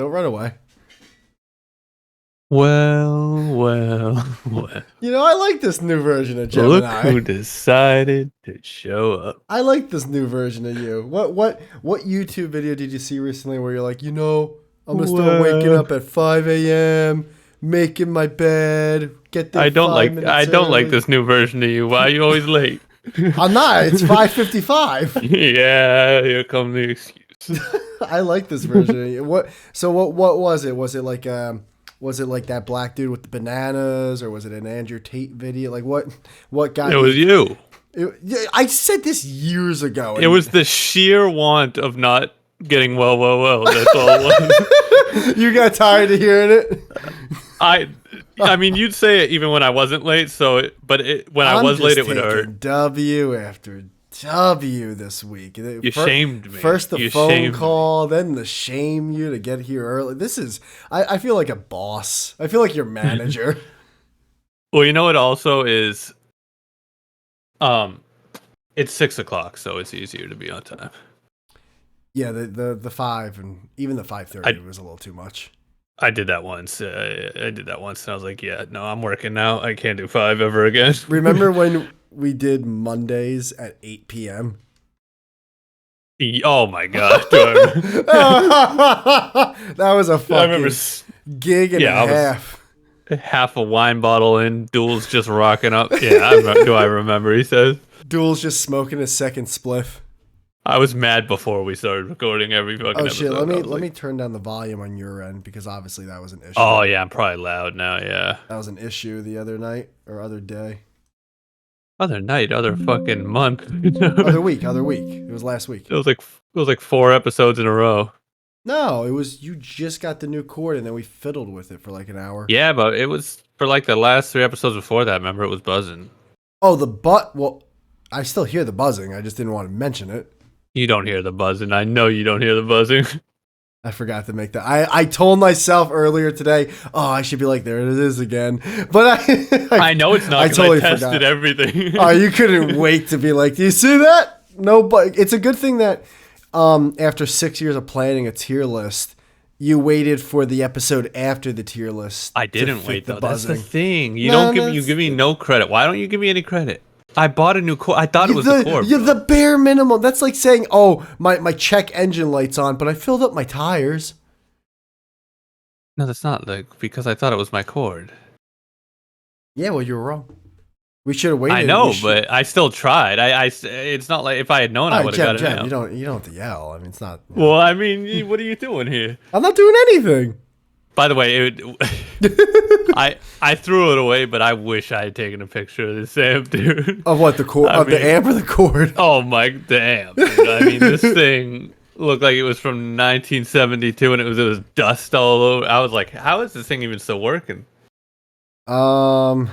Don't run away. Well. I like this new version of Look Gemini. who decided to show up. I like this new version of you. What YouTube video did you see recently where you're like, I'm gonna start waking up at 5 a.m., making my bed, get there I don't 5 minutes I don't like early. this new version of you. Why are you always late? I'm not. It's 5:55. Yeah, here comes the excuse. I like this version of you. What was it? Was it like that black dude with the bananas, or was it an Andrew Tate video? Like what got It was you. Yeah, I said this years ago. It was the sheer want of not getting well. That's all it was. You got tired of hearing it? I mean, you'd say it even when I wasn't late. When I was late, it would hurt. W after W this week. You shamed me. First the You phone shamed call, then the shame you to get here early. This is. I feel like a boss. I feel like your manager. Well, you know what? Also is, it's 6:00, so it's easier to be on time. Yeah, the 5 and even the 5:30 was a little too much. I did that once. I did that once, and I was like, "Yeah, no, I'm working now. I can't do 5 ever again." Remember when we did Mondays at 8 p.m.? Oh my god! That was a fucking gig and a half. Half a wine bottle in, Duel's just rocking up. Yeah, I remember? He says. Duel's just smoking a second spliff. I was mad before we started recording every fucking episode. Oh shit! Let me turn down the volume on your end because obviously that was an issue. Oh yeah, I'm probably loud now. Yeah, that was an issue the other night or other day. Other night, other fucking month. Other week. It was last week. It was like 4 episodes in a row. No, it was you just got the new cord and then we fiddled with it for like an hour. Yeah, but it was for like the last 3 episodes before that. Remember, it was buzzing. Oh, well, I still hear the buzzing. I just didn't want to mention it. You don't hear the buzzing. I know you don't hear the buzzing. I forgot to make that. I told myself earlier today, I should be like, there it is again. But I know it's not. I totally tested forgot. Everything. Oh, you couldn't wait to be like, do you see that? No, but it's a good thing that after 6 years of planning a tier list, you waited for the episode after the tier list. I didn't wait though. That's the buzzing. thing. You give me no credit. Why don't you give me any credit? I bought a new core. I thought it was the core. You're the bare minimum. That's like saying, my check engine light's on, but I filled up my tires. No, that's not because I thought it was my cord. Yeah, well, you were wrong. We should have waited. I know, but I still tried. It's not like if I had known, I would have got it out. You don't have to yell. I mean, it's not. Well, I mean, what are you doing here? I'm not doing anything. By the way, I threw it away, but I wish I had taken a picture of this amp, dude. Of what, the cord? The amp or the cord? Oh the amp. Dude. I mean, this thing looked like it was from 1972, and it was dust all over. I was like, how is this thing even still working? I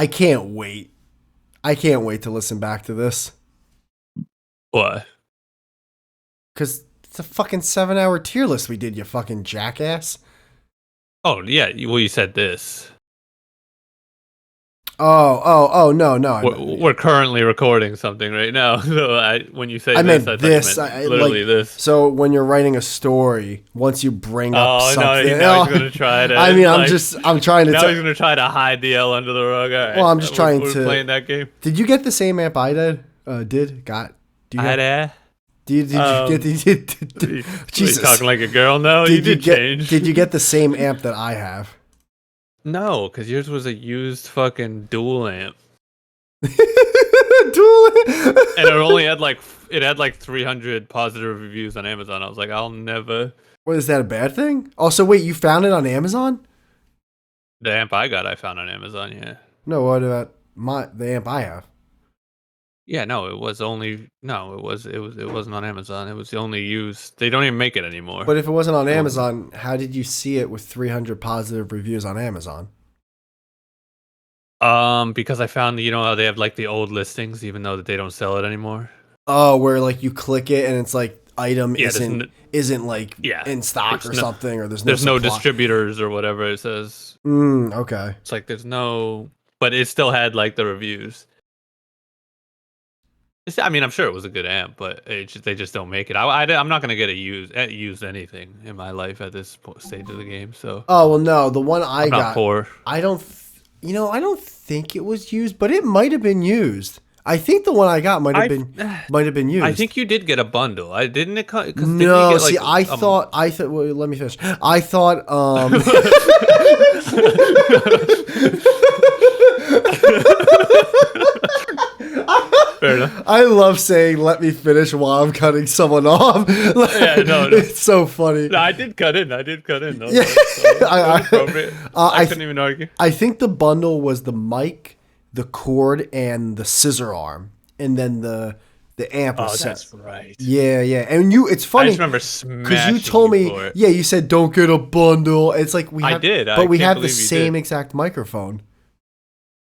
can't wait. I can't wait to listen back to this. What? Because it's a fucking 7-hour tier list we did, you fucking jackass. Oh, yeah. Well, you said this. Oh, no. We're currently recording something right now. So when you say I this, meant I this. thought you meant literally this. So when you're writing a story, once you bring up something. No, he's going to try to. I mean, I'm trying to. Now he's going to try to hide the L under the rug. All right. Well, I'm just trying we're to. Playing that game. Did you get the same amp I did? Did you Jesus. Are you talking like a girl? No, you did change. Did you get the same amp that I have? No, because yours was a used fucking dual amp. And it only had like 300 positive reviews on Amazon. I was like, I'll never. What, is that a bad thing? Also, wait, you found it on Amazon? The amp I got, I found on Amazon. Yeah. No, what about the amp I have? Yeah, no, it wasn't on Amazon. It was the only used. They don't even make it anymore. But if it wasn't on Amazon, how did you see it with 300 positive reviews on Amazon? Because I found, how they have like the old listings, even though that they don't sell it anymore. Oh, where like you click it and it's like item isn't like Yeah, in stock or something, or there's no distributors or whatever it says. Okay. It's like there's no, but it still had like the reviews. I mean, I'm sure it was a good amp, but they just don't make it. I'm not gonna get use anything in my life at this stage of the game. So Oh well, no, the one I I'm not got, poor. I don't, I don't think it was used, but it might have been used. I think the one I got might have been used. I think you did get a bundle. I didn't it because didn't you No, get like see, I thought. Well, let me finish. I thought. Fair enough. I love saying "let me finish" while I'm cutting someone off. Yeah, no. It's so funny. No, I did cut in. No, Yeah. I couldn't even argue. I think the bundle was the mic, the cord, and the scissor arm, and then the amp was set. That's right. Yeah, yeah, and it's I funny just remember smashing you told me, for it. yeah, you said don't get a bundle. It's like I did. but we can't have the believe you same did. exact microphone.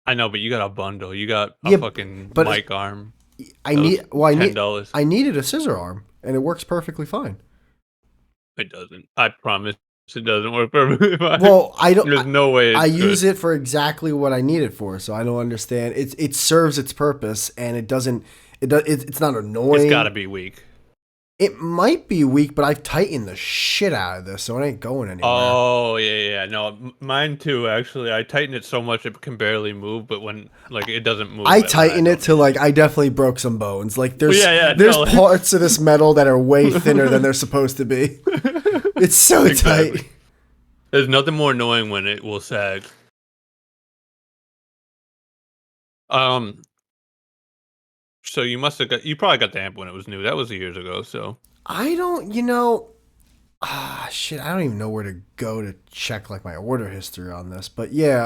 I know, but you got a bundle. You got a Yeah, fucking but mic arm. I $10. needed a scissor arm, and it works perfectly fine. It doesn't. I promise it doesn't work perfectly fine. Well, I don't. There's no way. I use it for exactly what I need it for, so I don't understand. It serves its purpose, and it doesn't. It's not annoying. It's got to be weak. It might be weak, but I've tightened the shit out of this, so it ain't going anywhere. Oh yeah. No, mine too. Actually, I tightened it so much it can barely move. But when it doesn't move, I tightened it to I definitely broke some bones. Like there's parts of this metal that are way thinner than they're supposed to be. It's so Exactly. tight. There's nothing more annoying when it will sag. So you probably got the amp when it was new. That was years ago. So I don't, shit, I don't even know where to go to check my order history on this. But yeah,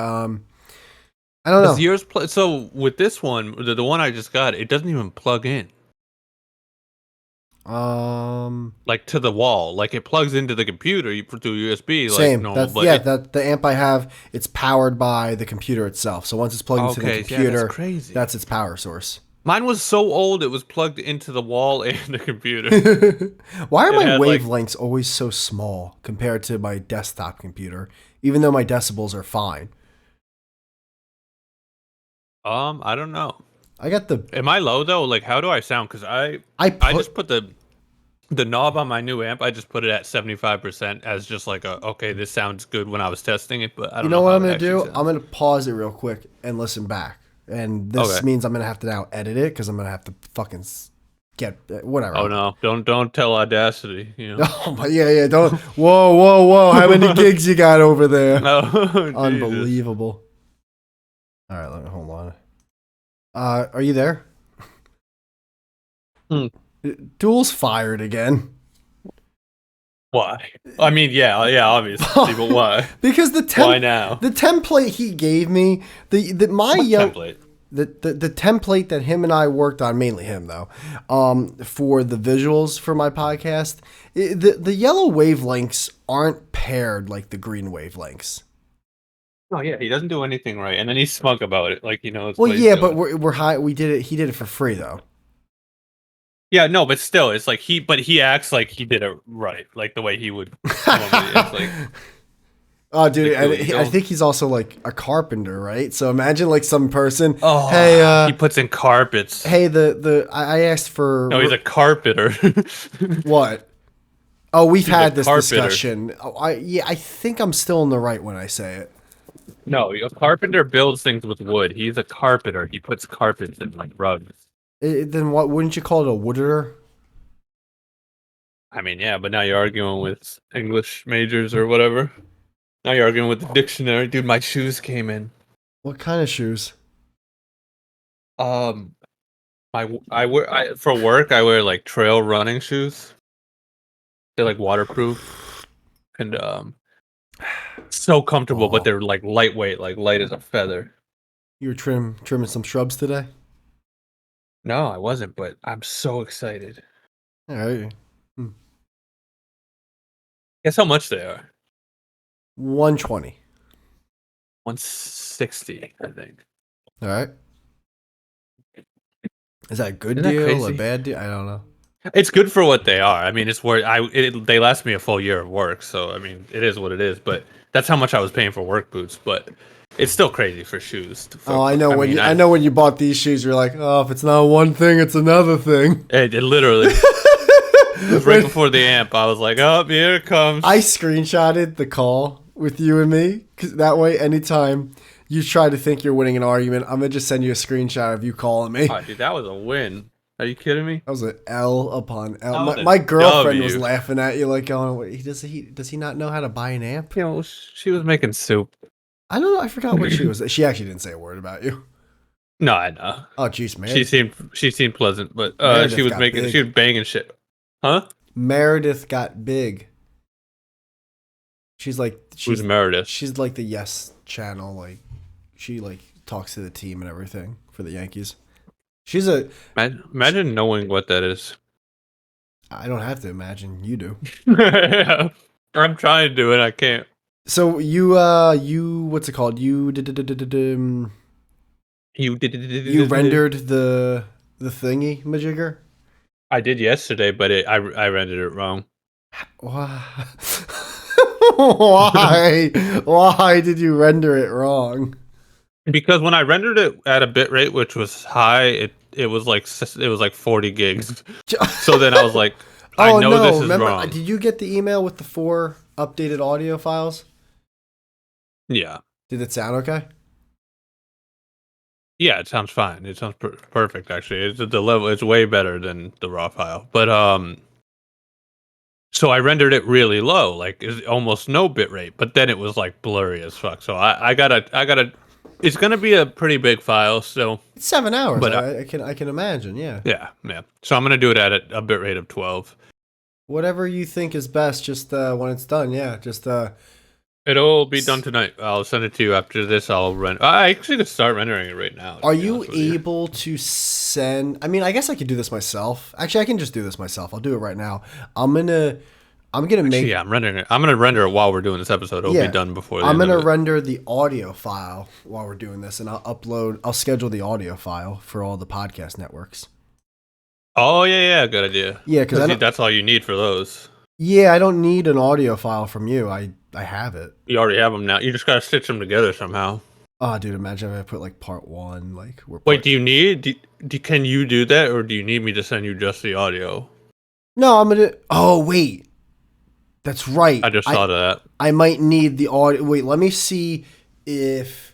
I don't know. So with this one, the one I just got, it doesn't even plug in. To the wall, it plugs into the computer through USB. Same. Normal, the amp I have, it's powered by the computer itself. So once it's plugged into the computer, that's crazy. That's its power source. Mine was so old it was plugged into the wall and the computer. Why are my wavelengths always so small compared to my desktop computer, even though my decibels are fine? I don't know. I got the. Am I low though? How do I sound? Because I just put the knob on my new amp. I just put it at 75% as just okay, this sounds good when I was testing it. But I don't know what I'm gonna do? I'm gonna pause it real quick and listen back. And this means I'm gonna have to now edit it because I'm gonna have to fucking get whatever. Oh no! Don't tell Audacity. Oh my, yeah. Don't. Whoa! How many gigs you got over there? No, unbelievable. All right, let me hold on. Are you there? Duel's fired again. Why? I mean, yeah, obviously, but why? Because why now? The template he gave me, template? The template that him and I worked on, mainly him though, for the visuals for my podcast, the yellow wavelengths aren't paired like the green wavelengths. Oh yeah, he doesn't do anything right, and then he's smug about it, Well, yeah, but we're high. We did it. He did it for free though. Yeah, no, but still, it's he acts like he did it right, the way he would. Normally. Oh, dude, I think he's also a carpenter, right? So imagine some person. Oh, hey, he puts in carpets. Hey, I asked for. No, he's a carpenter. What? Oh, we've had this discussion. Oh, I think I'm still in the right when I say it. No, a carpenter builds things with wood. He's a carpenter. He puts carpets in rugs. Then what? Wouldn't you call it a wooder? I mean, yeah, but now you're arguing with English majors or whatever. Now you're arguing with the dictionary, dude. My shoes came in. What kind of shoes? For work I wear trail running shoes. They're waterproof and so comfortable, but they're lightweight, light as a feather. You were trimming some shrubs today? No, I wasn't, but I'm so excited. All right. Guess how much they are? 120. 160, I think. All right. Is that a good deal? A bad deal? I don't know. It's good for what they are. I mean, it's worth. They last me a full year of work, so I mean, it is what it is. But that's how much I was paying for work boots. But It's still crazy for shoes. Oh, I know I know when you bought these shoes, you're like, oh, if it's not one thing, it's another thing. It literally. It was right before the amp. I was like, oh, here it comes. I screenshotted the call with you and me, because that way, anytime you try to think you're winning an argument, I'm gonna just send you a screenshot of you calling me. Oh, dude, that was a win. Are you kidding me? That was an L upon L. That was My a girlfriend W. was laughing at you, like, going, does he not know how to buy an amp? You know, she was making soup. I don't know. I forgot what she was. She actually didn't say a word about you. No, I know. Oh, jeez, man. She seemed pleasant, but Meredith she was big. she was banging shit. Huh? Meredith got big. Who's Meredith? She's like the Yes channel. Like, she like talks to the team and everything for the Yankees. She's a. Imagine knowing what that is. I don't have to imagine. You do. Yeah. I'm trying to do it. I can't. So you what's it called? You rendered the thingy majigger. I did yesterday, but I rendered it wrong. Why? Why did you render it wrong? Because when I rendered it at a bit rate which was high, it was like 40 gigs. So then I was like, I know this is wrong. Did you get the email with the 4 updated audio files? Yeah. Did it sound okay? Yeah, it sounds fine. It sounds perfect actually. It's at the level. It's way better than the raw file. But so I rendered it really low, like almost no bit rate. But then it was like blurry as fuck. So I gotta. It's gonna be a pretty big file still. It's 7 hours. But I can imagine. Yeah. Yeah. So I'm gonna do it at a bit rate of 12. Whatever you think is best, just when it's done. Yeah, just It'll be done tonight. I'll send it to you after this. I actually could start rendering it right now. Are you able to send? I mean, I guess I could do this myself. Actually, I can just do this myself. I'll do it right now. I'm gonna make. Yeah, I'm rendering it. I'm gonna render it while we're doing this episode. It'll be done before. I'm gonna render the audio file while we're doing this, and I'll schedule the audio file for all the podcast networks. Oh yeah, good idea. Yeah, because that's all you need for those. Yeah, I don't need an audio file from you. I have it. You already have them now. You just gotta stitch them together somehow. Oh, dude, imagine if I put like part 1, like Wait, do you need? Can you do that, or do you need me to send you just the audio? No, I'm gonna. Oh wait, that's right. I just thought of that. I might need the audio. Wait, let me see if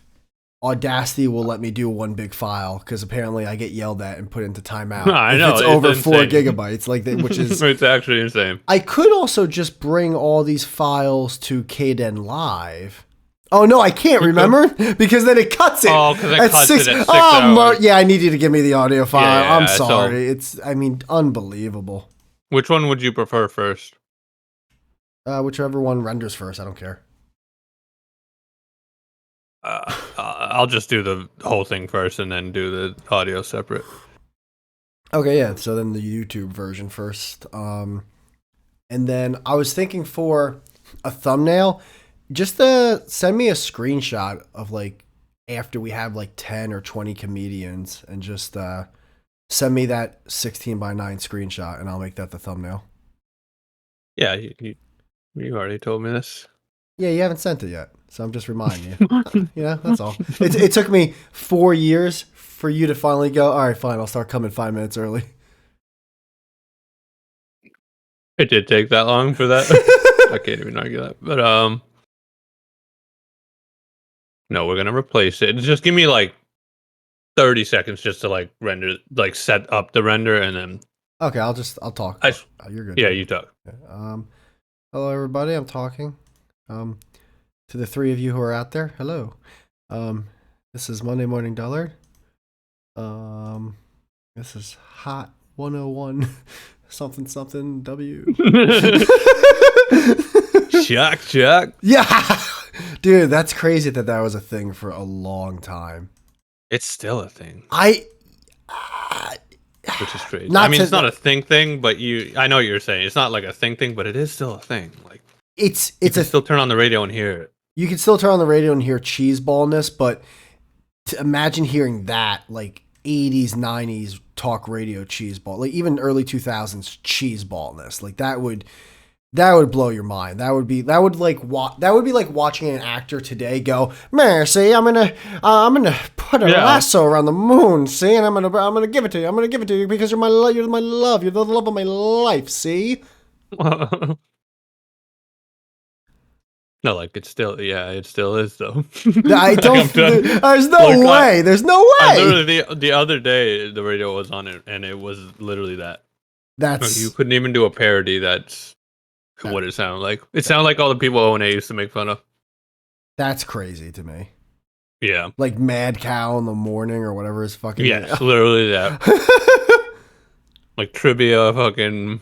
Audacity will let me do one big file, because apparently I get yelled at and put into timeout. I know it's over insane. 4 gigabytes, like which is it's actually insane. I could also just bring all these files to KDen Live. Oh no, I can't remember because then it cuts it. Oh, because it cuts it at 6 hours. Yeah, I need you to give me the audio file. Yeah, I'm sorry. It's unbelievable. Which one would you prefer first? Whichever one renders first. I don't care. I'll just do the whole thing first and then do the audio separate. Okay, yeah. So then the YouTube version first. And then I was thinking for a thumbnail, just send me a screenshot of like after we have like 10 or 20 comedians, and just send me that 16:9 screenshot, and I'll make that the thumbnail. Yeah, you already told me this. Yeah, you haven't sent it yet, so I'm just reminding you. Yeah, that's all. It took me 4 years for you to finally go, all right, fine, I'll start coming 5 minutes early. It did take that long for that. I can't even argue that. But no, we're gonna replace it. Just give me like 30 seconds just to like render, like set up the render, and then. Okay, I'll talk. You're good. Yeah, you talk. Hello, everybody. I'm talking. To the 3 of you who are out there, hello. This is Monday Morning Dullard. This is Hot 101 something W. Chuck. Yeah, dude, that's crazy that was a thing for a long time. It's still a thing. Which is strange. It's not a thing, but I know what you're saying. It's not like a thing, but it is still a thing. Like it's still turn on the radio and hear it. You can still turn on the radio and hear cheeseballness, but to imagine hearing that, like 80s, 90s talk radio cheeseball, like even early 2000s cheeseballness, like that would That would blow your mind. That would be like watching an actor today go, "Man, see, I'm gonna put a lasso around the moon, see, and I'm gonna give it to you. I'm gonna give it to you because you're my love. You're the love of my life. See." No, like it still is though. I don't. There's no way. There's no way. I literally the other day the radio was on it and it was literally that. That's you couldn't even do a parody. That's what it sounded like. It sounded like all the people O&A used to make fun of. That's crazy to me. Yeah, like Mad Cow in the morning or whatever his fucking. Yes, literally that. Like trivia, fucking.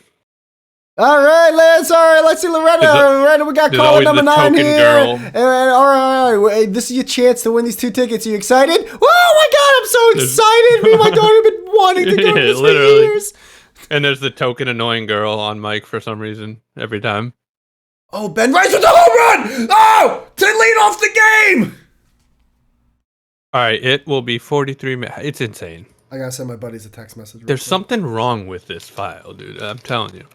All right, let's see Loretta. Loretta, we got caller number 9 here. Girl. All right, this is your chance to win these 2 tickets. Are you excited? Oh my god, I'm so excited! Me and my daughter have been wanting to go to this for years. And there's the token annoying girl on mic for some reason every time. Oh, Ben Rice with the home run! Oh, to lead off the game. All right, it will be 43 minutes. It's insane. I gotta send my buddies a text message. There's something wrong with this file, dude. I'm telling you.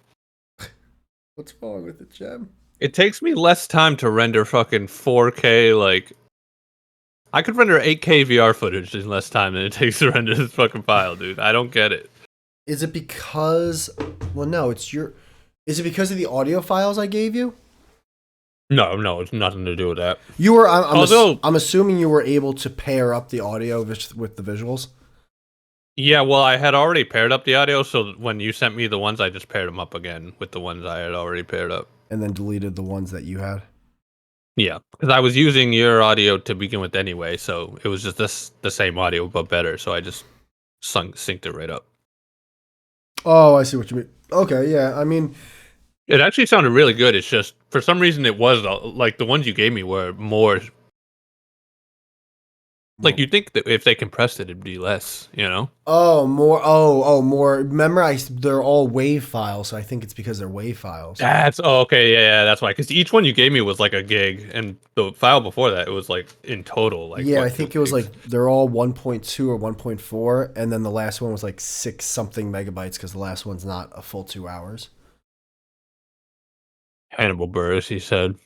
What's wrong with it, Jem? It takes me less time to render fucking 4K, like... I could render 8K VR footage in less time than it takes to render this fucking file, dude. I don't get it. Is it because... Well, no, it's your... Is it because of the audio files I gave you? No, it's nothing to do with that. You were... I'm assuming you were able to pair up the audio with the visuals? Yeah, well, I had already paired up the audio, so when you sent me the ones, I just paired them up again with the ones I had already paired up. And then deleted the ones that you had? Yeah, because I was using your audio to begin with anyway, so it was just the same audio, but better, so I just synced it right up. Oh, I see what you mean. Okay, yeah, I mean... It actually sounded really good, it's just, for some reason it was, like, the ones you gave me were more... Like, you'd think that if they compressed it, it'd be less, you know? Oh, more. Remember, they're all WAV files, so I think it's because they're WAV files. Okay, yeah, that's why. Because each one you gave me was like a gig, and the file before that, it was like, in total, like... Yeah, I think it was like, they're all 1.2 or 1.4, and then the last one was like 6-something megabytes, because the last one's not a full 2 hours. Hannibal Buress, he said.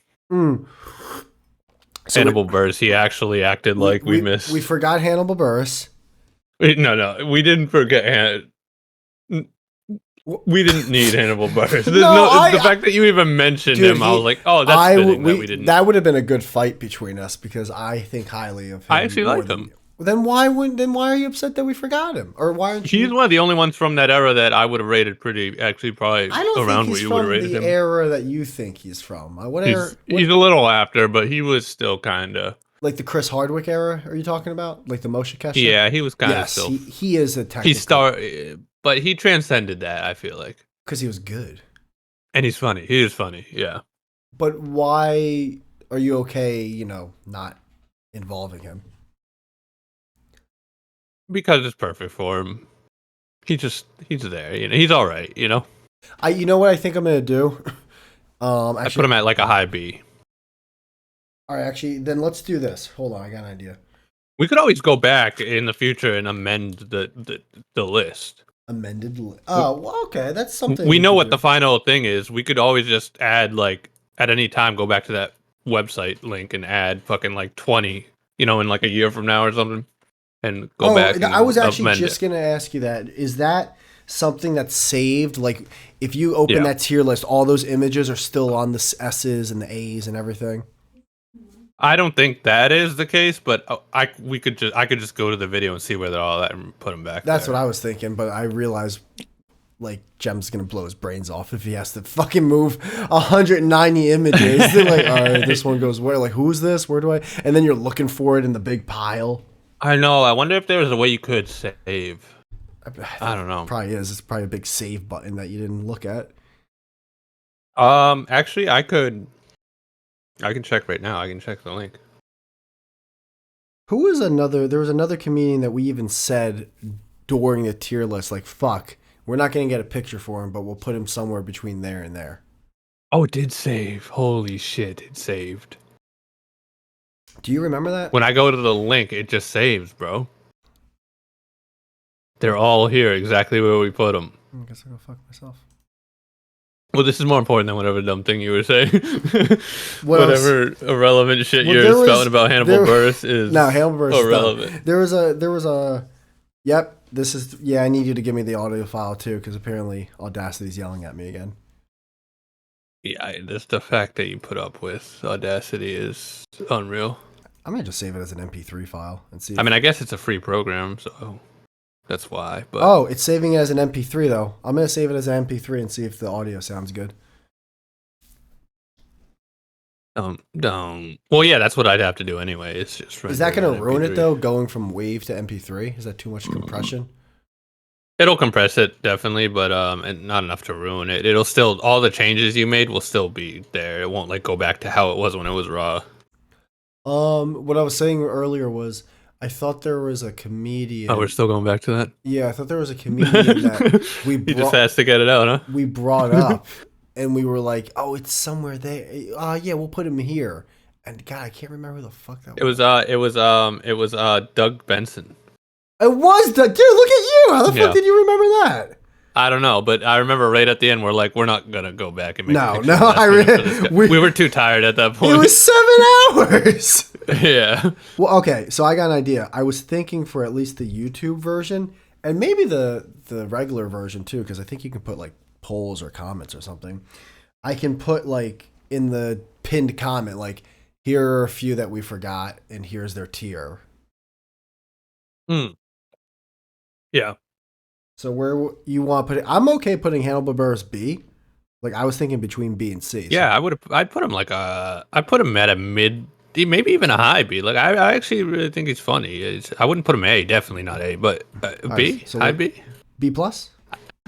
So Hannibal Buress, he actually acted like we missed. We forgot Hannibal Buress. No, we didn't forget. We didn't need Hannibal Buress. The fact that you even mentioned him, I was like, oh, that's fitting that we didn't. That would have been a good fight between us because I think highly of him. I actually like him. Then why are you upset that we forgot him? Or why aren't you? He's one of the only ones from that era that I would have rated probably around where you would have rated him. The era that you think he's from. He's a little after, but he was still kind of like the Chris Hardwick era. Are you talking about like the Moshe Kasher? Yeah, he was kind of still. He is a technical. But he transcended that. I feel like because he was good, and he's funny. He is funny. Yeah. But why are you okay? Not involving him. Because it's perfect for him. He's there, he's all right, You know what I think I'm gonna do? I put him at like a high B. All right, actually, then let's do this. Hold on, I got an idea. We could always go back in the future and amend the list. Amended list. Oh, well, okay, that's something. We know what the final thing is. We could always just add like at any time go back to that website link and add fucking like 20, in like a year from now or something. And go back. And I was actually just going to ask you that. Is that something that's saved? Like, if you open that tier list, all those images are still on the S's and the A's and everything? I don't think that is the case, but I could just go to the video and see where they're all at and put them back. That's what I was thinking, but I realized, like, Jem's going to blow his brains off if he has to fucking move 190 images. They're like, all right, this one goes where? Like, who's this? Where do I? And then you're looking for it in the big pile. I know. I wonder if there was a way you could save. I don't know. Probably is. It's probably a big save button that you didn't look at. Actually, I can check right now. I can check the link. There was another comedian that we even said during the tier list, like, fuck, we're not going to get a picture for him, but we'll put him somewhere between there and there. Oh, it did save. Holy shit, it saved. Do you remember that? When I go to the link, it just saves, bro. They're all here, exactly where we put them. I guess I'll go fuck myself. Well, this is more important than whatever dumb thing you were saying. What else? Whatever irrelevant shit Well, you're spouting about Hannibal Buress is no, Hannibal Buress irrelevant. Is dumb. There was a. Yep, this is. Yeah, I need you to give me the audio file too, because apparently Audacity's yelling at me again. Yeah, just the fact that you put up with Audacity is unreal. I'm gonna just save it as an MP3 file and see. I mean, I guess it's a free program, so that's why. But oh, it's saving it as an MP3 though. I'm gonna save it as an MP3 and see if the audio sounds good. Don't. Well, yeah, that's what I'd have to do anyway. It's just. Is that gonna ruin it though? Going from WAV to MP3? Is that too much compression? It'll compress it definitely, but and not enough to ruin it. It'll still, all the changes you made will still be there. It won't like go back to how it was when it was raw. What I was saying earlier was I thought there was a comedian. Oh, we're still going back to that? Yeah, I thought there was a comedian that he just has to get it out, huh? We brought up and we were like, oh, it's somewhere there. Yeah, we'll put him here. And God, I can't remember who the fuck that was. It was Doug Benson. It was Doug. Dude, look at you. How the fuck did you remember that? I don't know, but I remember right at the end, we're like, we're not gonna go back and make. We were too tired at that point. It was 7 hours. Yeah. Well, okay, so I got an idea. I was thinking for at least the YouTube version and maybe the regular version too, because I think you can put like polls or comments or something. I can put like in the pinned comment, like, here are a few that we forgot, and here's their tier. Yeah. So where you want to put it? I'm okay putting Hannibal Buress B. Like I was thinking between B and C. So. Yeah, I'd put him like I put him at a mid, maybe even a high B. Like I actually really think he's funny. I wouldn't put him A, definitely not A, but B, right, so high B, B plus.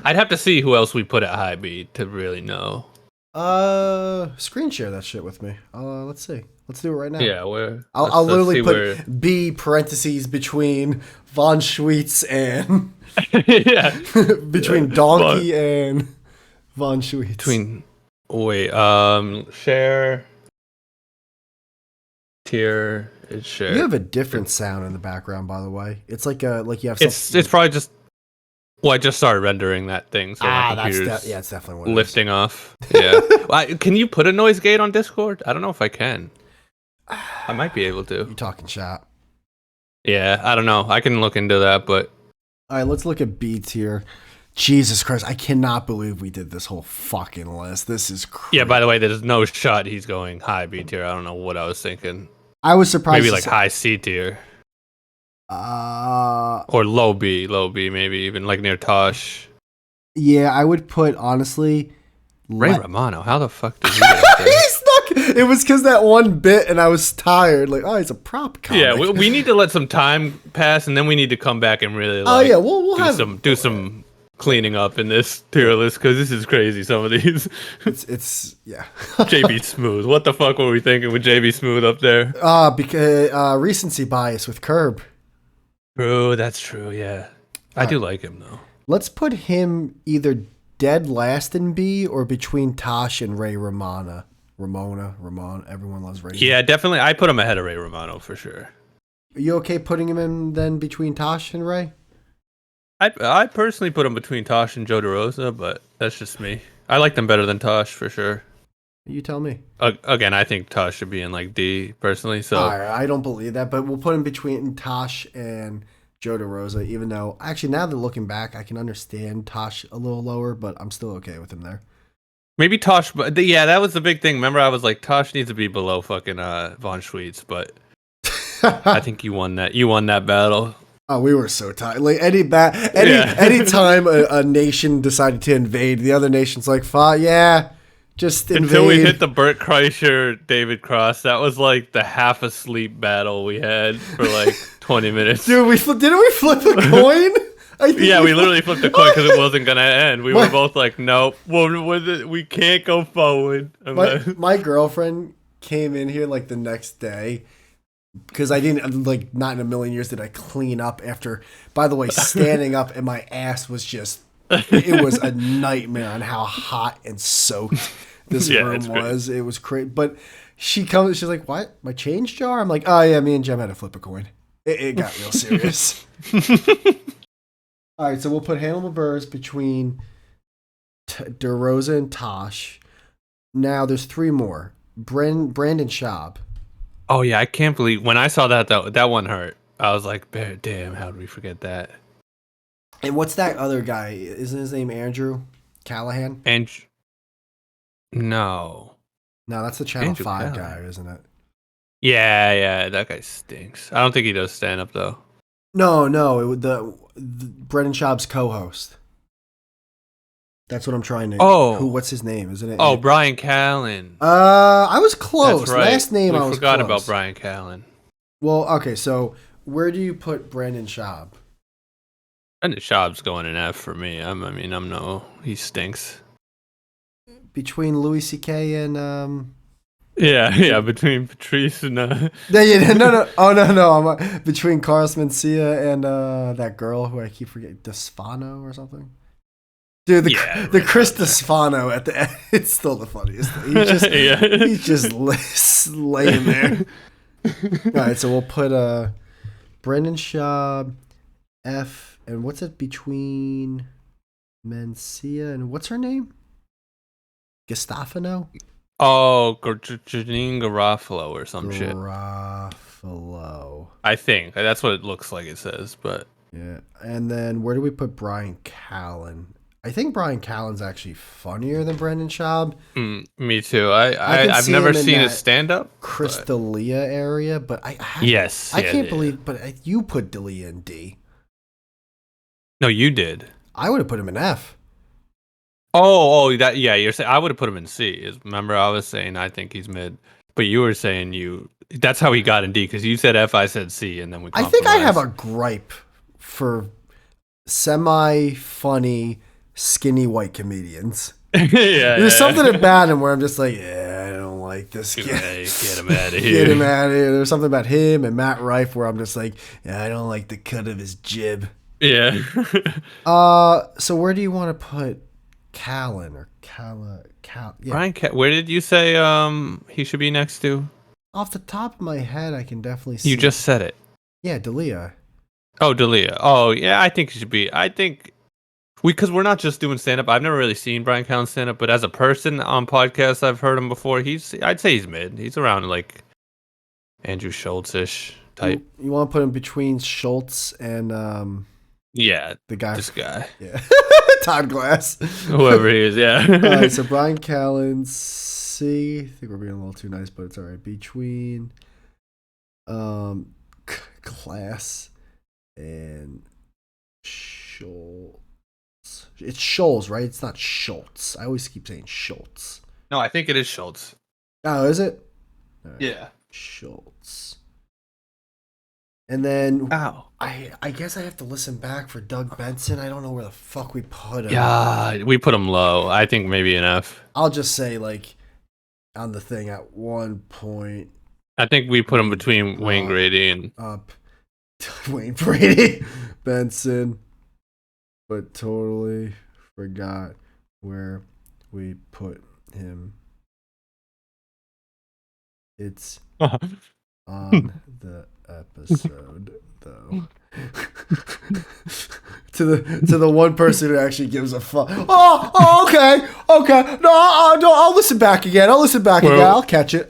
I'd have to see who else we put at high B to really know. Screen share that shit with me. Let's see. Let's do it right now. Yeah, I'll literally put B parentheses between Von Schweetz and yeah, between Donkey and Von Schweetz. Share tier is share. You have a different sound in the background, by the way. It's like you have. It's probably just. Well, I just started rendering that thing, so my computer's it's definitely what it lifting off. Yeah, can you put a noise gate on Discord? I don't know if I can. I might be able to. You're talking shop. Yeah, I don't know. I can look into that, but all right, let's look at B tier. Jesus Christ, I cannot believe we did this whole fucking list. This is crazy. Yeah, by the way, there's no shot he's going high B tier. I don't know what I was thinking. I was surprised. Maybe like high C tier. Or low B, maybe even like near Tosh. Yeah, I would put honestly. Ray Romano, how the fuck did he get up there? He's stuck. It was because that one bit, and I was tired. Like, oh, he's a prop comic. Yeah, we need to let some time pass, and then we need to come back and really. Like, we'll do some cleaning up in this tier list because this is crazy. Some of these. It's yeah. JB Smooth. What the fuck were we thinking with JB Smooth up there? Because recency bias with Curb. True, that's true. Yeah, I do like him though. Let's put him either dead last in B or between Tosh and Ray Ramona. Ramona. Everyone loves Ray. Yeah, definitely. I put him ahead of Ray Romano for sure. Are you okay putting him in then between Tosh and Ray? I personally put him between Tosh and Joe DeRosa, but that's just me. I like them better than Tosh for sure. You tell me. Again, I think Tosh should be in like D personally. So I don't believe that, but we'll put him between Tosh and Joe DeRosa. Even though actually now that looking back, I can understand Tosh a little lower, but I'm still okay with him there. Maybe Tosh, but yeah, that was the big thing. Remember, I was like, Tosh needs to be below fucking Von Schweetz, but I think you won that. You won that battle. Oh, we were so tired. Like any time a nation decided to invade, the other nation's like, yeah. Just invade. Until we hit the Burt Kreischer, David Cross, that was like the half asleep battle we had for like 20 minutes. Dude, didn't we flip a coin? Yeah, we literally flipped a coin because it wasn't gonna end. We were both like, nope, we can't go forward. My girlfriend came in here like the next day because I didn't like not in a million years did I clean up after. By the way, standing up and my ass was just. It was a nightmare on how hot and soaked this room was. It was crazy. But she's like, what? My change jar? I'm like, oh yeah, me and Jem had to flip a coin. It got real serious. All right, so we'll put Hannibal Buress between DeRosa and Tosh. Now there's three more. Brandon Schaub. Oh yeah, I can't believe when I saw that one hurt. I was like, damn, how did we forget that? And what's that other guy? Isn't his name Andrew Callahan? And no, No, that's the Channel Andrew 5 guy, Callahan. isn't it? Yeah, that guy stinks. I don't think he does stand up though. No, the Brendan Schaub's co-host. That's what I'm trying to. Oh, What's his name? Isn't it? oh, Brian Callen. I was close. That's right. Last name we I was forgot close. about Brian Callen. Well, okay, so where do you put Brandon Schaub? And the Schaub's going an F for me. He stinks. Between Louis C.K. and Yeah, between Patrice and no. Oh no. Between Carlos Mencia and that girl who I keep forgetting, Desfano or something. Dude, the Chris Desfano at the end, it's still the funniest thing. He's just laying there. All right, so we'll put Brendan Schaub, F, and what's it between Mencia and what's her name? Gustafano? Oh, Janine Garofalo or some shit. Garofalo. I think that's what it looks like. It says, but yeah. And then where do we put Brian Callen? I think Brian Callen's actually funnier than Brendan Schaub. Me too. I've never seen his stand up. Chris D'Elia area, but I can't believe. But you put D'Elia in D. No, you did. I would have put him in F. That you're saying I would have put him in C. Remember, I was saying I think he's mid, but you were saying that's how he got in D because you said F, I said C, and then we. I think I have a gripe for semi-funny, skinny white comedians. There's something about him where I'm just like, I don't like this guy. Get him out of here. Get him out of here. There's something about him and Matt Rife where I'm just like, I don't like the cut of his jib. Yeah. So where do you want to put Callen or Cal? Yeah. Brian, where did you say he should be next to? Off the top of my head, I can definitely see. You just said it. Yeah, D'Elia. Oh, D'Elia. Oh, yeah, I think he should be. I think because we're not just doing stand up. I've never really seen Brian Callen stand up, but as a person on podcasts, I've heard him before. I'd say he's mid. He's around like Andrew Schultz-ish type. You want to put him between Schultz and yeah, the guy. This guy. Yeah. Todd Glass. Whoever he is, yeah. All right, so Brian Callen, C. I think we're being a little too nice, but it's all right. Between Glass and Schultz. It's Schultz, right? It's not Schultz. I always keep saying Schultz. No, I think it is Schultz. Oh, is it? Right. Yeah. Schultz. And then I guess I have to listen back for Doug Benson. I don't know where the fuck we put him. Yeah, we put him low. I think maybe an F. I'll just say like on the thing at one point. I think we put him between Wayne Grady and up Wayne Brady, Benson, but totally forgot where we put him. It's on the episode though. to the one person who actually gives a fuck. Oh, okay. No, I'll listen back again. I'll catch it.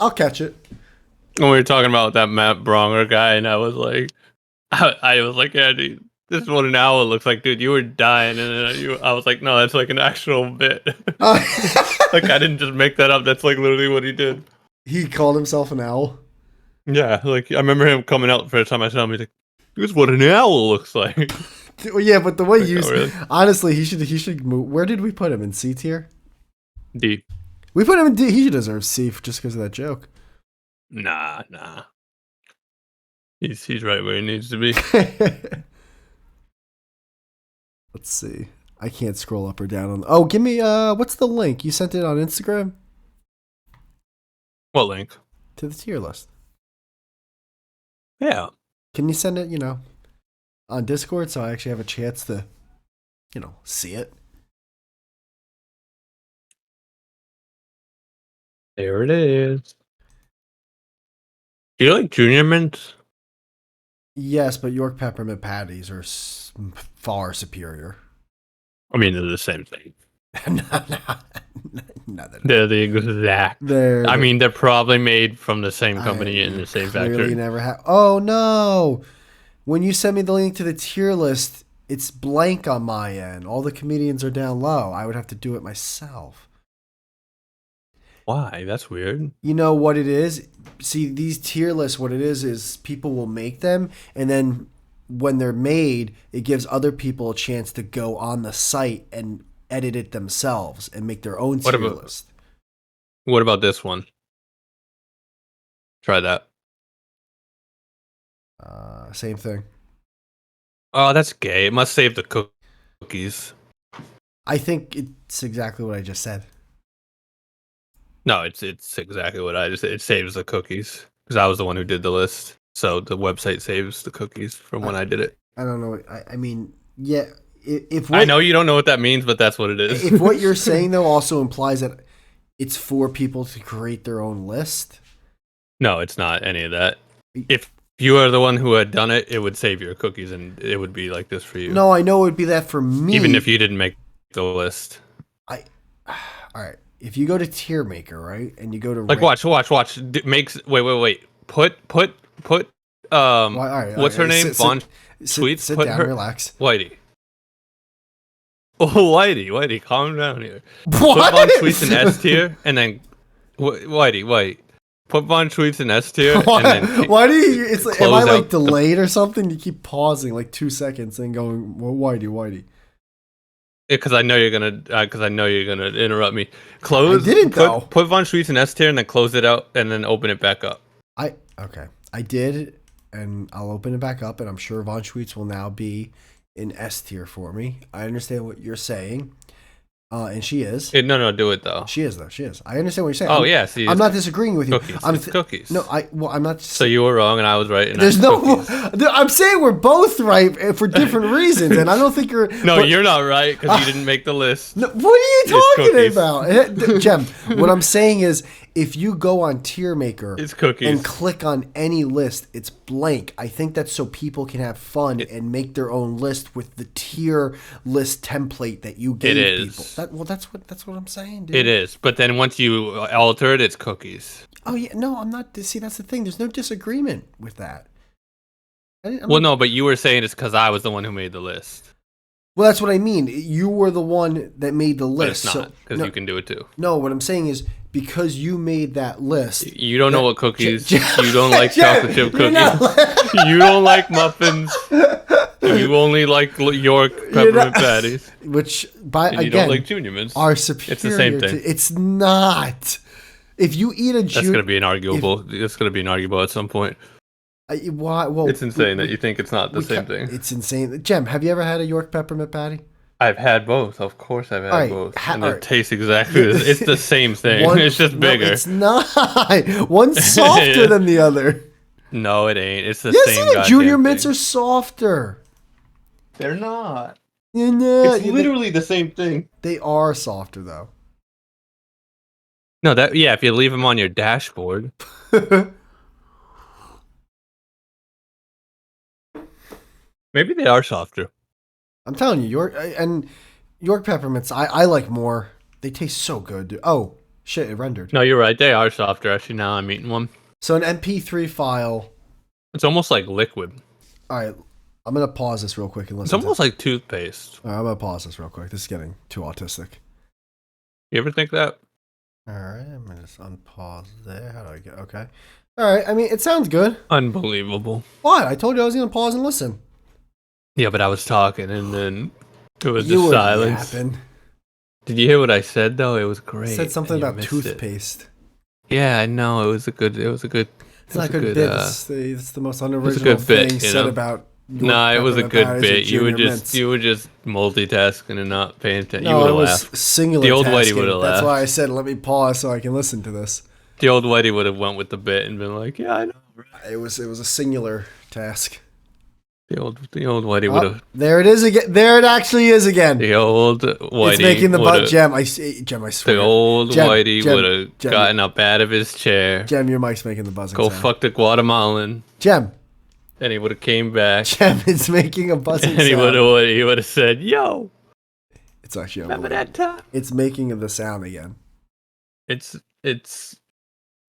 When we were talking about that Matt Bronger guy, and I was like, yeah, dude, this is what an owl looks like, dude. You were dying, and then I was like, no, that's like an actual bit. Like I didn't just make that up. That's like literally what he did. He called himself an owl. Yeah, like I remember him coming out the first time I saw him. He's like, "This is what an owl looks like." Yeah, but the way like, you really? Honestly, he should move. Where did we put him, in C tier? D. We put him in D. He should deserve C just because of that joke. Nah. He's right where he needs to be. Let's see. I can't scroll up or down on. Oh, give me what's the link? You sent it on Instagram? What link? To the tier list. Yeah. Can you send it, on Discord so I actually have a chance to, see it? There it is. Do you like Junior Mints? Yes, but York peppermint patties are far superior. I mean, they're the same thing. no, no, They're the exact. they're I the- mean, they're probably made from the same company in you the same clearly factory. never have. Oh no! When you send me the link to the tier list, it's blank on my end. All the comedians are down low. I would have to do it myself. Why? That's weird. You know what it is? See, these tier lists, what it is people will make them, and then when they're made, it gives other people a chance to go on the site and edit it themselves and make their own tier list. What about this one? Try that. Same thing. Oh, that's gay. It must save the cookies. I think it's exactly what I just said. No, it's exactly what I just said. It saves the cookies because I was the one who did the list. So the website saves the cookies from when I did it. I don't know. I mean, yeah. If I know you don't know what that means, but that's what it is. If what you're saying though also implies that it's for people to create their own list. No, it's not any of that. If you are the one who had done it, it would save your cookies and it would be like this for you. No, I know it would be that for me. Even if you didn't make the list. All right. If you go to Tier Maker, right, and you go to like watch. Makes wait. Put all right, what's her name? Von Sweets. Sit Put down, her, relax. Whitey. Oh, Whitey, calm down here. What? Put Von Sweets in S tier, and then Whitey. Put Von Sweets in S tier, and then why do you? It's like, am I close like out delayed or something? You keep pausing like 2 seconds and going, well, Whitey. Because I know you're gonna interrupt me. Close. I didn't though. Put Von Sweets in S tier, and then close it out, and then open it back up. Okay. I did, and I'll open it back up, and I'm sure Von Schweetz will now be in S tier for me. I understand what you're saying, and she is. No, do it though. She is though. She is. I understand what you're saying. Oh yeah, see, I'm not disagreeing with you. Cookies. Cookies. No, I'm not. So you were wrong, and I was right. And There's no. cookies. I'm saying we're both right for different reasons, and I don't think you're. No, but, you're not right because you didn't make the list. No, what are you talking cookies. about, Jem? What I'm saying is, if you go on Tier Maker It's cookies. and click on any list, it's blank. I think that's so people can have fun and make their own list with the tier list template that you gave people. That's what I'm saying, dude. It is, but then once you alter it, it's cookies. Oh yeah, no, I'm not. See, that's the thing. There's no disagreement with that. No, but you were saying it's because I was the one who made the list. Well, that's what I mean. You were the one that made the list. But it's not, because you can do it too. No, what I'm saying is because you made that list. You don't know what cookies. You don't like chocolate chip cookies. You don't like muffins. You only like York peppermint patties. Which, you don't like Junior Mints. Are superior. It's the same thing. It's not. If you eat a that's gonna be an arguable. That's gonna be an arguable at some point. Why? Well, it's insane that you think it's not the same thing. It's insane. Jem, have you ever had a York peppermint patty? I've had both. Of course, I've had both, and it tastes exactly. It's the same thing. It's just bigger. No, it's not. One's softer than the other. No, it ain't. It's the same. Yes, Junior Mints are softer. They're not. It's literally the same thing. They are softer though. No, if you leave them on your dashboard. Maybe they are softer. I'm telling you, York peppermints, I like more. They taste so good, dude. Oh, shit, it rendered. No, you're right. They are softer. Actually, now I'm eating one. So an MP3 file. It's almost like liquid. All right, I'm going to pause this real quick and listen. It's almost like toothpaste. All right, I'm going to pause this real quick. This is getting too autistic. You ever think that? All right, I'm going to just unpause there. How do I get... Okay. All right, I mean, it sounds good. Unbelievable. What? I told you I was going to pause and listen. Yeah, but I was talking and then it was just silence. Yapping. Did you hear what I said though? It was great. I said something about toothpaste. Yeah, I know. It was a good. It's not a good bit. It's the most unoriginal thing said about. Nah, it was a good bit. You were just multitasking and not paying attention. No, you would have laughed. Singular. The old Whitey would have laughed. That's why I said let me pause so I can listen to this. The old Whitey would have went with the bit and been like, "Yeah, I know." It was a singular task. The old Whitey would have. There it is again. There it actually is again. The old Whitey. It's making the butt. Jem, I swear. The old Whitey would have gotten up out of his chair. Jem, your mic's making the buzzing sound. Fuck the Guatemalan. Jem. And he would have came back. Jem, it's making a buzzing and sound. He would have said, "Yo." It's actually Remember unbelievable. that time? It's making the sound again. It's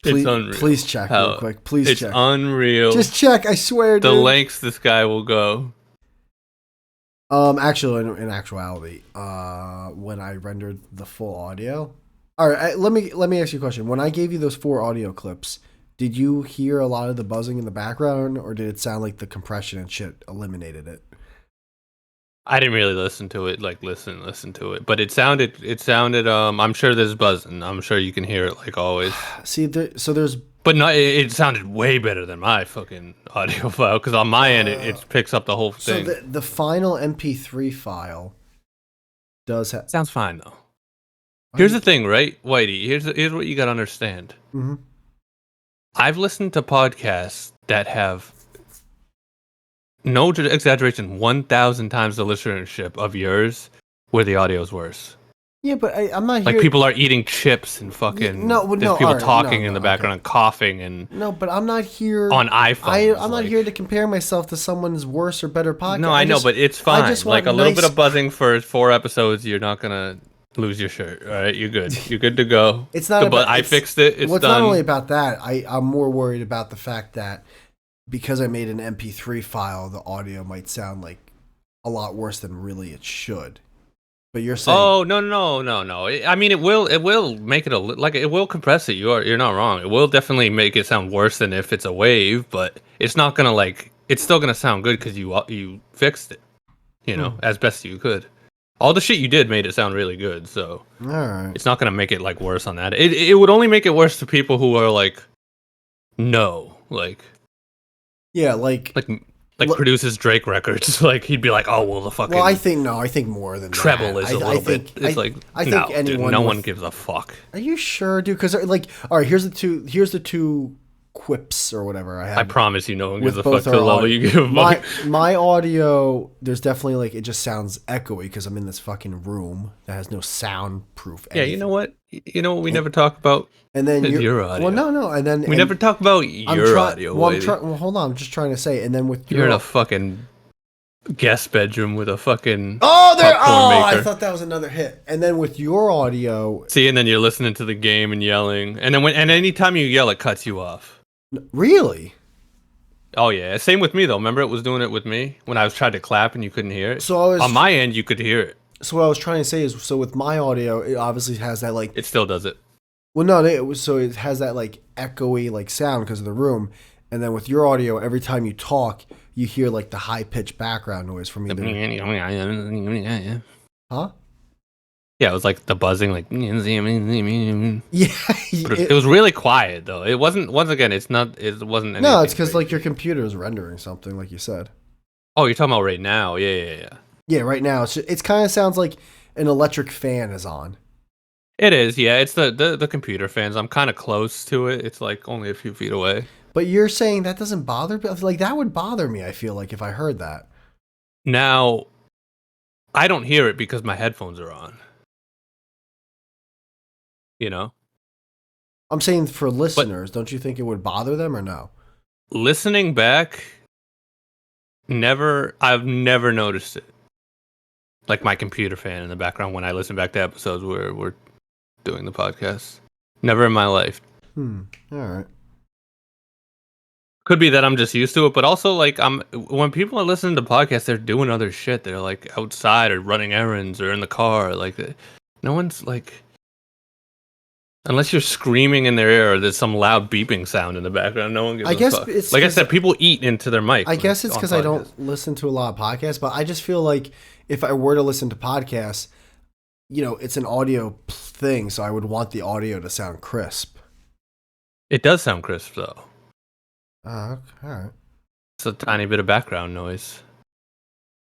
Please, unreal. please check real quick. Please it's check. Unreal. Just check. I swear, the dude. lengths this guy will go. Actually, in actuality, when I rendered the full audio, all right. Let me ask you a question. When I gave you those 4 audio clips, did you hear a lot of the buzzing in the background, or did it sound like the compression and shit eliminated it? I didn't really listen to it, like listen to it, but it sounded. I'm sure there's buzzing. I'm sure you can hear it like always. See, so there's. But no, it sounded way better than my fucking audio file because on my end it picks up the whole thing. So the final MP3 file does have. Sounds fine though. Here's the thing, right, Whitey? Here's what you gotta understand. Mm-hmm. I've listened to podcasts that have, no exaggeration, 1,000 times the listenership of yours, where the audio is worse. Yeah, but I'm not here. Like people are eating chips and fucking. There's people talking in the background and coughing and. No, but I'm not here on iPhones. I'm not here to compare myself to someone's worse or better podcast. No, I know, but it's fine. Like a little bit of buzzing for 4 episodes, you're not gonna lose your shirt. All right, you're good. You're good to go. It's not. But I fixed it. It's done. Not only about that. I'm more worried about the fact that because I made an MP3 file, the audio might sound like a lot worse than really it should. But you're saying, oh no! I mean, it will make it it will compress it. You're not wrong. It will definitely make it sound worse than if it's a wave, but it's not gonna it's still gonna sound good because you fixed it, as best you could. All the shit you did made it sound really good, so all right. It's not gonna make it worse on that. It would only make it worse to people who are produces Drake records. Like he'd be like, oh well, the fucking. Well, I think more than treble that. is a little bit. It's I think anyone. No one gives a fuck. Are you sure, dude? Because all right, here's the two quips or whatever I have. I promise you, no one gives a fuck to the level you give. My audio, there's definitely it just sounds echoey because I'm in this fucking room that has no soundproof. Yeah, you know what? We never talk about. And then your audio. Well, no, and then we never talk about your audio. Well, hold on, I'm just trying to say. And then with you're in a fucking guest bedroom with a fucking maker. I thought that was another hit. And then with your audio, see, and then you're listening to the game and yelling, and then anytime you yell, it cuts you off. Really? Oh yeah, same with me though. Remember, it was doing it with me when I was trying to clap and you couldn't hear it. So on my end, you could hear it. So what I was trying to say is, so with my audio, it obviously has that It still does it. Well, no, it has that echoey sound because of the room, and then with your audio, every time you talk, you hear the high pitched background noise from either. Huh? Yeah, it was the buzzing, Yeah, it was really quiet though. It wasn't. Once again, it wasn't. No, it's because your computer is rendering something, like you said. Oh, you're talking about right now? Yeah. Yeah, right now it's kind of sounds like an electric fan is on. It is, yeah. It's the computer fans. I'm kind of close to it. It's only a few feet away. But you're saying that doesn't bother me? That would bother me, I feel if I heard that. Now, I don't hear it because my headphones are on. I'm saying for listeners, don't you think it would bother them or no? Listening back, I've never noticed it. My computer fan in the background when I listen back to episodes where we're doing the podcast. Never in my life. All right. Could be that I'm just used to it, but also when people are listening to podcasts, they're doing other shit. They're outside or running errands or in the car. No one's unless you're screaming in their ear or there's some loud beeping sound in the background, no one gives a fuck. It's I said, people eat into their mic. I guess it's because I don't listen to a lot of podcasts, but I just feel if I were to listen to podcasts, it's an audio thing, so I would want the audio to sound crisp. It does sound crisp, though. All right. It's a tiny bit of background noise.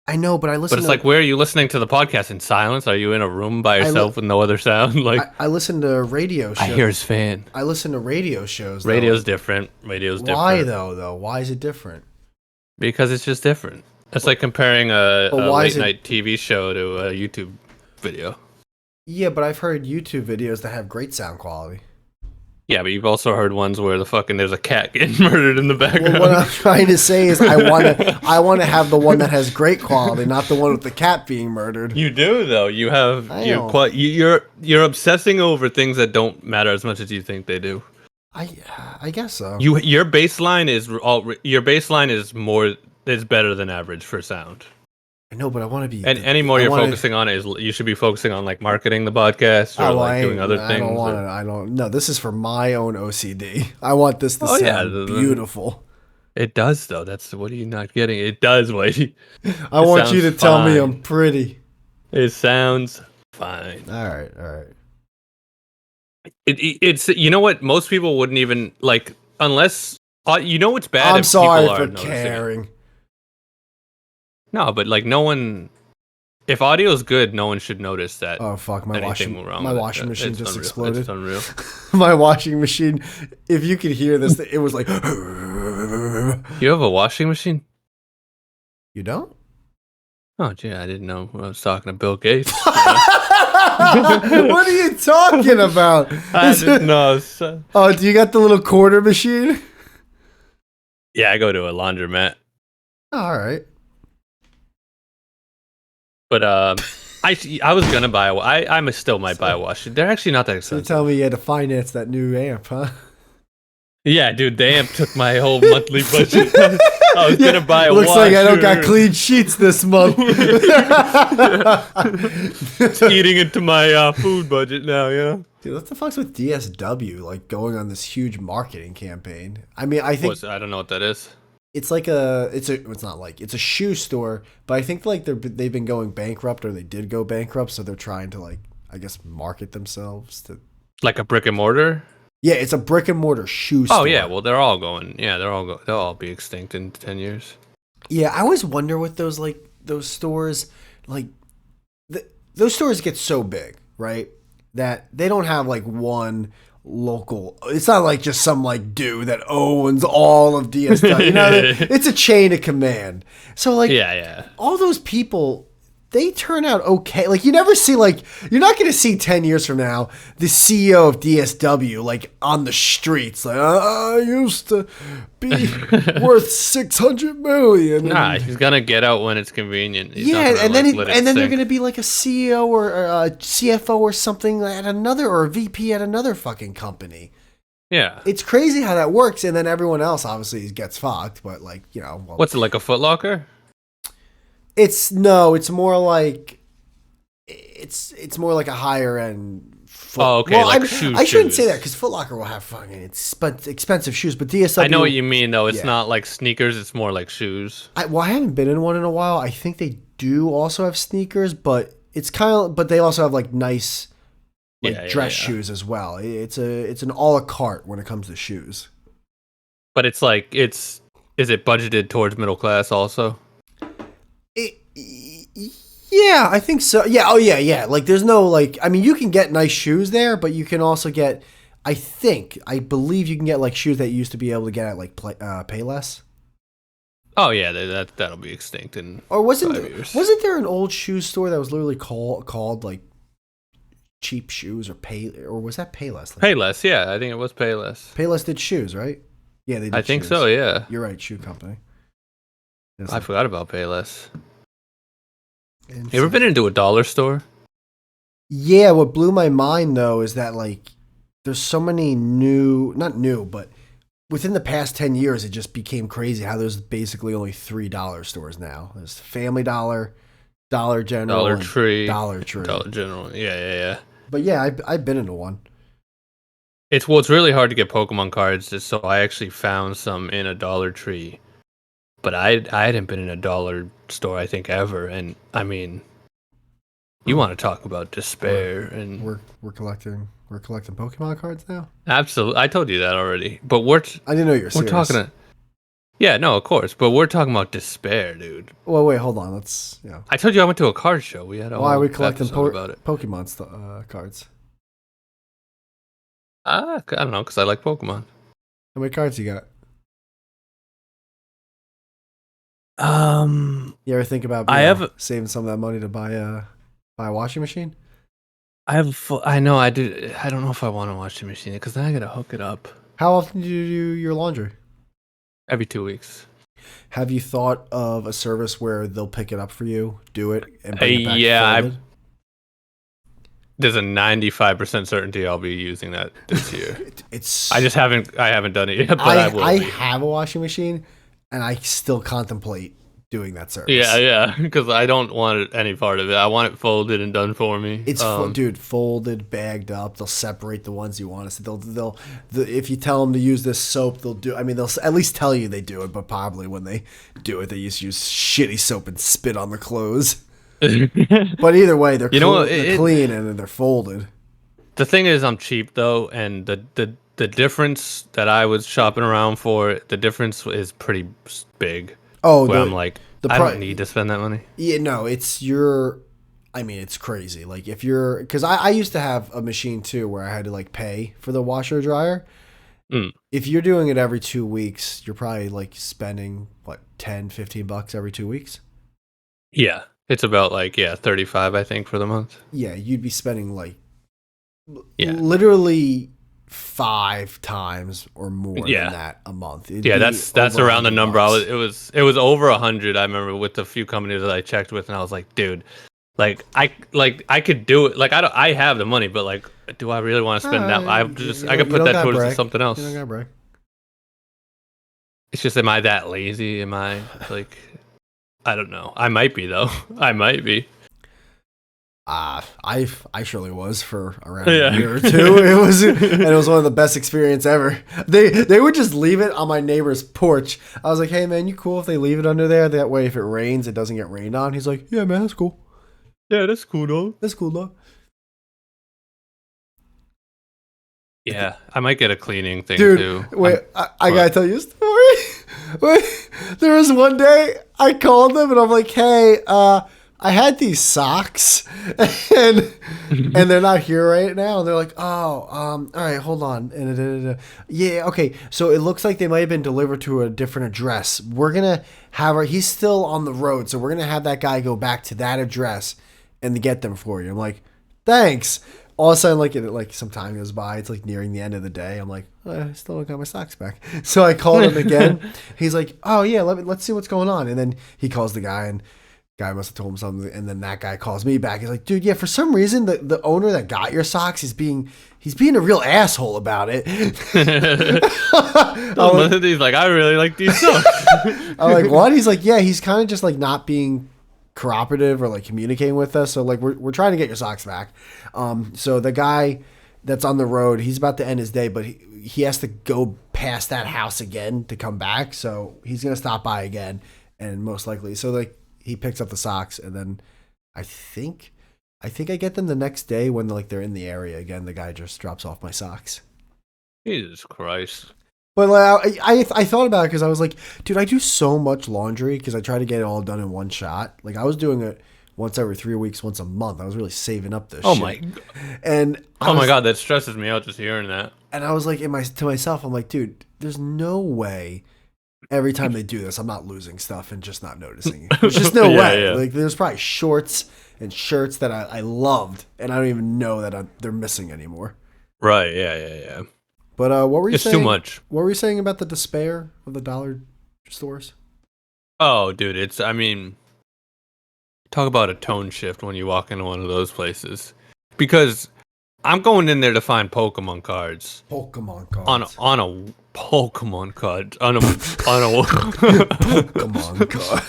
I know, but I listen. But it's where are you listening to the podcast? In silence? Are you in a room by yourself with no other sound? I listen to radio shows. I hear his fan. I listen to radio shows. Radio's different. Why though? Why is it different? Because it's just different. It's like comparing a late night TV show to a YouTube video. Yeah, but I've heard YouTube videos that have great sound quality. Yeah, but you've also heard ones where the fucking there's a cat getting murdered in the background. Well, what I'm trying to say is I want to have the one that has great quality, not the one with the cat being murdered. You do though. You have I you're don't. quite you're obsessing over things that don't matter as much as you think they do. I guess so. Your baseline is better than average for sound. I know, but I want to be. And any more you're focusing on is you should be focusing on like marketing the podcast or like doing other things. I don't want to. I don't. No, this is for my own OCD. I want this to sound beautiful. It does though. That's what are you not getting? It does, Whitey. I want you to tell me I'm pretty. It sounds fine. All right, all right. It's you know what most people wouldn't even like unless you know what's bad. I'm if sorry people for are caring. No, but like no one. If audio is good, no one should notice that. Oh fuck! My washing machine just exploded. It's unreal. My washing machine. If you could hear this, it was like. You have a washing machine? You don't? Oh, gee, I didn't know I was talking to Bill Gates. What are you talking about? I didn't know. Oh, do you got the little quarter machine? Yeah, I go to a laundromat. Oh, all right. But I was gonna buy I still might buy a washer. They're actually not that expensive. So you tell me you had to finance that new amp, huh? Yeah, dude, the amp took my whole monthly budget. I was gonna buy a washer. Looks like I don't got clean sheets this month. It's eating into my food budget now, yeah. Dude, what the fuck's with DSW like going on this huge marketing campaign? I mean, I think I don't know what that is. It's like it's not like it's a shoe store, but I think like they've been going bankrupt or they did go bankrupt, so they're trying to like I guess market themselves to like a brick and mortar. Yeah, it's a brick and mortar shoe store. Oh yeah, well they're all going. Yeah, they'll all be extinct in 10 years. Yeah, I always wonder what those stores like. Those stores get so big, right? That they don't have like one local. It's not like just some like dude that owns all of DSW. You know, it's a chain of command. So like, yeah, all those people, they turn out okay. Like you never see like you're not going to see 10 years from now the CEO of DSW like on the streets like I used to be worth 600 million. Nah, he's gonna get out when it's convenient. He's and then they're going to be like a CEO or a CFO or something at another or a VP at another fucking company. Yeah, it's crazy how that works, and then everyone else obviously gets fucked. But like what's it like a Foot Locker? It's more like it's more like a higher end. Oh, okay. Well, like I shouldn't say that because Foot Locker will have fucking expensive shoes, but DSW. I know what you mean though. It's not like sneakers. It's more like shoes. I haven't been in one in a while. I think they do also have sneakers, but it's but they also have like nice dress shoes as well. It's an a la carte when it comes to shoes. But it's like is it budgeted towards middle class also? Yeah, I think so. Yeah, oh yeah. Like, there's no like. I mean, you can get nice shoes there, but you can also get. I believe you can get like shoes that you used to be able to get at like Payless. Oh yeah, that'll be extinct in wasn't 5 years. Wasn't there an old shoe store that was literally called like Cheap Shoes or was that Payless? Like, Payless, yeah, I think it was Payless. Payless did shoes, right? Yeah, they did. I think so. Yeah, you're right. Shoe company. I forgot about Payless. You ever been into a dollar store? Yeah, what blew my mind though is that like there's so many not new, but within the past 10 years it just became crazy how there's basically only $3 stores now. There's Family Dollar, Dollar General, Dollar Tree. Dollar General. Yeah. But yeah, I've been into one. It's really hard to get Pokemon cards, so I actually found some in a Dollar Tree. But I hadn't been in a dollar store, I think, ever. And I mean, you want to talk about despair? And we're collecting Pokemon cards now. Absolutely, I told you that already. But I didn't know you were serious. We're talking. Yeah, no, of course. But we're talking about despair, dude. Well, wait, hold on. I told you I went to a card show. We had a why are we collecting Pokemon cards? I don't know, because I like Pokemon. How many cards you got? You ever think about saving some of that money to buy a washing machine? I know I do. I don't know if I want to washing machine because then I gotta hook it up How often do you do your laundry? every 2 weeks. Have you thought of a service where they'll pick it up for you, do it, and bring it back Yeah, folded? there's a 95% certainty I'll be using that this year. It's I haven't done it yet, but I will. I Be. have a washing machine, and I still contemplate doing that Yeah, service. yeah, because I don't want any part of it. I want it folded and done for me. It's dude, folded, bagged up. They'll separate the ones you want. So if you tell them to use this soap, they'll do. I mean, they'll at least tell you they do it, but probably when they do it, they just use shitty soap and spit on the clothes. But either way, they're they're clean and they're folded. The thing is, I'm cheap though, and the difference that I was shopping around for, the difference is pretty big. Oh, where I'm like, I don't need to spend that money. Yeah, no, I mean, it's crazy. Like if you're, because I used to have a machine too where I had to like pay for the washer dryer. If you're doing it every 2 weeks, you're probably like spending what, 10, $15 every 2 weeks. Yeah, it's about like 35, I think, for the month. Yeah, you'd be spending like literally 5 times or more than that a month. That's around the number. It was over 100. I remember with the few companies that I checked with, and I was like, dude, I could do it. Like I have the money, but like, do I really want to spend that? I could put that towards something else. You don't gotta brag. It's just, am I that lazy? Am I like, I don't know. I might be though. I might be. I surely was for around a year or two. It was one of the best experience ever. They would just leave it on my neighbor's porch. I was like, hey man, you cool if they leave it under there? That way, if it rains, it doesn't get rained on. He's like, yeah man, that's cool. Yeah, that's cool though. That's cool though. Yeah, I might get a cleaning thing too. Wait, I gotta tell you a story. Wait, there was one day I called them and I'm like, hey, I had these socks and they're not here right now. And they're like, oh, all right, hold on. Yeah, okay. So it looks like they might have been delivered to a different address. We're going to have he's still on the road. So we're going to have that guy go back to that address and get them for you. I'm like, thanks. All of a sudden, like some time goes by. It's like nearing the end of the day. I'm like, I still don't got my socks back. So I called him again. He's like, oh yeah, let's see what's going on. And then he calls the guy and guy must have told him something, and then that guy calls me back. He's like, dude, yeah, for some reason the owner that got your socks he's being a real asshole about it. He's like, I really like these socks. I'm like, what? He's like, yeah, he's kind of just like not being cooperative or like communicating with us. So like we're trying to get your socks back. So the guy that's on the road, he's about to end his day, but he has to go past that house again to come back. So he's gonna stop by again, and most likely, so like. He picks up the socks, and then I think I get them the next day when like they're in the area again. The guy just drops off my socks. Jesus Christ! But like, I thought about it because I was like, dude, I do so much laundry because I try to get it all done in one shot. Like I was doing it once every 3 weeks, once a month. I was really saving up this. Oh shit. my! And my god, that stresses me out just hearing that. And I was like, to myself, I'm like, dude, there's no way. Every time they do this, I'm not losing stuff and just not noticing. There's just no way. Yeah. Like there's probably shorts and shirts that I loved, and I don't even know that they're missing anymore. Right? Yeah. But what were you saying? It's too much. What were you saying about the despair of the dollar stores? Oh, dude, I mean, talk about a tone shift when you walk into one of those places. Because I'm going in there to find Pokemon cards. Pokemon cards. On a Pokemon card. On a Pokemon card.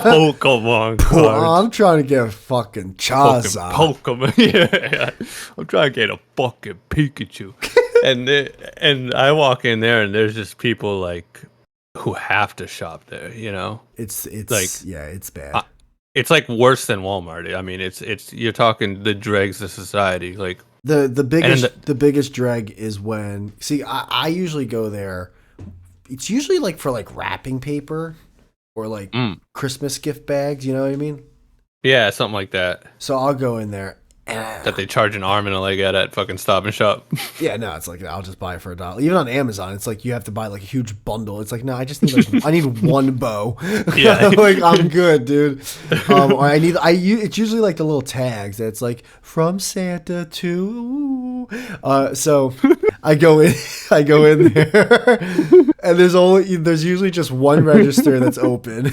Pokemon card. I'm trying to get a fucking Charizard. Pokemon. Yeah. I'm trying to get a fucking Pikachu. and I walk in there and there's just people like who have to shop there, you know? It's like, yeah, it's bad. It's like worse than Walmart. I mean, it's you're talking the dregs of society, like the biggest drag is when I usually go there. It's usually like for like wrapping paper or like Christmas gift bags. You know what I mean? Yeah, something like that. So I'll go in there that they charge an arm and a leg at fucking Stop and Shop. Yeah, no, it's like I'll just buy it for $1. Even on Amazon, it's like you have to buy like a huge bundle. It's like no, I just need like I need one bow. Yeah. Like I'm good, dude. Or it's usually like the little tags that's like from Santa to. So I go in there, and there's usually just one register that's open,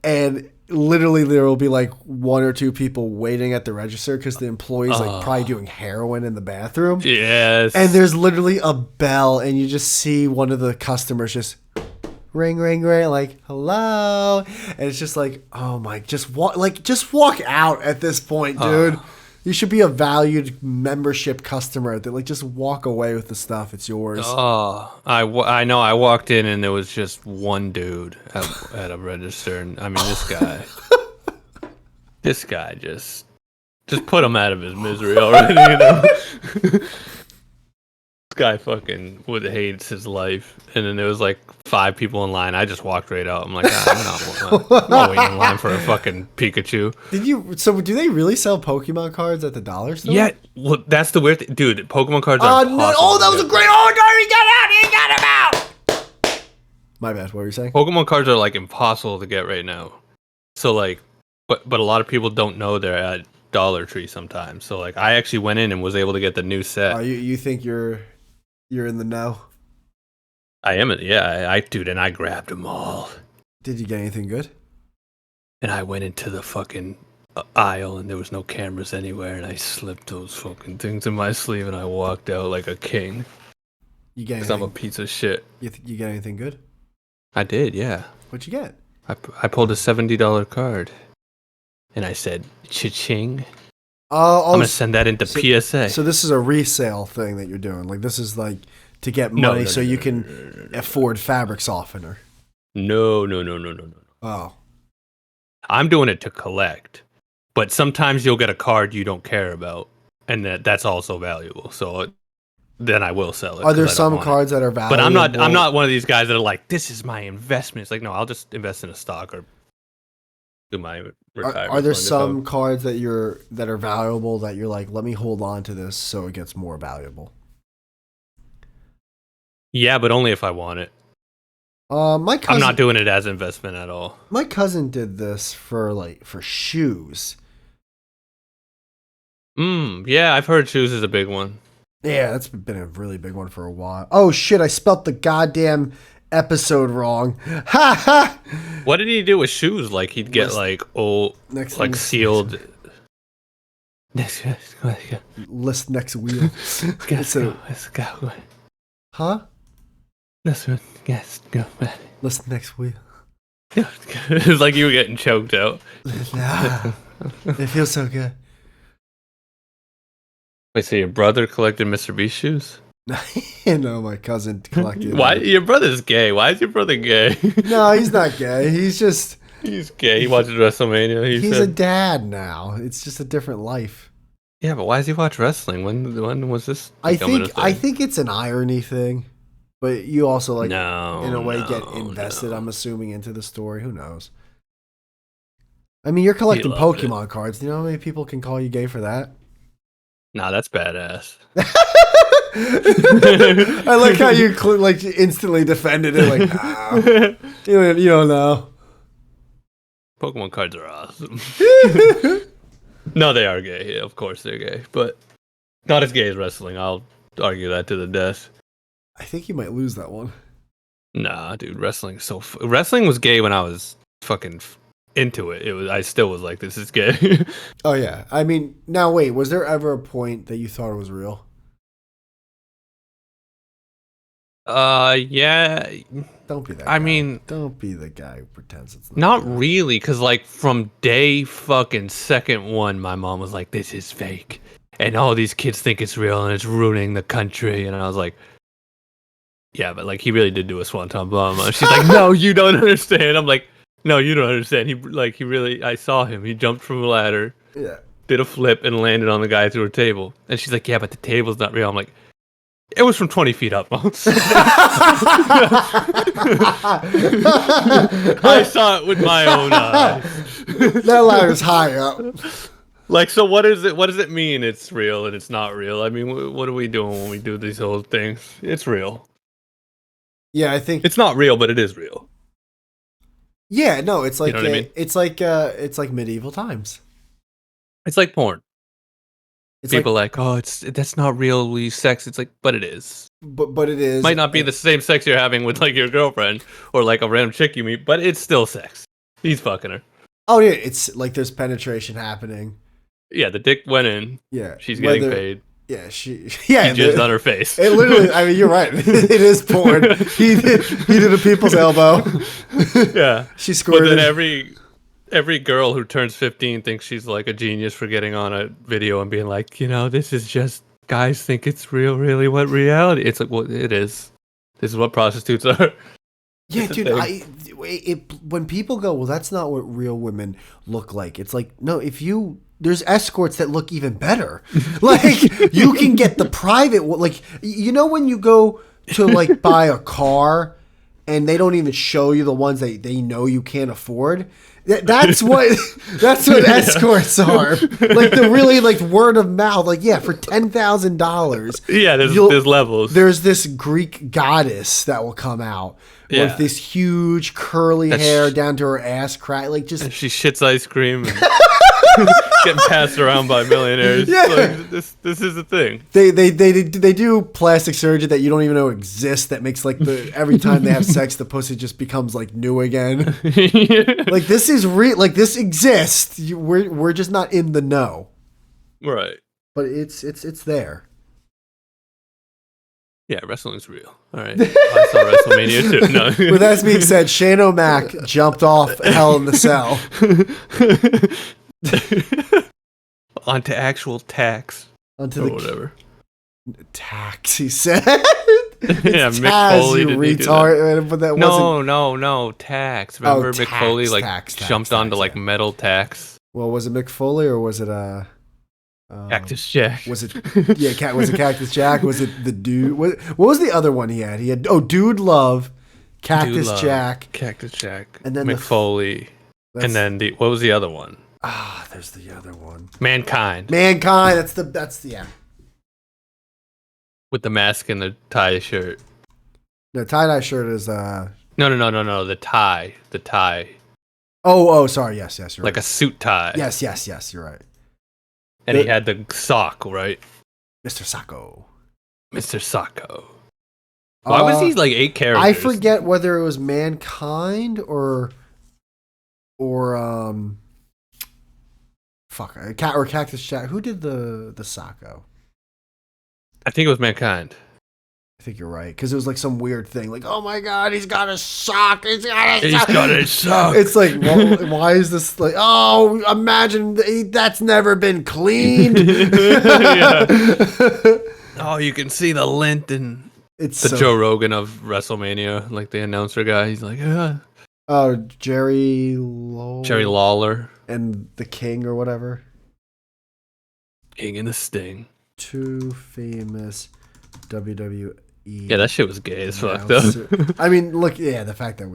and literally there will be like one or two people waiting at the register because the employee's like probably doing heroin in the bathroom. Yes. And there's literally a bell, and you just see one of the customers just ring, ring, ring, like hello, and it's just like, oh my, just walk out at this point, dude. You should be a valued membership customer. That like just walk away with the stuff. It's yours. Oh, I know. I walked in and there was just one dude at a register, and I mean this guy just put him out of his misery already. You know, this guy fucking hates his life, and then there was like 5 people in line. I just walked right out. I'm like, I'm not waiting in line for a fucking Pikachu. So do they really sell Pokemon cards at the dollar store? Yeah, well, that's the weird thing, dude. Pokemon cards are impossible. No, that was a great. Oh no, he got him out. My bad. What were you saying? Pokemon cards are like impossible to get right now. So like, but a lot of people don't know they're at Dollar Tree sometimes. So like, I actually went in and was able to get the new set. You think you're in the know? I am. Yeah, I dude, and I grabbed them all. Did you get anything good? And I went into the fucking aisle, and there was no cameras anywhere, and I slipped those fucking things in my sleeve, and I walked out like a king. You get? 'Cause I'm a piece of shit. You get anything good? I did, yeah. What'd you get? I pulled a $70 card, and I said, "Cha-ching." I'm gonna send that into PSA. So this is a resale thing that you're doing. Like this is like to get money so you can afford fabric softener. No. Oh. I'm doing it to collect, but sometimes you'll get a card you don't care about, and that's also valuable. So then I will sell it. Are there some cards that are valuable? But I'm not one of these guys that are like, this is my investment. It's like, no, I'll just invest in a stock or do my retirement. Are there some cards that are valuable that you're like, let me hold on to this so it gets more valuable? Yeah, but only if I want it. My cousin, I'm not doing it as investment at all. My cousin did this for shoes. Yeah, I've heard shoes is a big one. Yeah, that's been a really big one for a while. Oh shit, I spelt the goddamn episode wrong. Ha ha! What did he do with shoes? Like he'd get like old, like sealed. List next wheel. Let's go. Huh? Yes, go. List next wheel. It's like you were getting choked out. It feels so good. Wait, so your brother collected Mr. Beast shoes? No, my cousin collected. Why? Your brother's gay. Why is your brother gay? No, he's not gay. He's gay. He watches WrestleMania. He's a dad now. It's just a different life. Yeah, but why does he watch wrestling? When was this? I think it's an irony thing, but you also get invested. No. I'm assuming into the story. Who knows? I mean, you're collecting Pokemon cards. Do you know how many people can call you gay for that? Nah, that's badass. I like how you instantly defended it. Like, oh, you don't know. Pokemon cards are awesome. No, they are gay. Yeah, of course they're gay, but not as gay as wrestling. I'll argue that to the death. I think you might lose that one. Nah, dude, wrestling is wrestling was gay when I was fucking into it. I still was like, this is gay. Oh yeah. I mean, now wait, was there ever a point that you thought it was real? Yeah. Don't be that guy. I mean, don't be the guy who pretends it's not really, because like from day fucking second one, my mom was like, this is fake, and all these kids think it's real, and it's ruining the country. And I was like, yeah, but like he really did do a swanton bomb. She's like, no, you don't understand. I'm like, no, you don't understand. I saw him. He jumped from a ladder, did a flip, and landed on the guy through a table. And she's like, yeah, but the table's not real. I'm like, it was from 20 feet up. I saw it with my own eyes. That ladder's high up. Like, so what is it? What does it mean? It's real and it's not real. I mean, what are we doing when we do these whole things? It's real. Yeah, I think It's not real, but it is real. yeah, no, it's You like know what I mean? it's like medieval times. It's like porn. It's People like, like, oh, that's not real. We use sex. It's like, but it is. but it is Might not be the same sex you're having with like your girlfriend or like a random chick you meet, but it's still sex. He's fucking her. Oh yeah, it's like there's penetration happening. Yeah, the dick went in. Yeah, She's getting paid. Yeah, He jizzed on her face. It literally, I mean, you're right. It is porn. He did a people's elbow. Yeah, She squirted. But then every girl who turns 15 thinks she's like a genius for getting on a video and being like, this is just guys think it's real. Really, what reality? It's like, well, it is. This is what prostitutes are. Yeah, dude. When people go, well, that's not what real women look like. It's like, no, there's escorts that look even better. Like, you can get the private, like, when you go to like buy a car and they don't even show you the ones that they know you can't afford. That's what escorts are. Like the really like word of mouth. Like, yeah, for $10,000. Yeah, there's levels. There's this Greek goddess that will come out with this huge curly hair down to her ass crack. Like, just and she shits ice cream and getting passed around by millionaires. Yeah. Like, this is a thing. They do plastic surgery that you don't even know exists. That makes like every time they have sex, the pussy just becomes like new again. Like, this is real. Like, this exists. We're just not in the know. Right. But it's there. Yeah, wrestling's real. All right. I saw WrestleMania too. No. With that being said, Shane O'Mac jumped off Hell in the Cell. Onto actual tax. Onto whatever. Tax, he said. Yeah, Mick Mick Foley. You retard. But that wasn't... No, tax. Remember Mick Foley jumped onto like metal tax? Well, was it Mick Foley or was it Cactus Jack? Was it was it Cactus Jack? Was it the dude? What was the other one he had? He had Dude Love, Cactus Jack, and then Mick Foley, and then what was the other one? There's the other one. Mankind. That's the with the mask and the tie shirt. No, tie-dye shirt is No, the tie. Oh, sorry. Yes, you're like right. a suit tie. Yes, you're right. And he had the sock, right? Mr. Sacco. Why was he like 8 characters? I forget whether it was Mankind or Cactus Jack. Who did the Sacco? I think it was Mankind. I think you're right, because it was like some weird thing, like, oh my god, he's got a sock. He's got a sock. It's like, well, why is this like? Oh, imagine that's never been cleaned. Oh, you can see the lint and it's the Joe Rogan of WrestleMania, like the announcer guy. He's like, oh, Jerry Lawler and the King or whatever. King and the Sting. 2 famous WWE. Yeah, that shit was gay as fuck, though. I mean, look, the fact that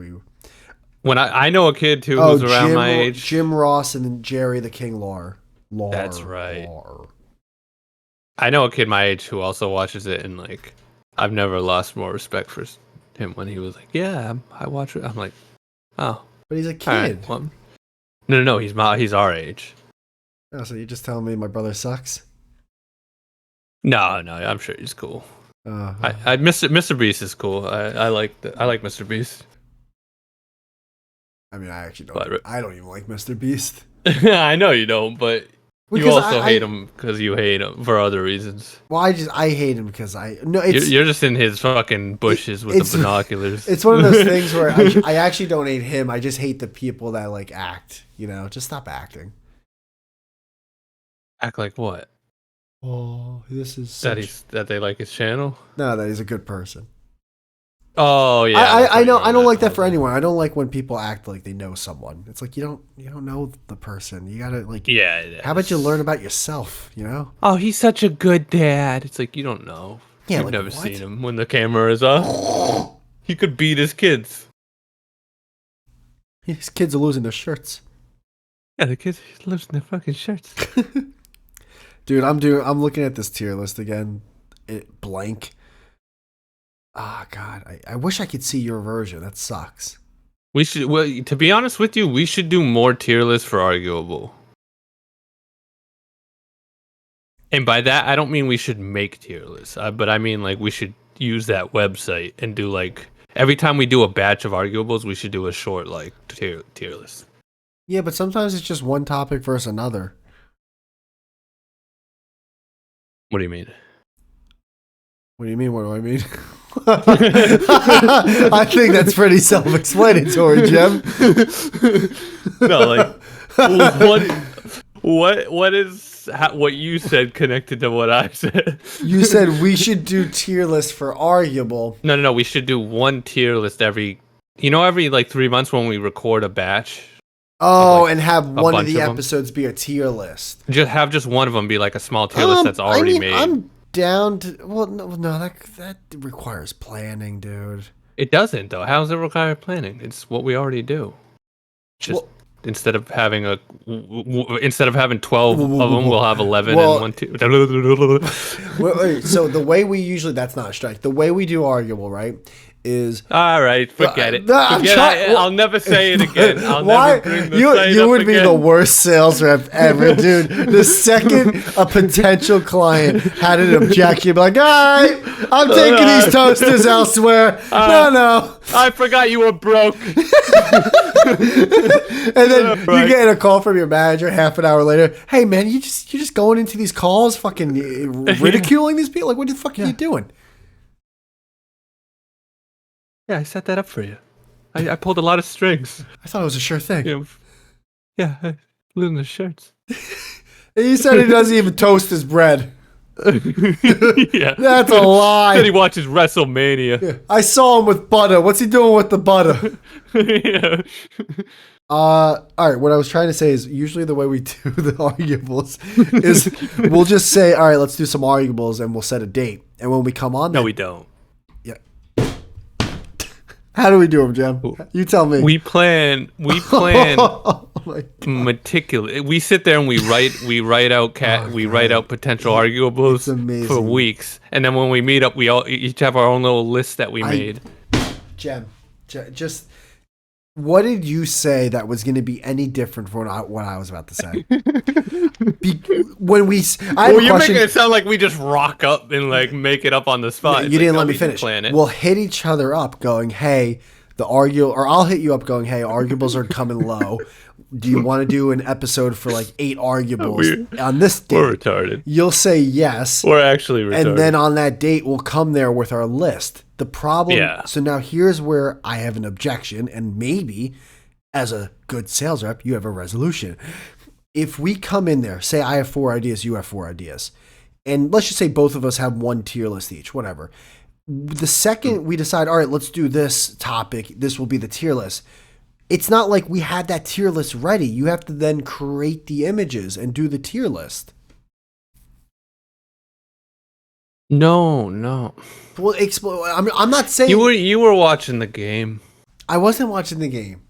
when I know a kid who was around my age, Jim Ross and Jerry the King Lawler. That's right. I know a kid my age who also watches it, and like, I've never lost more respect for him when he was like, "Yeah, I watch it." I'm like, "Oh, but he's a kid." Right, well, no, he's our age. Oh, so you're just telling me my brother sucks? No, I'm sure he's cool. Mr. Beast is cool. I like Mr. Beast. I mean, I actually don't. I don't even like Mr. Beast. I know you don't, but you also hate him because you hate him for other reasons. Well, I hate him because you're just in his fucking bushes with the binoculars. It's one of those things where I actually don't hate him. I just hate the people that like act. Just stop acting. Act like what? Oh, this is that they like his channel. No, that he's a good person. Oh yeah, I know. I don't like that for anyone. I don't like when people act like they know someone. It's like you don't know the person. You gotta like. Yeah. How about you learn about yourself? Oh, he's such a good dad. It's like you don't know. Yeah, you've never seen him when the camera is off. He could beat his kids. His kids are losing their shirts. Yeah, the kids lives in their fucking shirts. Dude, I'm looking at this tier list again. It blank. Ah, God, I wish I could see your version. That sucks. We should. Well, to be honest with you, we should do more tier lists for arguable. And by that, I don't mean we should make tier lists, but I mean like we should use that website and do like every time we do a batch of arguables, we should do a short like tier list. Yeah, but sometimes it's just one topic versus another. What do you mean? What do you mean? What do I mean? I think that's pretty self-explanatory, Jim. No, like what is what you said connected to what I said? You said we should do tier lists for arguable. No. We should do one tier list every like 3 months when we record a batch. Oh, like and have one of the of episodes be a tier list. Just one of them be like a small tier list that's already made. I'm down to. Well, no, that requires planning, dude. It doesn't though. How does it require planning? It's what we already do. Just instead of having 12 of them, we'll have 11 and 1 2. Wait, so the way we usually, that's not a strike. The way we do arguable, right, is all right. Forget it. I'll never say it again. Never bring the site you up would be again. the worst sales rep ever, dude. The second a potential client had an objection, you'd be like, all right, I'm taking these toasters elsewhere. No. I forgot you were broke. And then you get a call from your manager half an hour later. Hey man, you're just going into these calls, fucking ridiculing these people. Like, what the fuck are you doing? Yeah, I set that up for you. I pulled a lot of strings. I thought it was a sure thing. Yeah, I blew in the shirts. He said he doesn't even toast his bread. Yeah, that's a lie. Then he watches WrestleMania. Yeah. I saw him with butter. What's he doing with the butter? Yeah. All right. What I was trying to say is usually the way we do the arguables is we'll just say, all right, let's do some arguables, and we'll set a date. And when we come on, no, we don't. Yeah. How do we do them, Jim? You tell me. We plan meticulous. We sit there and we write out potential arguables for weeks, and then when we meet up, we all each have our own little list that we made. Jem, just what did you say that was going to be any different from what I was about to say? You're making it sound like we just rock up and like make it up on the spot. You didn't let me finish. We'll hit each other up going, hey, or I'll hit you up going, hey, arguables are coming low. Do you want to do an episode for like 8 arguables on this date? We're retarded. You'll say yes. We're actually retarded. And then on that date, we'll come there with our list. The problem, so now here's where I have an objection, and maybe as a good sales rep, you have a resolution. If we come in there, say I have 4 ideas, you have 4 ideas, and let's just say both of us have one tier list each, whatever. The second we decide, all right, let's do this topic, this will be the tier list. It's not like we had that tier list ready. You have to then create the images and do the tier list. No. Well, I'm not saying you were watching the game. I wasn't watching the game.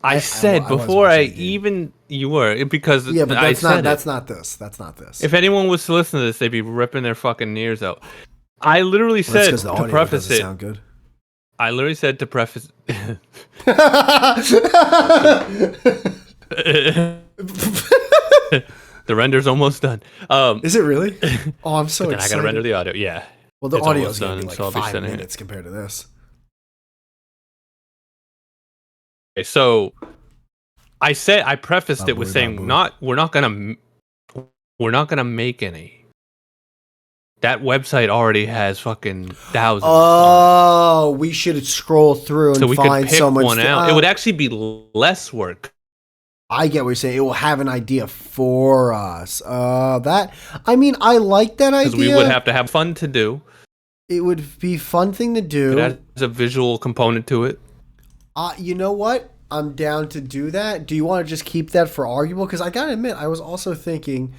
I said before you were because but that's not this. That's not this. If anyone was to listen to this, they'd be ripping their fucking ears out. I literally said to preface it. Sound good. I literally said to preface. The render's almost done. Is it really? Oh, I'm so excited. I gotta render the audio. Yeah. Well, the audio's gonna be like 5 minutes compared to this. Okay, so I prefaced it with saying we're not gonna make any. That website already has fucking thousands. Oh, we should scroll through and find so much. One out. It would actually be less work. I get what you're saying. It will have an idea for us. I like that idea. Because we would have to have fun to do. It would be a fun thing to do. It has a visual component to it. You know what? I'm down to do that. Do you want to just keep that for arguable? Because I gotta admit, I was also thinking,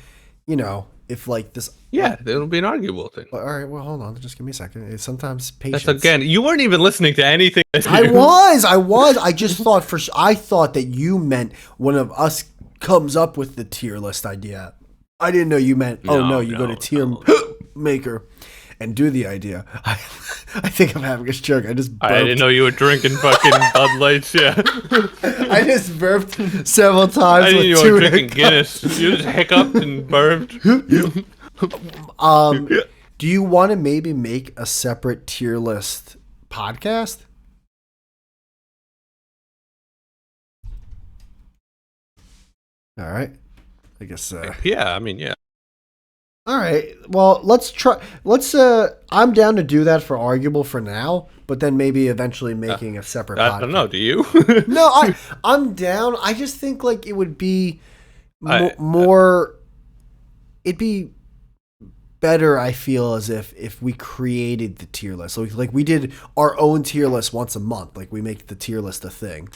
if like this. Yeah, it'll be an arguable thing. All right, well, hold on. Just give me a second. It's sometimes patience. That's again, you weren't even listening to anything. I was. I just thought I thought that you meant one of us comes up with the tier list idea. I didn't know you meant, you go to tier maker and do the idea. I think I'm having a stroke. I just burped. I didn't know you were drinking fucking Bud Lights, yeah. I just burped several times. I didn't know you were drinking Guinness. You just hiccuped and burped. Do you want to maybe make a separate tier list podcast? All right. I guess. Yeah, I mean, yeah. All right. Well, let's try. I'm down to do that for Arguable for now, but then maybe eventually making a separate podcast. I don't know. Do you? No, I'm down. I just think like it would be more. It'd be better, I feel, as if we created the tier list. So like we did our own tier list once a month. Like we make the tier list a thing.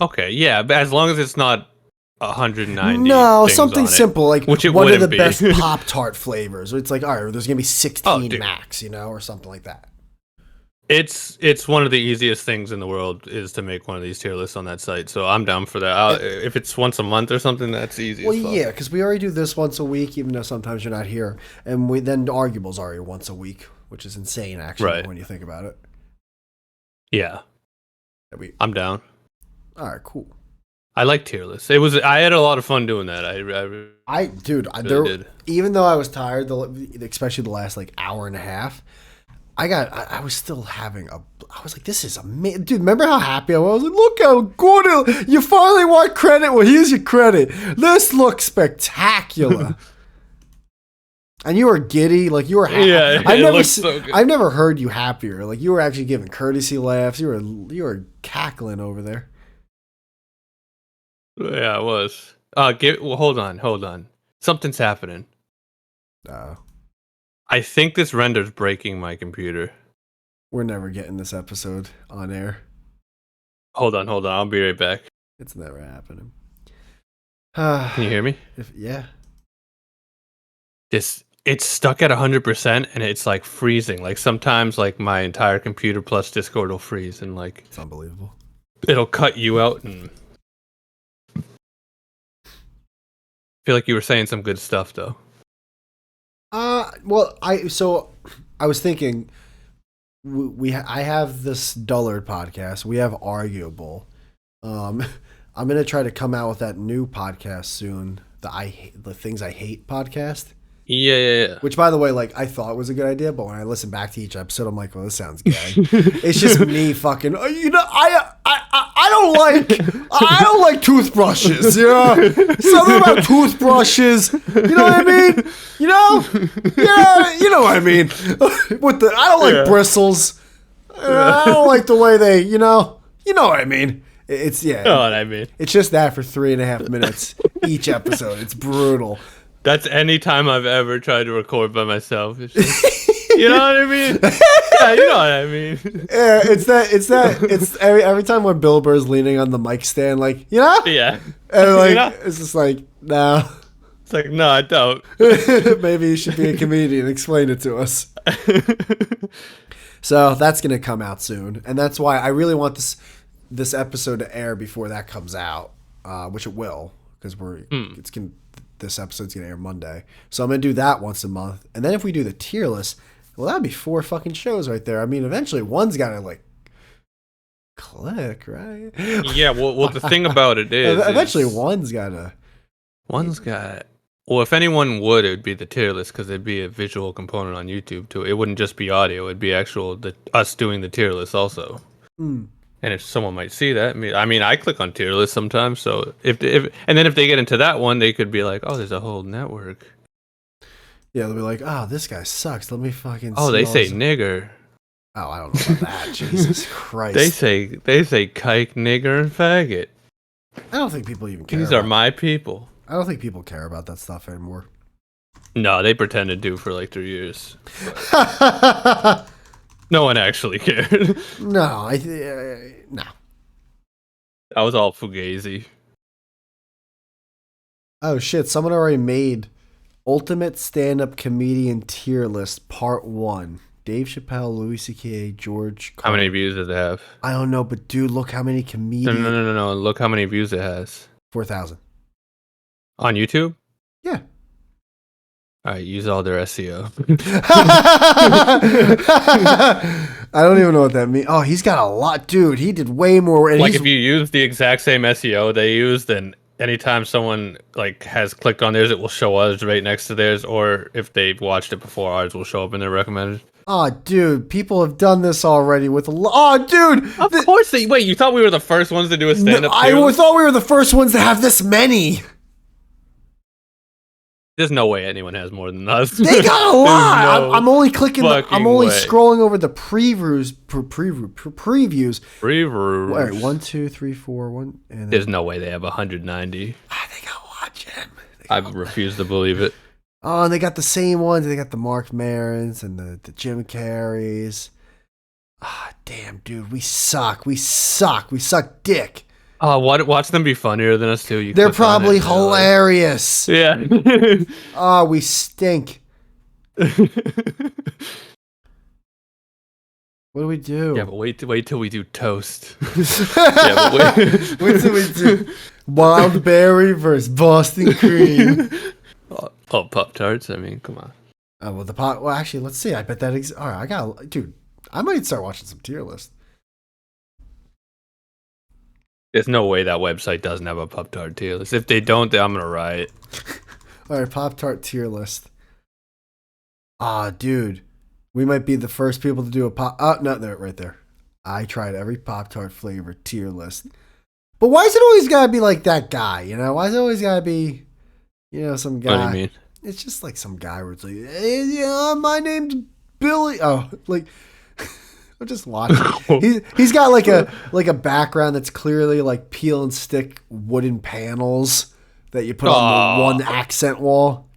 Okay, yeah, but as long as it's not 190. No, something simple like which it one of the be. best Pop-Tart flavors. It's like, all right, there's gonna be 16 max, or something like that. It's one of the easiest things in the world is to make one of these tier lists on that site. So I'm down for that. If it's once a month or something, that's easy. Well, yeah, because we already do this once a week, even though sometimes you're not here, and then Arguable's already once a week, which is insane actually when you think about it. Yeah, I'm down. All right, cool. I like tier lists. I had a lot of fun doing that. I did. Even though I was tired, especially the last like hour and a half, I was still having I was like, this is amazing. Dude, remember how happy I was? I was like, look how good you finally want credit. Well, here's your credit. This looks spectacular. And you were giddy, like you were happy. Yeah, it looks so good. I've never heard you happier. Like you were actually giving courtesy laughs. You were cackling over there. Yeah, I was. Hold on. Something's happening. I think this render's breaking my computer. We're never getting this episode on air. Hold on. I'll be right back. It's never happening. Can you hear me? Yeah. It's stuck at 100% and it's like freezing. Like sometimes like my entire computer plus Discord will freeze and like it's unbelievable. It'll cut you out and I feel like you were saying some good stuff though. Well, I was thinking I have this Dullard podcast. We have Arguable. I'm gonna try to come out with that new podcast soon. The Things I Hate podcast. Yeah. Which, by the way, like I thought was a good idea, but when I listen back to each episode, I'm like, well, this sounds gay. It's just me fucking. I don't like toothbrushes. Something about toothbrushes. You know what I mean? Yeah, you know what I mean. I don't like bristles. I don't like the way they. You know what I mean. It's You know what I mean. It's just that for 3.5 minutes each episode. It's brutal. That's any time I've ever tried to record by myself. It's just, you know what I mean? Yeah, you know what I mean. Yeah, it's every time when Bill Burr's leaning on the mic stand, like, Yeah. And like, it's just like, no. It's like, no, I don't. Maybe you should be a comedian. Explain it to us. So that's going to come out soon. And that's why I really want this episode to air before that comes out, which it will, because this episode's going to air Monday. So I'm going to do that once a month. And then if we do the tier list, well, that'd be 4 fucking shows right there. I mean, eventually one's got to like click, right? Yeah, well the thing about it is... Eventually one's got to... Well, if anyone would, it would be the tier list because it'd be a visual component on YouTube too. It wouldn't just be audio. It'd be us doing the tier list also. And if someone might see that, I mean, I click on tier list sometimes. So if they get into that one, they could be like, "Oh, there's a whole network." Yeah, they'll be like, "Oh, this guy sucks. Let me fucking." Oh, they say nigger. Oh, I don't know about that. Jesus Christ. They say kike, nigger, and faggot. I don't think people even care. These are my people. I don't think people care about that stuff anymore. No, they pretended to for like 3 years. No one actually cared. No, no. That was all fugazi. Oh shit! Someone already made Ultimate Stand-Up Comedian Tier List Part 1. Dave Chappelle, Louis C.K., George Carlin. How many views does it have? I don't know, but dude, look how many comedians. No. Look how many views it has. 4,000. On YouTube? Yeah. All right, use all their SEO. I don't even know what that means. Oh, he's got a lot, dude. He did way more. And Like if you use the exact same SEO they use, then anytime someone like has clicked on theirs, it will show ours right next to theirs. Or if they've watched it before, ours will show up in their recommended. Oh, dude, people have done this already with. Oh, dude. Of course they. Wait, you thought we were the first ones to do a stand-up? I thought we were the first ones to have this many. There's no way anyone has more than us. They got a lot. No I'm only clicking. I'm only scrolling over the previews. Previews. Previews. Wait, 1, 2, 3, 4, 1. And then, there's no way they have 190. They got a lot, Jim. I refuse to believe it. Oh, and they got the same ones. They got the Mark Marons and the Jim Carreys. Ah, damn, dude, we suck. We suck dick. Oh, watch them be funnier than us too. They're probably hilarious. Yeah. Oh, we stink. What do we do? Yeah, but wait till we do toast. Yeah, but wait till we do wild berry versus Boston cream. Oh, Pop-Tarts. I mean, come on. Oh, well, well, actually, let's see. I bet that all right, dude, I might start watching some tier list. There's no way that website doesn't have a Pop-Tart tier list. If they don't, then I'm going to riot. All right, Pop-Tart tier list. Ah, dude. We might be the first people to do a Pop... Oh, no, there, right there. I tried every Pop-Tart flavor tier list. But why is it always got to be like that guy, you know? Why is it always got to be, you know, some guy? What do you mean? It's just like some guy where it's like, hey, yeah, my name's Billy. Oh, like... I'm just watching. He's got like a background that's clearly like peel and stick wooden panels that you put on the one accent wall.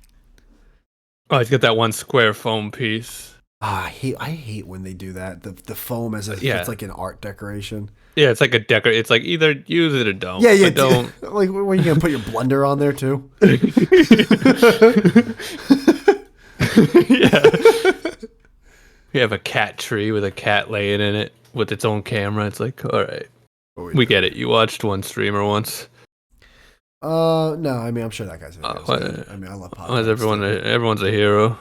Oh, he's got that one square foam piece. I hate when they do that. The foam as if it's like an art decoration. Yeah, it's like a decor. It's like either use it or don't. Yeah, don't. Like, were you gonna put your blender on there too? Yeah. You have a cat tree with a cat laying in it with its own camera. It's like, all right, we get it. You watched one streamer once. No, I mean, I'm sure that guy's. I mean, I love Pop. Everyone's a hero.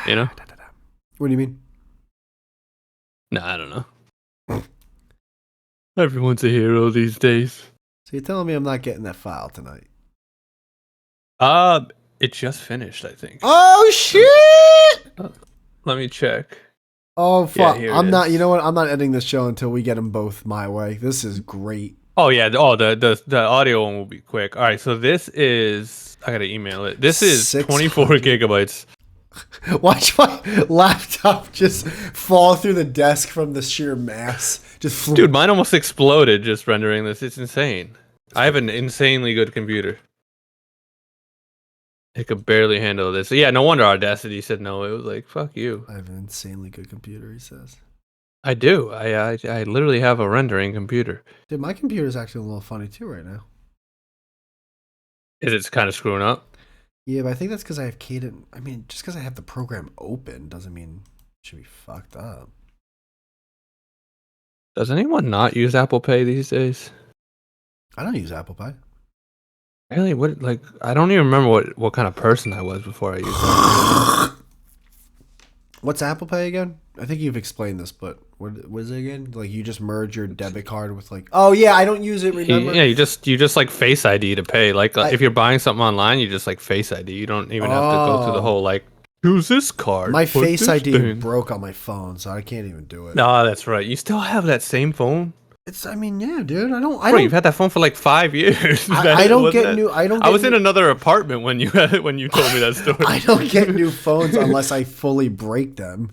You know? What do you mean? Nah, I don't know. Everyone's a hero these days. So you're telling me I'm not getting that file tonight? It just finished, I think. Oh shit! Let me check. Oh fuck! Yeah, I'm not. You know what? I'm not ending this show until we get them both my way. This is great. Oh yeah. Oh, the audio one will be quick. All right. So this is. I gotta email it. This is 24 gigabytes. Watch my laptop just fall through the desk from the sheer mass. Just dude, mine almost exploded just rendering this. It's insane. I have an insanely good computer. It could barely handle this. So yeah, no wonder Audacity said no. It was like, fuck you. I have an insanely good computer, he says. I do. I literally have a rendering computer. Dude, my computer's actually a little funny too right now. Is it kind of screwing up? Yeah, but I think that's because I have Cadence. I mean, just because I have the program open doesn't mean it should be fucked up. Does anyone not use Apple Pay these days? I don't use Apple Pay. Really? What? Like, I don't even remember what kind of person I was before I used it. What's Apple Pay again? I think you've explained this, but what is it again? Like, you just merge your debit card with like. Oh yeah, I don't use it. Remember? Yeah, you just like Face ID to pay. Like, if you're buying something online, you just like Face ID. You don't even have to go through the whole like. Use this card. My Face ID broke on my phone, so I can't even do it. No, that's right. You still have that same phone? I mean, yeah, dude. I don't. You've had that phone for like 5 years. I don't get new. I was in another apartment when you told me that story. I don't get new phones unless I fully break them.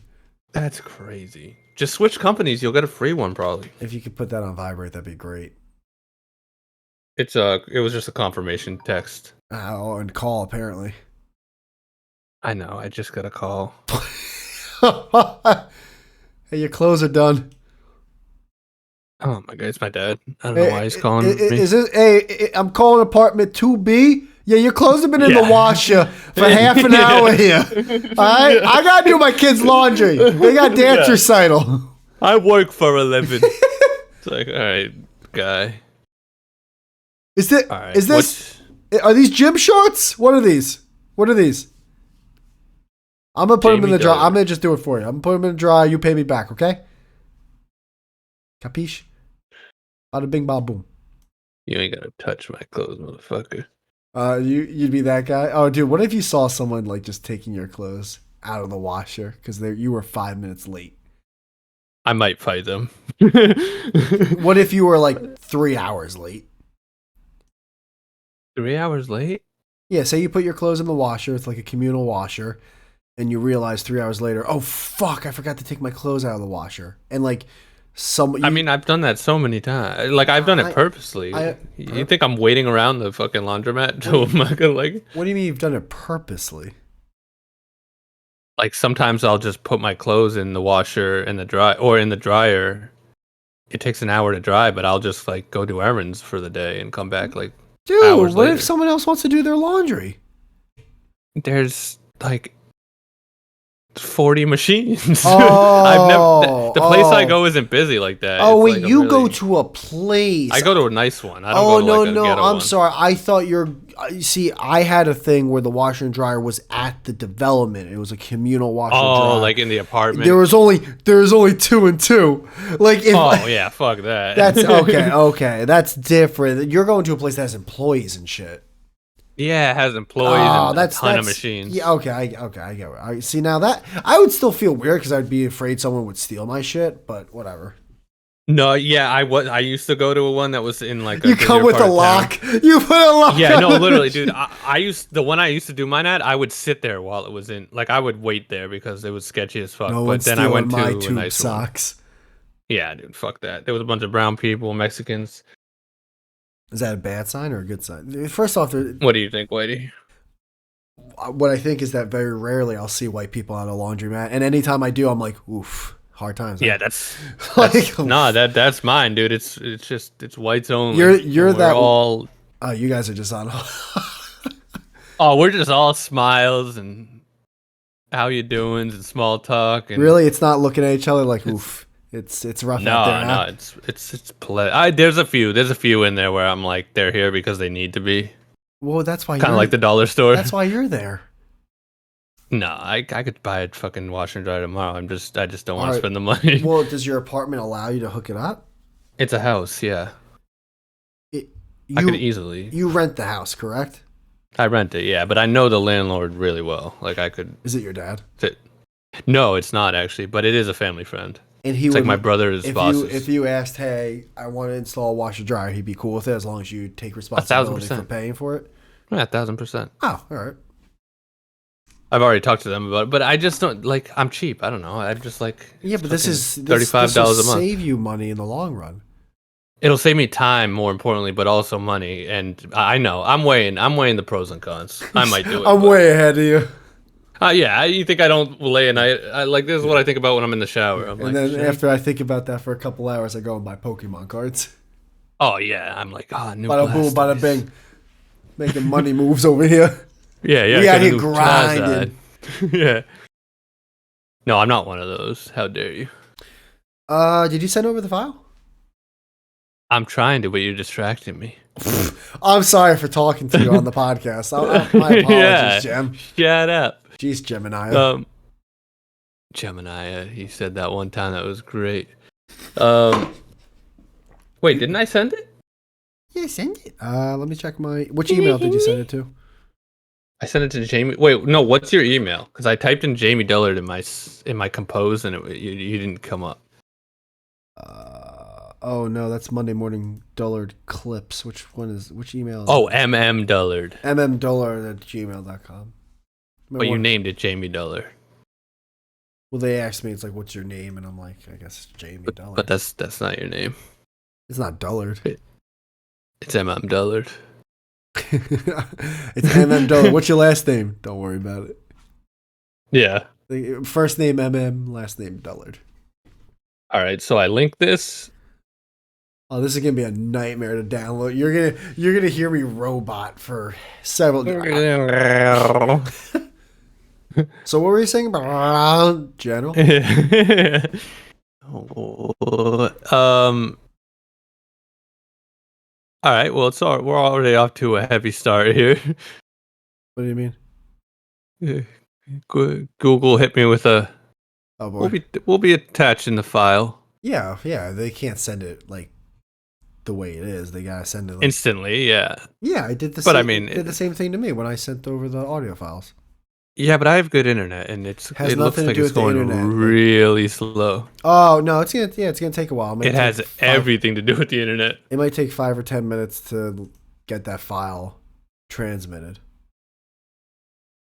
That's crazy. Just switch companies. You'll get a free one probably. If you could put that on vibrate, that'd be great. It was just a confirmation text. Oh, and call apparently. I know. I just got a call. Hey, your clothes are done. Oh my god, it's my dad. I don't know why he's calling me. Is it? Hey, I'm calling apartment 2B. Yeah, your clothes have been in the washer for half an hour here. All right, I gotta do my kids' laundry. They got dance recital. I work for a living. It's like, all right, guy. Is this? All right, Is this? Are these gym shorts? What are these? What are these? I'm gonna put them in the dry. I'm gonna just do it for you. I'm gonna put them in the dry. You pay me back, okay? Capiche? Bada bing, bada boom. You ain't gonna touch my clothes, motherfucker. You'd be that guy. Oh, dude, what if you saw someone like just taking your clothes out of the washer because you were 5 minutes late? I might fight them. What if you were like 3 hours late? 3 hours late? Yeah, say you put your clothes in the washer. It's like a communal washer. And you realize 3 hours later, oh, fuck, I forgot to take my clothes out of the washer. And like, I mean, I've done that so many times. Like, I've done it purposely. You think I'm waiting around the fucking laundromat till I'm not gonna like? What do you mean you've done it purposely? Like, sometimes I'll just put my clothes in the washer in the dryer. It takes an hour to dry, but I'll just like go do errands for the day and come back like Dude, what if someone else wants to do their laundry? There's like 40 machines. Oh, the place I go isn't busy like that. Oh, wait, like you go to a place. I go to a nice one. I don't go to like a ghetto I'm one. sorry. I thought see, I had a thing where the washer and dryer was at the development. It was a communal washer and dryer. Oh, like in the apartment? There was only 2 and 2. Like yeah, fuck that. That's okay. That's different. You're going to a place that has employees and shit. Yeah, it has employees and a ton of machines. Yeah, okay, I get it. I see now that I would still feel weird because I'd be afraid someone would steal my shit, but whatever. No, yeah, I used to go to one that was in like a you come with a lock. You put a lock. Yeah, no, literally, dude. The one I used to do mine at, I would sit there while it was in. Like I would wait there because it was sketchy as fuck. No, but then I went to my a nice socks. One. Yeah, dude, fuck that. There was a bunch of brown people, Mexicans. Is that a bad sign or a good sign? First off, what do you think, Whitey? What I think is that very rarely I'll see white people at a laundromat, and anytime I do, I'm like, oof, hard times. Yeah, that's that's mine, dude. It's whites only. You're that all. Oh, you guys are just on. Oh, we're just all smiles and how you doing and small talk. And really, it's not looking at each other like oof. It's rough out there. No, it's polite. There's a few in there where I'm like they're here because they need to be. Well, that's why kind of like the dollar store. That's why you're there. No, I could buy a fucking washer and dryer tomorrow. I just don't want to spend the money. Well, does your apartment allow you to hook it up? It's a house, yeah. I could easily. You rent the house, correct? I rent it, yeah, but I know the landlord really well. Like I could. Is it your dad? No, it's not actually, but it is a family friend. And he it's would, like my brother's boss. If you asked, hey, I want to install a washer dryer, he'd be cool with it as long as you take responsibility for paying for it. Yeah, 1,000%. Oh, all right. I've already talked to them about it, but I just don't like. I'm cheap. I don't know. I'm just like. Yeah, but this is $35 a month. Save you money in the long run. It'll save me time, more importantly, but also money. And I know I'm weighing the pros and cons. I might do it. I'm way ahead of you. Yeah, you think I don't lay a night? This is what I think about when I'm in the shower. Then after I think about that for a couple hours, I go and buy Pokemon cards. Oh yeah, I'm like, new bada boom, bada bing, making money moves over here. Yeah. We out here grinding. Yeah. No, I'm not one of those. How dare you? Did you send over the file? I'm trying to, but you're distracting me. I'm sorry for talking to you on the podcast. My apologies, Gem. Shut up. Jeez, Gemini. Gemini, he said that one time. That was great. Wait, didn't I send it? Yeah, send it. Let me check which email did you send it to? I sent it to Jamie. Wait, no, what's your email? Because I typed in Jamie Dullard in my compose and you didn't come up. Oh no, that's Monday Morning Dullard Clips. Which email is MM Dullard. mmdullard@gmail.com. But you named it Jamie Dullard. Well, they asked me, it's like, what's your name? And I'm like, I guess Jamie Dullard. But that's not your name. It's not Dullard. It's MM Dullard. It's MM Dullard. What's your last name? Don't worry about it. Yeah. First name MM, last name Dullard. All right, so I link this. Oh, this is gonna be a nightmare to download. You're gonna hear me robot for several. So what were you saying about General? All right. Well, we're already off to a heavy start here. What do you mean? Google hit me with a. Oh boy. We'll be attached in the file Yeah, yeah. They can't send it like the way it is. They gotta send it like instantly. Yeah. yeah. I did the But same. I mean, Did the same thing to me when I sent over the audio files. yeah, but I have good internet, and Has it looks nothing to like do it's with the going internet, like- really slow. Oh no, it's gonna take a while. It has everything to do with the internet. It might take 5 or 10 minutes to get that file transmitted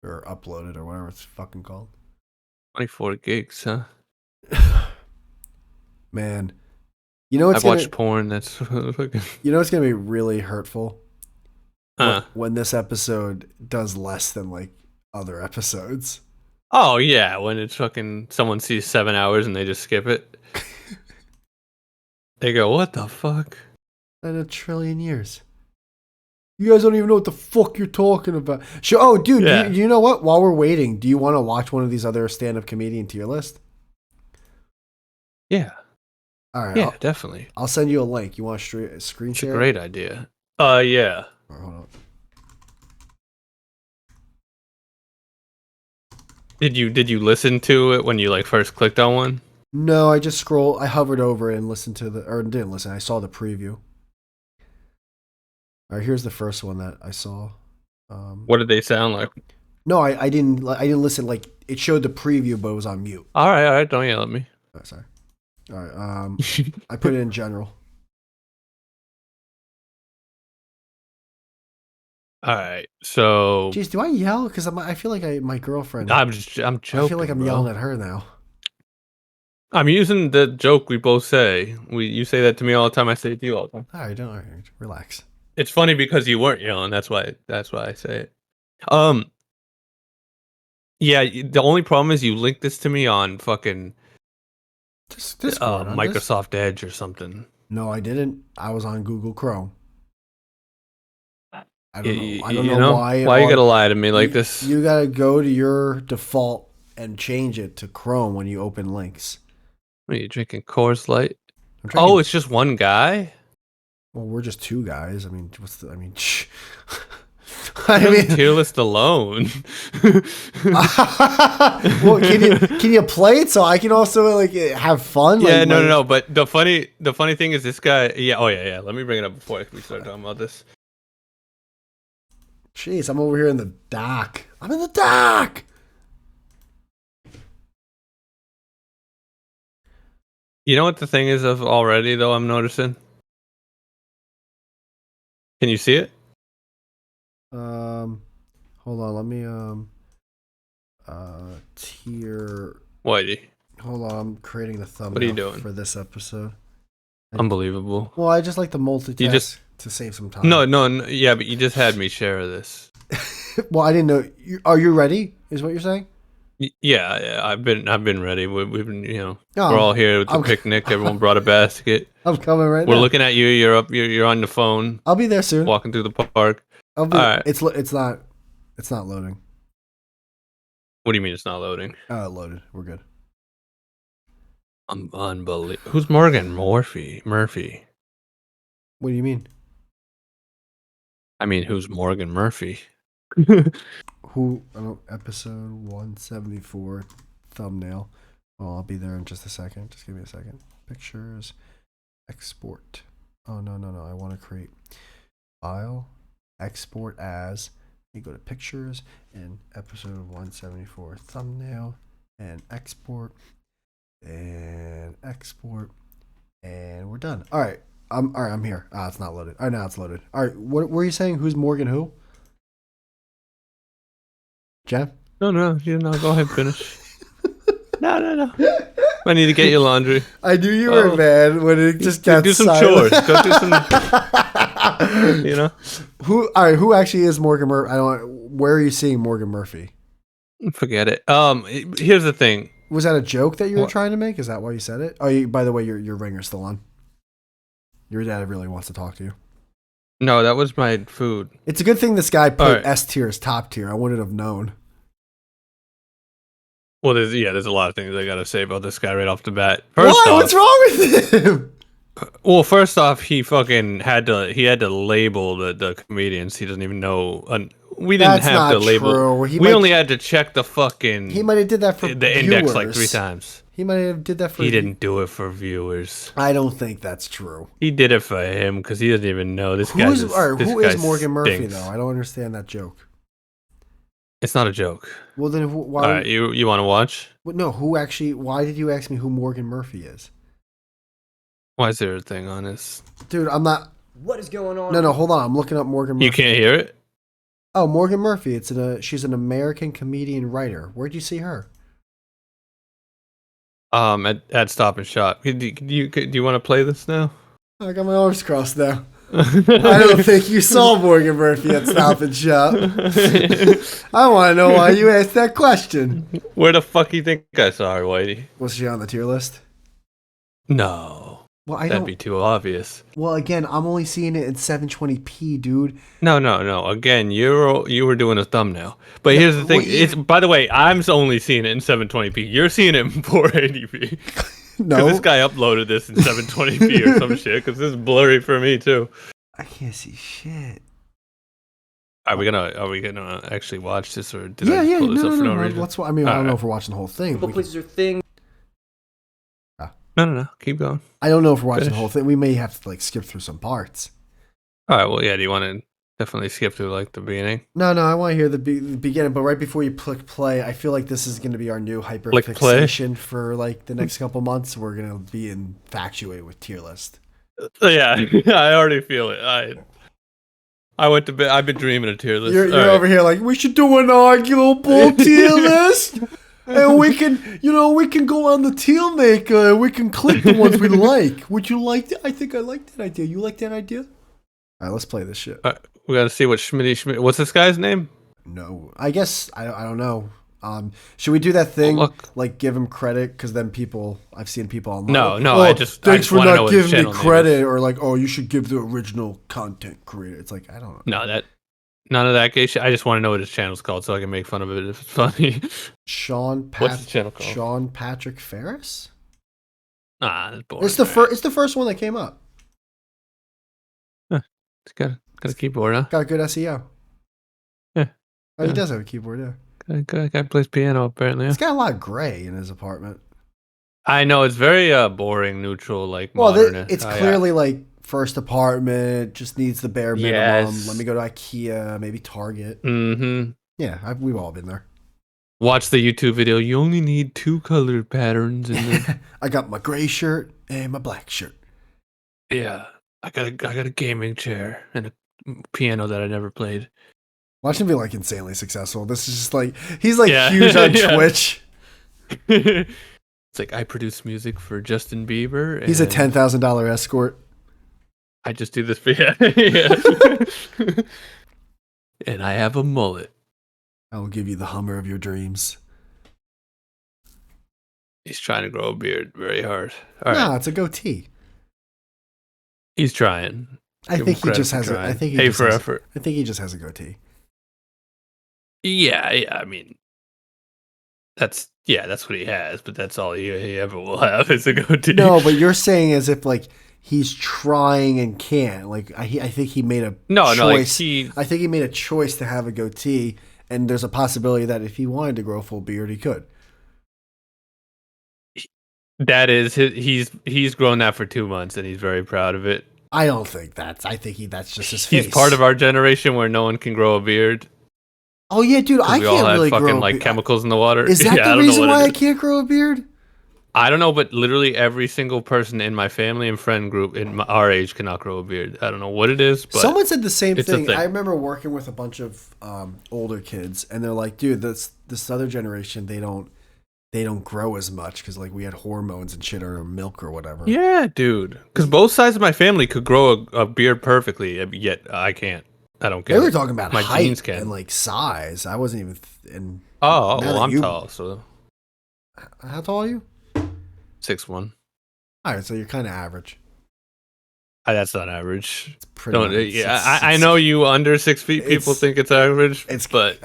or uploaded or whatever it's fucking called. 24 gigs, huh? Man, you know I've watched porn. That's fucking. You know it's gonna be really hurtful Uh. when this episode does less than like other episodes. Oh yeah, when it's fucking someone sees 7 hours and they just skip it. They go, "What the fuck?" In a trillion years. You guys don't even know what the fuck you're talking about. Sure. Oh, dude, Yeah. you know what? While we're waiting, do you want to watch one of these other stand-up comedian tier list? Yeah. All right. Yeah, definitely. I'll send you a link. You want to screen It's a share? great idea. Yeah. All right, hold on. Did you listen to it when you like first clicked on one? No, I just I hovered over it and listened to or didn't listen. I saw the preview. All right, here's the first one that I saw. What did they sound like? No, I didn't listen. Like it showed the preview, but it was on mute. All right, don't yell at me. Oh, sorry. All right, I put it in general. All right, so Jeez, do I yell? Because I feel like my girlfriend. I'm joking. I feel like I'm bro. yelling at her now. I'm using the joke we both say. You say that to me all the time. I say it to you all the time. All right, don't worry. Relax. It's funny because you weren't yelling. That's why I say it. Yeah. The only problem is you linked this to me on fucking Discord, on Microsoft Edge or something. No, I didn't. I was on Google Chrome. I don't know. I You don't know why. Why you gotta lie to me like this? You gotta go to your default and change it to Chrome when you open links. What are you drinking? Coors Light? Oh, Oh, it's just one guy? well, we're just two guys. I mean, Tier list alone. Well, can you play it so I can also like have fun? Yeah, like, no. But the funny thing is this guy. Yeah, yeah. Let me bring it up before we start talking about this. Jeez, I'm over here in the dark. I'm in the dark. You know what the thing is of already though? I'm noticing. Can you see it? Hold on. Let me tier. Whitey. Hold on. I'm creating the thumbnail. What are you doing for this episode? Unbelievable. Well, I just like to multitask to save some time. No. Yeah, but you just had me share this. Well, I didn't know. Are you ready? Is what you're saying? Yeah. I've been ready. We've been, Oh, we're all here with the picnic. Everyone brought a basket. I'm coming right now. We're looking at you. You're up. You're on the phone. I'll be there soon. Walking through the park. I'll be. All right. It's not loading. What do you mean it's not loading? Loaded. We're good. Unbelievable. Who's Morgan Murphy? What do you mean? I mean, who's Morgan Murphy? Who? Episode 174 thumbnail. Well, I'll be there in just a second. Just give me a second. Pictures. Export. Oh, no. I want to create file. Export as. You go to pictures and episode 174 thumbnail and export and we're done. All right. I'm here. It's not loaded. All right, now it's loaded. All right. What were you saying? Who's Morgan who? Jen? No. Go ahead, finish. No. I need to get your laundry. I knew you were mad when it just got do some silent. chores. Go do some. Who? All right. Who actually is Morgan Murphy? Where are you seeing Morgan Murphy? Forget it. Here's the thing. Was that a joke that you were trying to make? Is that why you said it? Oh, by the way, your ringer's still on. Your dad really wants to talk to you. No, that was my food. It's a good thing this guy put right. S tier as top tier. I wouldn't have known. Well, there's a lot of things I gotta say about this guy right off the bat. Why? What's wrong with him? Well, first off, he fucking had to label the comedians. He doesn't even know. We didn't That's have not to label. true. We only had to check the fucking. He might have did that for the index like 3 times. He might have did that for. He didn't do it for viewers. I don't think that's true. He did it for him because he doesn't even know this guy. Who is Morgan Murphy though? I don't understand that joke. It's not a joke. Well, then why? All right, you want to watch? No, who actually? Why did you ask me who Morgan Murphy is? Why is there a thing on this? Dude, I'm not. What is going on? No, hold on. I'm looking up Morgan Murphy. You can't hear it? Oh, Morgan Murphy. She's an American comedian writer. Where'd you see her? At Stop and Shop. Do you want to play this now? I got my arms crossed now. I don't think you saw Morgan Murphy at Stop and Shop. I want to know why you asked that question. Where the fuck you think I saw her, Whitey? Was she on the tier list? No. Well, that'd be too obvious. Well, again, I'm only seeing it in 720p, dude. No. Again, you were doing a thumbnail. But here's the thing. It's by the way, I'm only seeing it in 720p. You're seeing it in 480p. No, this guy uploaded this in 720p or some shit. Because this is blurry for me too. I can't see shit. Are we gonna actually watch this, or did I just pull this up for no reason? I don't know if we're watching the whole thing. Places are things. No. Keep going. I don't know if we're watching the whole thing. We may have to skip through some parts. All right. Well, yeah. Do you want to definitely skip through the beginning? No. I want to hear the beginning. But right before you click play, I feel like this is going to be our new hyperfixation for the next couple months. We're going to be infatuated with tier list. Yeah, I already feel it. I went to bed. I've been dreaming of tier list. You're over here we should do an arguable tier list. And we can go on the Teal Maker. We can click the ones we like. Would you like that? I think I like that idea. You like that idea? All right, let's play this shit. We got to see what Schmidt. What's this guy's name? No, I guess I don't know. Should we do that thing? Give him credit because then I've seen people online. No. Thanks for not giving me credit, or you should give the original content creator. It's I don't know. No, none of that gay shit. I just want to know what his channel's called so I can make fun of it if it's funny. What's his channel called? Sean Patrick Ferris? Nah, that's boring. It's the first one that came up. Huh. It's got a keyboard, huh? Got a good SEO. Yeah. Oh, he does have a keyboard, yeah. Guy plays piano, apparently. He's got a lot of gray in his apartment. I know, it's very boring, neutral, modern. It's clearly first apartment, just needs the bare minimum. Yes. Let me go to IKEA, maybe Target. Mm-hmm. Yeah, we've all been there. Watch the YouTube video. You only need 2 color patterns. I got my gray shirt and my black shirt. Yeah, I got a gaming chair and a piano that I never played. Watch him be insanely successful. This is just he's huge on Twitch. It's I produce music for Justin Bieber. He's a $10,000 escort. I just do this for and I have a mullet. I will give you the Hummer of your dreams. He's trying to grow a beard very hard. It's a goatee. He's trying. I think he just has effort. I think he just has a goatee. Yeah, I mean, that's what he has, but that's all he ever will have is a goatee. No, but you're saying as if he's trying and can't. I think he made a choice. I think he made a choice to have a goatee, and there's a possibility that if he wanted to grow a full beard, he could. That is he's grown that for 2 months, and he's very proud of it. I don't think that's. I think that's just his face. He's part of our generation where no one can grow a beard. Oh yeah, dude, I can't really grow. We all fucking chemicals in the water. Is that the reason why I can't grow a beard? I don't know, but literally every single person in my family and friend group our age cannot grow a beard. I don't know what it is, but someone said the same thing. I remember working with a bunch of older kids, and they're like, "Dude, this other generation, they don't grow as much because we had hormones and shit or milk or whatever." Yeah, dude. Because both sides of my family could grow a beard perfectly, yet I can't. I don't get it. They were talking about my height genes can. and I wasn't even. I'm tall. So how tall are you? 6'1". All right, so you're kind of average. That's not average. It's pretty. I know you under 6 feet. People think it's average. But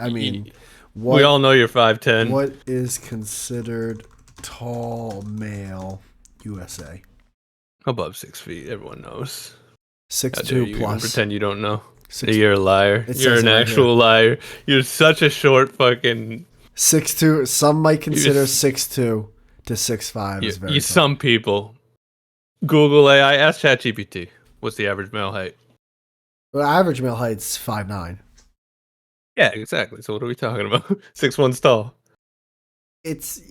We all know you're 5'10". What is considered tall male USA? Above 6 feet, everyone knows. 6'2" You plus. Pretend you don't know. Six, You're a liar. You're an actual liar. You're such a short fucking... 6'2". Some might consider 6'2" to 6'5" is very tall. Some people. Google AI, ask ChatGPT. What's the average male height? Well, average male height's 5'9". Yeah, exactly. So what are we talking about? 6'1's tall.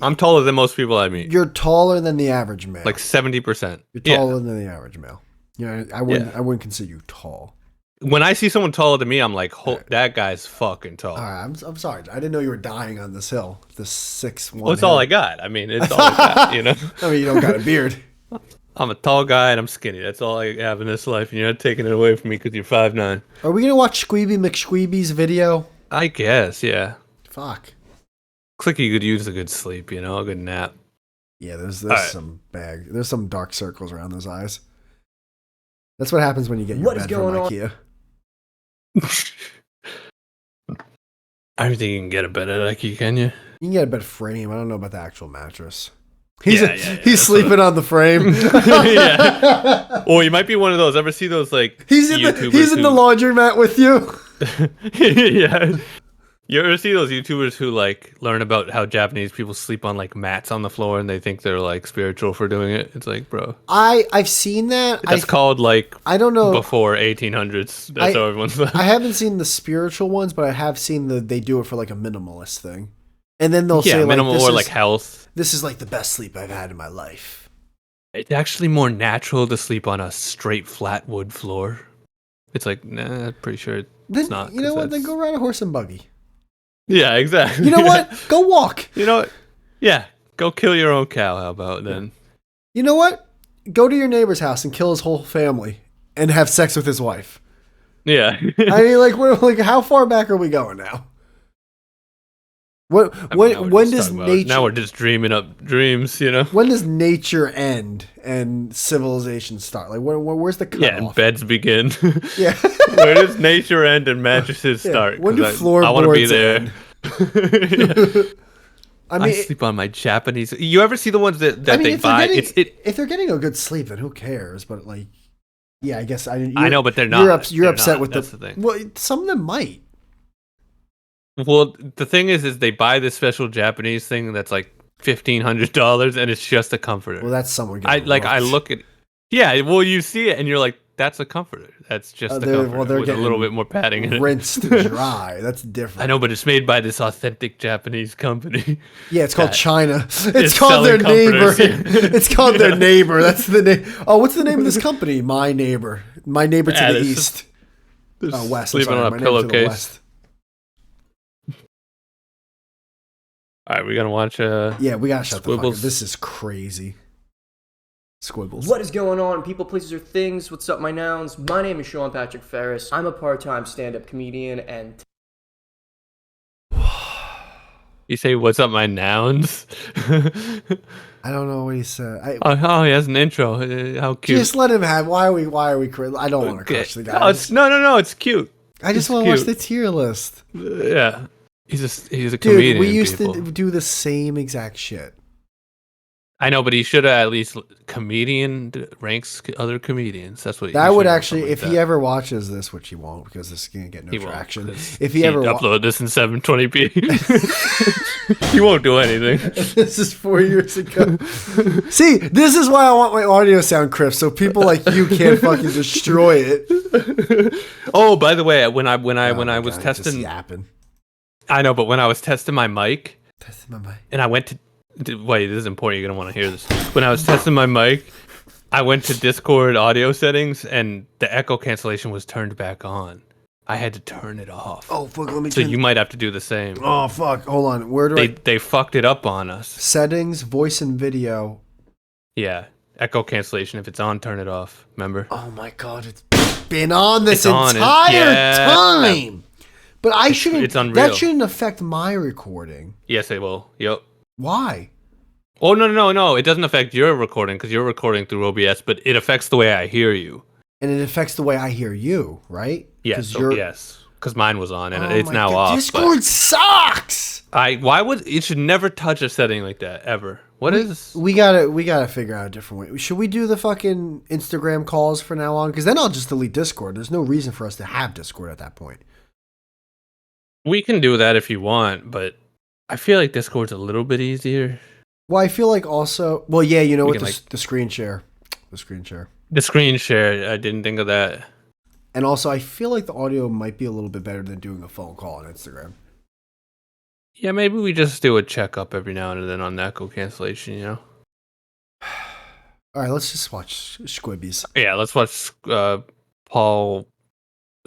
I'm taller than most people I meet. You're taller than the average male. Like 70%. You're taller than the average male. I wouldn't consider you tall. When I see someone taller than me, I'm like, that guy's fucking tall. All right, I'm sorry. I didn't know you were dying on this hill. This 6'1". Well, it's all I got. I mean, it's all I got, you know? I mean, you don't got a beard. I'm a tall guy and I'm skinny. That's all I have in this life, and you're not taking it away from me because you're 5'9". Are we going to watch Squeeby McSqueeby's video? I guess, yeah. Fuck. Looks like you could use a good sleep, you know, a good nap. Yeah, there's some dark circles around those eyes. That's what happens when you get your bed from IKEA. I don't think you can get a bed at IKEA, can you? You can get a bed frame. I don't know about the actual mattress. He's sleeping on the frame. Yeah. Or you might be one of those. Ever see those like he's in the laundromat with you? Yeah. You ever see those YouTubers who like learn about how Japanese people sleep on like mats on the floor and they think they're like spiritual for doing it? It's like, bro. I've seen that. That's called like, I don't know, before 1800s. That's how everyone's like. I haven't seen the spiritual ones, but I have seen they do it for like a minimalist thing. And then they'll say minimal like, or like health. This is like the best sleep I've had in my life. It's actually more natural to sleep on a straight flat wood floor. It's like, nah, I'm pretty sure it's not. You know what? Then go ride a horse and buggy. Yeah, exactly. You know what? Go walk. You know what? Yeah, go kill your own cow. How about then? You know what? Go to your neighbor's house and kill his whole family and have sex with his wife. Yeah. I mean, like, how far back are we going now? When does nature? Now we're just dreaming up dreams, you know. When does nature end and civilization start? Like, where's the cutoff? Yeah, and beds begin. Yeah. Where does nature end and mattresses start? When do floorboards I want to be there. Yeah. I sleep on my Japanese. You ever see the ones that they buy? If they're getting a good sleep, then who cares? But like, yeah, I guess I know, but they're not. You're upset with that's the thing. Well, some of them might. Well, the thing is they buy this special Japanese thing that's like $1,500, and it's just a comforter. Well, that's someone. I look at. Yeah, well, you see it, and you're like, that's a comforter. That's just a comforter with a little bit more padding in it. Rinsed dry. That's different. I know, but it's made by this authentic Japanese company. Yeah, it's called China. It's called their neighbor. It's called their neighbor. That's the name. Oh, what's the name of this company? My neighbor. My neighbor to the east. West. Sleeping on a pillowcase. All right, we gotta watch. Yeah, we gotta shut the fuck up. This is crazy. Squibbles. What is going on, people, places, or things? What's up, my nouns? My name is Sean Patrick Ferris. I'm a part-time stand-up comedian, and you say, "What's up, my nouns?" I don't know what he said. Oh, he has an intro. How cute! Just let him have. Why are we? I don't want to crush the guy. No. It's cute. I just want to watch the tier list. Yeah. He's a comedian. Dude, we used to do the same exact shit. I know, but he should have at least comedian ranks other comedians. That's what that would actually. If he ever watches this, which he won't, because this is gonna get no traction. If he ever upload this in 720p, he won't do anything. This is 4 years ago. See, this is why I want my audio sound crisp, so people like you can't fucking destroy it. Oh, by the way, when I was testing, I know, but when I was testing my mic, and I went to. Wait, this is important. You're going to want to hear this. When I was testing my mic, I went to Discord audio settings, and the echo cancellation was turned back on. I had to turn it off. Oh, fuck. So you might have to do the same. Oh, fuck. Hold on. Where do they fucked it up on us. Settings, voice and video. Yeah. Echo cancellation. If it's on, turn it off. Remember? Oh, my God. It's been on this entire time. But it's unreal. That shouldn't affect my recording. Yes, it will. Yep. Why? Oh, no. It doesn't affect your recording because you're recording through OBS, but it affects the way I hear you. And it affects the way I hear you, right? Yes. because mine was on and Oh it's my now God. off. Discord sucks. Why would it should never touch a setting like that ever? We gotta figure out a different way. Should we do the fucking Instagram calls for now on? Because then I'll just delete Discord. There's no reason for us to have Discord at that point. We can do that if you want, but I feel like Discord's a little bit easier. Well, I feel like also. Well, yeah, you know We what? can, The screen share. The screen share. The screen share, I didn't think of that. And also, I feel like the audio might be a little bit better than doing a phone call on Instagram. Yeah, maybe we just do a checkup every now and then on Echo cancellation, you know? All right, let's just watch Squibbies. Yeah, let's watch Paul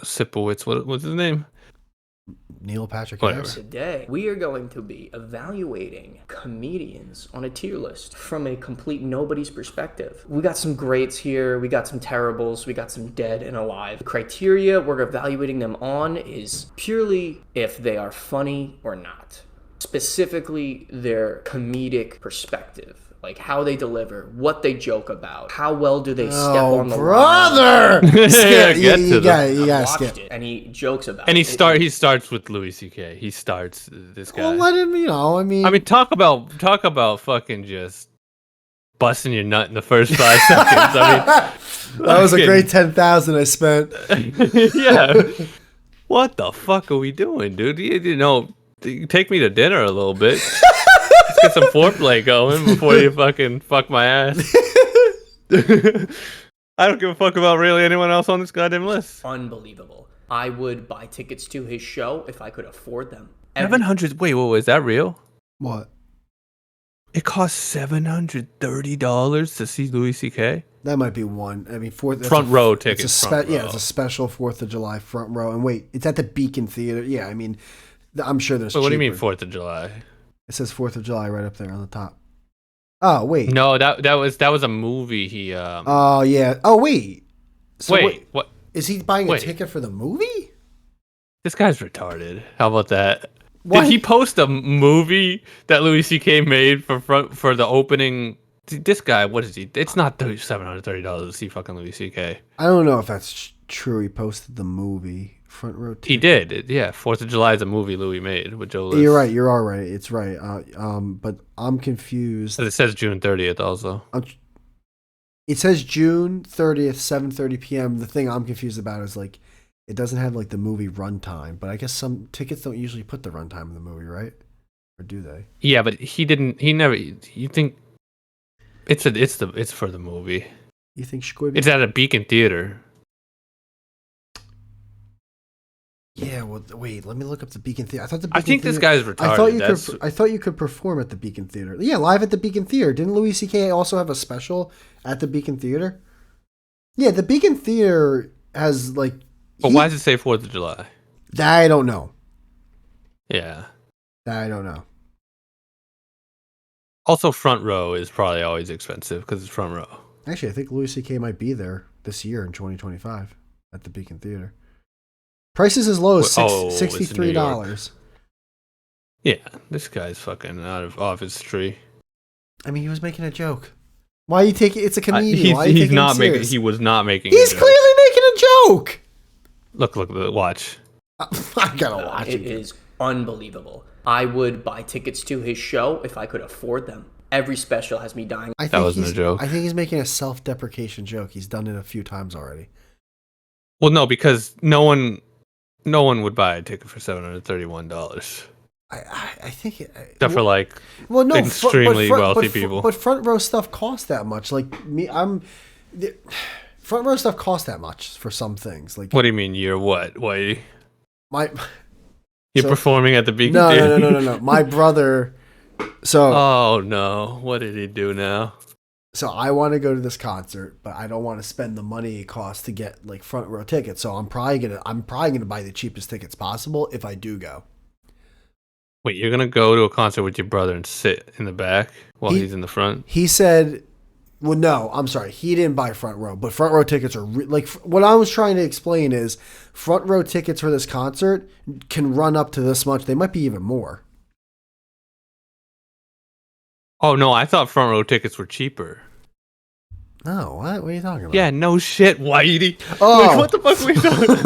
Sipowicz. What's his name? Neil Patrick Whatever. Harris. Today, we are going to be evaluating comedians on a tier list from a complete nobody's perspective. We got some greats here, we got some terribles, we got some dead and alive. The criteria we're evaluating them on is purely if they are funny or not. Specifically, their comedic perspective. Like how they deliver, what they joke about, how well do they step on the brother! Yeah, Skip, get you to gotta line. skip. Watched it, and he jokes about And it. he starts with Louis C.K. He starts this guy. Well, let him, I mean, talk about fucking just busting your nut in the first 5 seconds. I mean, that was a great 10,000 I spent. yeah. What the fuck are we doing, dude? You know, take me to dinner a little bit. Let's get some foreplay going before you fucking fuck my ass. I don't give a fuck about really anyone else on this goddamn list. Unbelievable. I would buy tickets to his show if I could afford them. 700. Wait, is that real? What? It costs $730 to see Louis C.K. That might be one. I mean, Front row tickets. Yeah, it's a special 4th of July front row. And wait, it's at the Beacon Theater. Yeah, I mean, I'm sure there's. Wait, what do you mean cheaper. 4th of July? It says 4th of July right up there on the top. Oh wait. No, that was a movie. He. Oh yeah. Oh wait. So wait. What? Is he buying a ticket for the movie? This guy's retarded. How about that? What? Did he post a movie that Louis C.K. made for the opening? This guy, what is he? It's not $730 to see fucking Louis C.K. I don't know if that's true. He posted the movie front row ticket. He did. Yeah, 4th of July is a movie Louis made with Joe List. You're right. You're all right. It's right. But I'm confused. It says June 30th also. It says June 30th, 7:30 p.m. The thing I'm confused about is like it doesn't have like the movie runtime, but I guess some tickets don't usually put the runtime in the movie, right? Or do they? Yeah, but he didn't. He never. You think it's for the movie? You think Squibby? It's at a Beacon Theater. Yeah. Well, wait. Let me look up the Beacon Theater. I think this guy's retarded. I thought you could perform at the Beacon Theater. Yeah, live at the Beacon Theater. Didn't Louis C.K. also have a special at the Beacon Theater? Yeah, the Beacon Theater has like. But why does it say 4th of July? That I don't know. Yeah. That I don't know. Also, front row is probably always expensive because it's front row. Actually, I think Louis C.K. might be there this year in 2025 at the Beacon Theater. Prices as low as $63. Yeah, this guy's fucking off his tree. I mean, he was making a joke. Why you take it? It's a comedian. Why are you he's taking not it making. serious? He was not making. He's clearly making a joke. Look, watch. I gotta watch it. It is unbelievable. I would buy tickets to his show if I could afford them. Every special has me dying. That wasn't a joke. I think he's making a self-deprecation joke. He's done it a few times already. Well, no, because no one would buy a ticket for $731. I think except for like extremely wealthy people. But front row stuff costs that much. Like front row stuff costs that much for some things. Like what do you mean? You're what? Why? You're So, performing at the Beacon no, Theater? No. My brother. So. Oh no! What did he do now? So I want to go to this concert, but I don't want to spend the money it costs to get like front row tickets. So I'm probably gonna buy the cheapest tickets possible if I do go. Wait, you're gonna go to a concert with your brother and sit in the back while he's in the front? He said, "Well, no, I'm sorry. He didn't buy front row, but front row tickets are like what I was trying to explain is front row tickets for this concert can run up to this much. They might be even more." Oh no, I thought front row tickets were cheaper. No, what? What are you talking about? Yeah, no shit, Whitey. Oh. Like, what the fuck are we talking?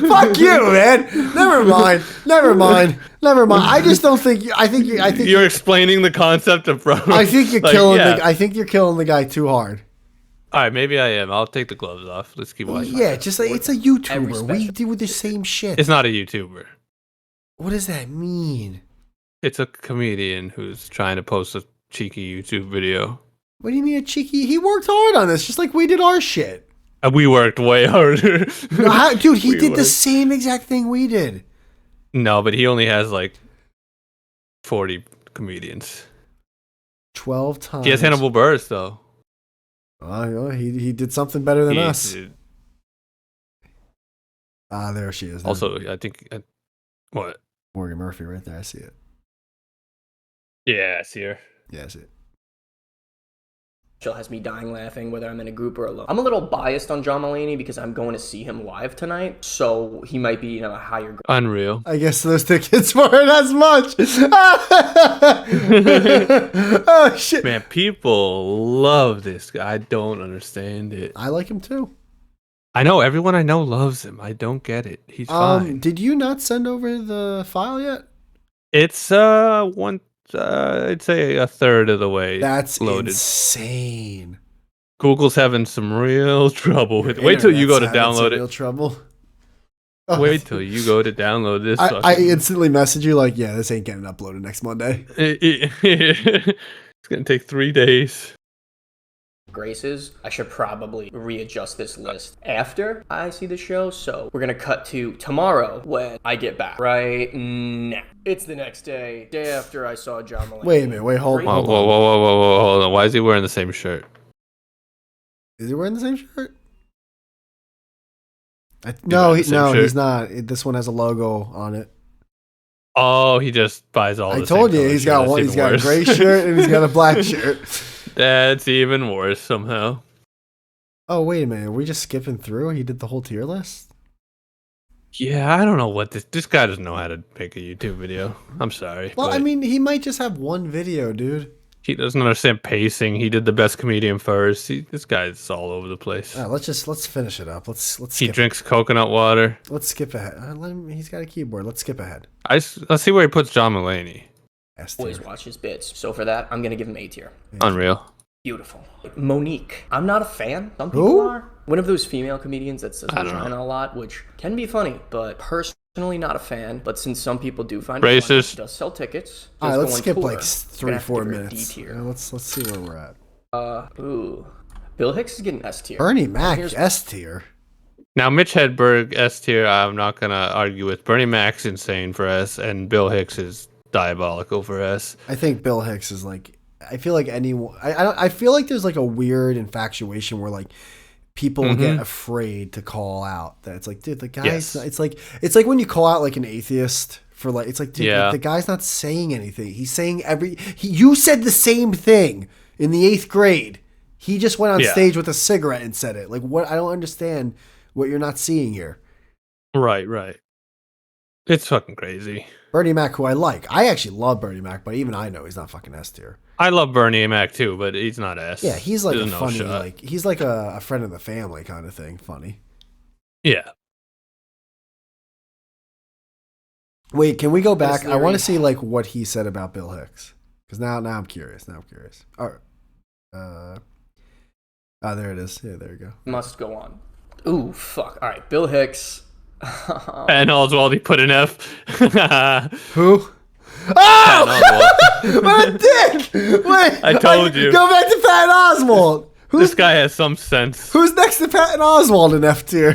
Fuck you, man. Never mind. I just don't think. I think You're explaining the concept of bro. I think you're Like, killing. yeah. I think you're killing the guy too hard. All right, maybe I am. I'll take the gloves off. Let's keep watching. Yeah, just like it's a YouTuber. We do the same shit. It's not a YouTuber. What does that mean? It's a comedian who's trying to post a cheeky YouTube video. What do you mean a cheeky? He worked hard on this, just like we did our shit. And we worked way harder. No, dude, he We did the worked. same exact thing we did. No, but he only has like 40 comedians. 12 times. He has Hannibal Buress though. He did something better than He us. did- Ah, there she is. Also, I think what? Morgan Murphy right there. I see it. Yeah, I see her. Yeah, I see it. Has me dying laughing, whether I'm in a group or alone. I'm a little biased on John Mulaney because I'm going to see him live tonight, so he might be, a higher. Unreal. I guess those tickets weren't as much. Oh shit! Man, people love this guy. I don't understand it. I like him too. I know everyone I know loves him. I don't get it. He's fine. Did you not send over the file yet? It's I'd say a third of the way. That's loaded. insane. Google's having some real trouble with. Wait till you go to Internet's having some download real it. trouble. Oh, Wait till you go to download this. I instantly message you like, yeah, this ain't getting uploaded next Monday. It's gonna take 3 days. Graces, I should probably readjust this list after I see the show. So we're gonna cut to tomorrow when I get back. Right now, it's the next day after I saw John Mulaney. Wait a minute. Wait, hold Whoa, on. whoa, hold on. Why is he wearing the same shirt? Is he wearing the same shirt? No, wearing the same shirt? he's not. This one has a logo on it. Oh, he just buys all. I the told same you color he's shirt. got That's one. even He's got a worse. gray shirt and he's got a black shirt. That's even worse somehow. Oh wait a minute. Are we just skipping through? He did the whole tier list. Yeah, I don't know what this guy doesn't know how to make a YouTube video. I'm sorry. Well, but I mean, he might just have one video, dude. he doesn't understand pacing. He did the best comedian first. This guy's all over the place. All right, let's finish it up. Let's He skip. drinks coconut water. Let's skip ahead. He's got a keyboard. Let's skip ahead. Let's see where he puts John Mulaney. S Always tier. watch his bits. So for that, I'm gonna give him A tier. Unreal. Beautiful. Monique. I'm not a fan. Some people Who? are. One of those female comedians that says I don't vagina know. a lot, which can be funny, but personally not a fan. But since some people do find it funny, Racist. she does sell tickets. All right, does let's go on skip tour. like Gonna have to 3-4 give her a minutes. D tier. Yeah, let's see where we're at. Ooh. Bill Hicks is getting S tier. Bernie Mac Here's- S tier. Now, Mitch Hedberg, S tier, I'm not going to argue with. Bernie Mac's insane for S, and Bill Hicks is diabolical for S. I think Bill Hicks is like. I feel like anyone. I feel like there's like a weird infatuation where like people get afraid to call out that it's like, dude, the guy's. Yes. It's like when you call out like an atheist for like, it's like, dude, Yeah. the guy's not saying anything. He's saying you said the same thing in the 8th grade. He just went on Yeah. stage with a cigarette and said it. Like, what? I don't understand what you're not seeing here. Right. It's fucking crazy. Bernie Mac, who I like. I actually love Bernie Mac, but even I know he's not fucking S tier. I love Bernie Mac too, but he's not S. Yeah, he's like There's a no funny, shot. like he's like a friend of the family kind of thing. Funny. Yeah. Wait, can we go back? Theory. I want to see like what he said about Bill Hicks because now I'm curious. All right. There it is. Yeah, there you go. Must go on. Ooh, fuck. All right, Bill Hicks. And Oswald, he put an F. Who? Patton Oh, Oswalt. what a dick! Wait, I told you. Go back to Patton Oswalt. This guy has some sense. Who's next to Patton Oswalt in F tier?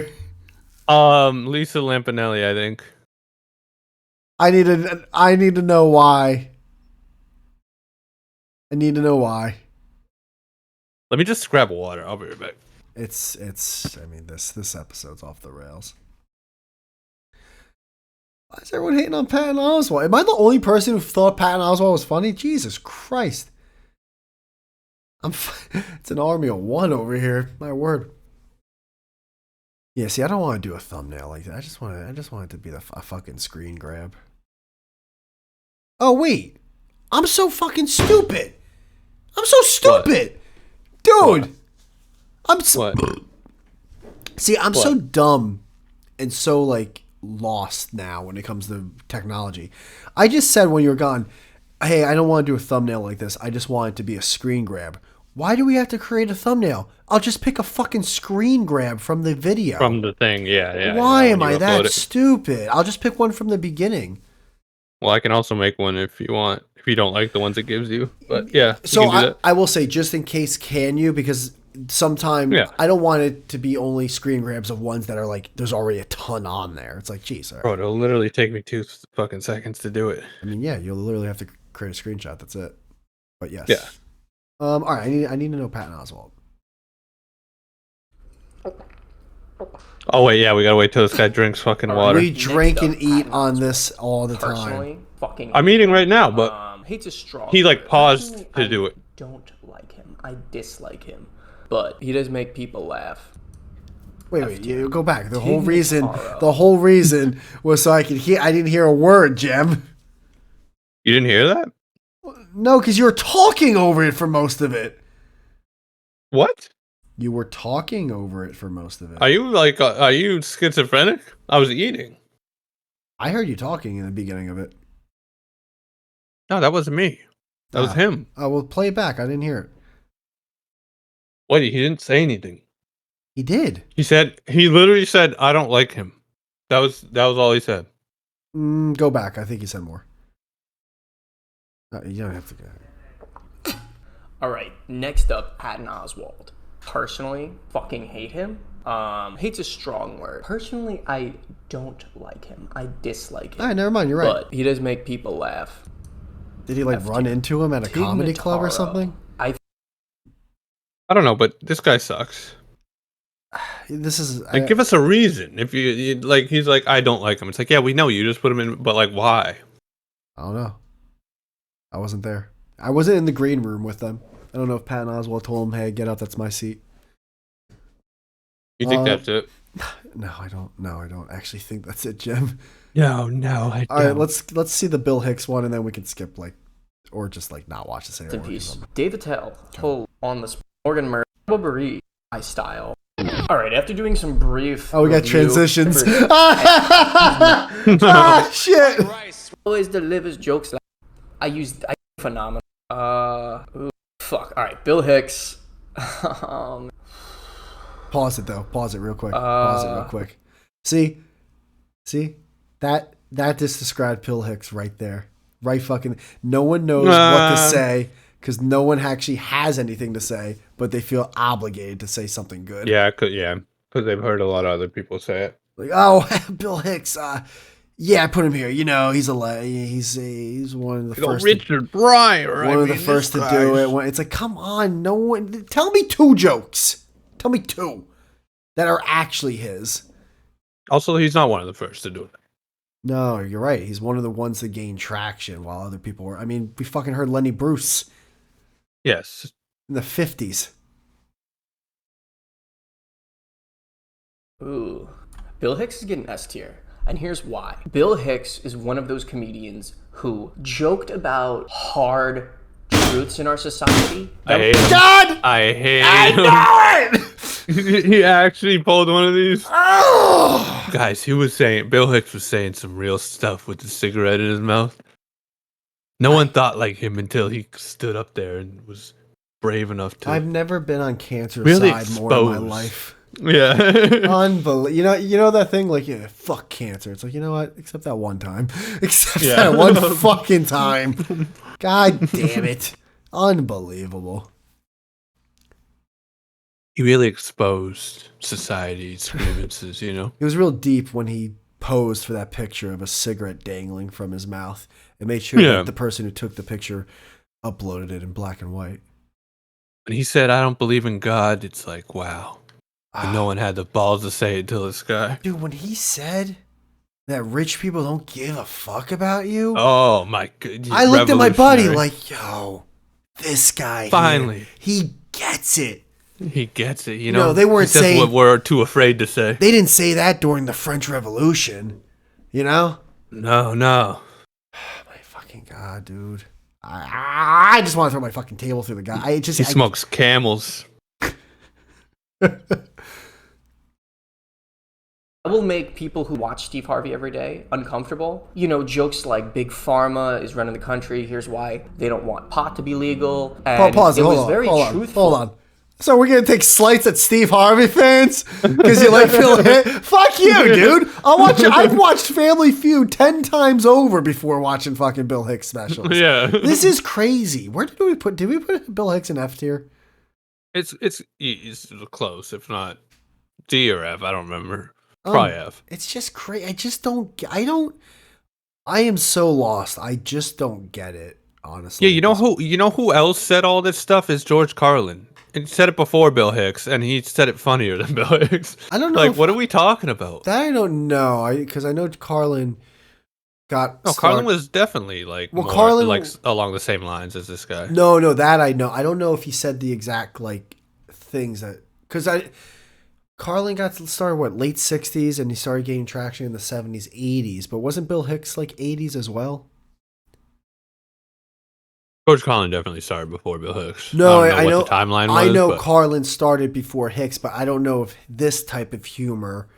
Lisa Lampanelli, I think. I need to know why. I need to know why. Let me just grab water. I'll be right back. It's I mean this episode's off the rails. Why is everyone hating on Patton Oswalt? Am I the only person who thought Patton Oswalt was funny? Jesus Christ. It's an army of one over here. My word. Yeah, see, I don't want to do a thumbnail like that. I just want it to be a fucking screen grab. Oh wait. I'm so fucking stupid. I'm so stupid. Dude, I'm so What? see. I'm so dumb and so like lost now when it comes to technology. I just said when you were gone, hey, I don't want to do a thumbnail like this. I just want it to be a screen grab. Why do we have to create a thumbnail? I'll just pick a fucking screen grab from the video. From the thing, yeah. Why when am you I upload that it. stupid? I'll just pick one from the beginning. Well, I can also make one if you want. If you don't like the ones it gives you, but yeah, So you can do that. I will say, just in case, can you? Because sometimes Yeah. I don't want it to be only screen grabs of ones that are like, there's already a ton on there. It's like, geez. All right. Bro, it'll literally take me 2 fucking seconds to do it. I mean, yeah, you'll literally have to create a screenshot. That's it. But yes. Yeah. All right. I need to know Patton Oswalt. Oh wait, yeah, we gotta wait till this guy drinks fucking water. We Next drink up, and eat Patton on Oswalt. this all the time. Personally, fucking. I'm eating right now, but hate's a strong. he like word. paused Personally, to do it. I don't like him. I dislike him, but he does make people laugh. Wait, you go back. The Taro. whole reason was so I could hear. I didn't hear a word, Jem. You didn't hear that? No, because you were talking over it for most of it. What? You were talking over it for most of it. Are you schizophrenic? I was eating. I heard you talking in the beginning of it. No, that wasn't me. That was him. I will play it back. I didn't hear it. Wait, he didn't say anything. He did. He literally said, I don't like him. That was all he said. Go back. I think he said more. You don't have to go. All right, next up, Patton Oswalt. Personally, fucking hate him. Hate's a strong word. Personally, I don't like him. I dislike him. All right, never mind. You're right. But he does make people laugh. Did he like run into him at a comedy club or Tignataro. something? I don't know, but this guy sucks. This is Like, give us a reason. If you like, he's like, I don't like him. It's like, yeah, we know you just put him in, but like, why? I don't know. I wasn't there. I wasn't in the green room with them. I don't know if Patton Oswalt told him, "Hey, get up. That's my seat." You think that's it? No, I don't. No, I don't actually think that's it, Jim. No, I All right, let's see the Bill Hicks one, and then we can skip or just not watch the same. In peace. David Tell, on the Morgan Murray, I style. All right, after doing some brief. Oh, we got review transitions. for- Ah, shit. always delivers jokes. I phenomenal. Fuck. All right, Bill Hicks. Pause it though. Pause it real quick. Pause it real quick. See that just described Bill Hicks right there. Right fucking. No one knows what to say because no one actually has anything to say, but they feel obligated to say something good. Yeah, because they've heard a lot of other people say it. Like, oh, Bill Hicks. Yeah, I put him here. You know, he's one of the first. Richard Pryor. One of the first to do it. It's like, come on, no one. Tell me 2 jokes. Tell me 2 that are actually his. Also, he's not one of the first to do it. No, you're right. He's one of the ones that gained traction while other people were. I mean, we fucking heard Lenny Bruce Yes. in the 50s. Ooh, Bill Hicks is getting S tier. And here's why. Bill Hicks is one of those comedians who joked about hard truths in our society. I hate him. God! I hate I him. know it! He actually pulled one of these. Oh! Guys, Bill Hicks was saying some real stuff with the cigarette in his mouth. No one thought like him until he stood up there and was brave enough to. I've never been on cancer Really side more in my exposed. life. Yeah. Unbelievable. You know that thing like, yeah, fuck cancer. It's like, you know what? Except that one time. Except Yeah. that one fucking time. God damn it. Unbelievable. He really exposed society's grievances, you know? It was real deep when he posed for that picture of a cigarette dangling from his mouth and made sure that the person who took the picture uploaded it in black and white. And he said, I don't believe in God. It's like, wow. And no one had the balls to say it to this guy. Dude, when he said that rich people don't give a fuck about you, Oh my goodness. I looked at my buddy like, yo, this guy Finally. here, he gets it. He gets it, you know? No, they weren't That's saying- what we're too afraid to say. They didn't say that during the French Revolution, you know? No. My fucking God, dude. I just want to throw my fucking table through the guy. He smokes camels. I will make people who watch Steve Harvey every day uncomfortable. You know, jokes like Big Pharma is running the country. Here's why they don't want pot to be legal. And Pause. it Hold was on. very Hold on. truthful. Hold on. So we're gonna take slights at Steve Harvey fans because you like Bill Hicks? Fuck you, dude. I've watched Family Feud 10 times over before watching fucking Bill Hicks specials. Yeah. This is crazy. Where did we put? Did we put Bill Hicks in F tier? It's close, if not D or F. I don't remember. Probably F. It's just crazy. I am so lost. I just don't get it, honestly. Yeah, you know who else said all this stuff is George Carlin. And he said it before Bill Hicks, and he said it funnier than Bill Hicks. I don't know. Like, what are we talking about? That I don't know. Because I know Carlin got. No, Carlin was definitely like Carlin, like along the same lines as this guy. No, that I know. I don't know if he said the exact like things that Carlin got started late 60s, and he started gaining traction in the 70s, 80s. But wasn't Bill Hicks like 80s as well? George Carlin definitely started before Bill Hicks. No, I don't know what the timeline was. I know but Carlin started before Hicks, but I don't know if this type of humor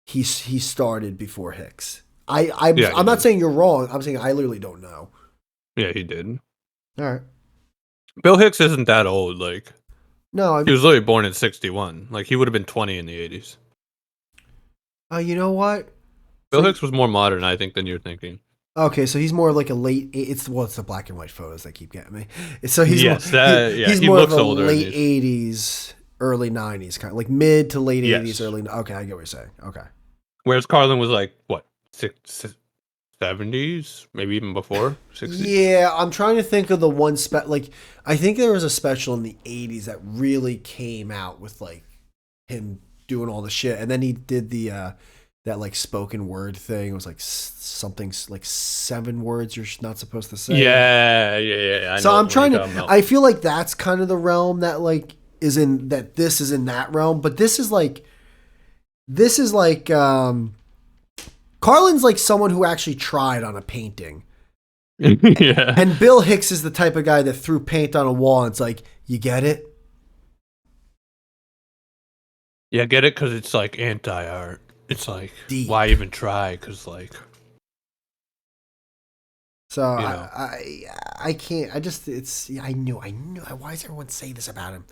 he started before Hicks. I'm not saying you're wrong. I'm saying I literally don't know. Yeah, he did. All right. Bill Hicks isn't that old. Like, no, he was literally born in 61. Like, he would have been 20 in the 80s. You know what? Bill Hicks was more modern, I think, than you're thinking. Okay, so he's more like a late. It's the black and white photos that keep getting me. So he's he more looks of a older late 80s, early 90s kind of like mid to late 80s, Yes. early. Okay, I get what you're saying. Okay. Whereas Carlin was like what 70s, maybe even before 60s. Yeah, I'm trying to think of the one I think there was a special in the 80s that really came out with like him doing all the shit, and then he did the that like spoken word thing. It was like something like 7 words you're not supposed to say. Yeah. So I'm trying to. I feel like that's kind of the realm that like is in that. This is in that realm, but this is like Carlin's like someone who actually tried on a painting. Yeah. And Bill Hicks is the type of guy that threw paint on a wall and it's like, you get it? Yeah, get it? Because it's like anti-art. It's like, deep. Why even try? Because like... So, I can't, I knew. Why does everyone say this about him?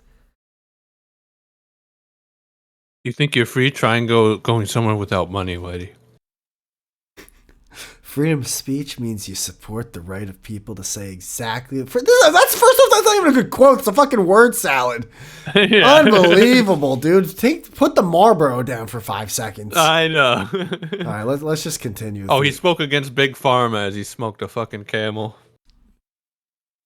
You think you're free? Try and going somewhere without money, Whitey. Freedom of speech means you support the right of people to say exactly. That's not even a good quote. It's a fucking word salad. Yeah. Unbelievable, dude. Put the Marlboro down for 5 seconds. I know. All right, let's just continue. Oh, he spoke against Big Pharma as he smoked a fucking Camel.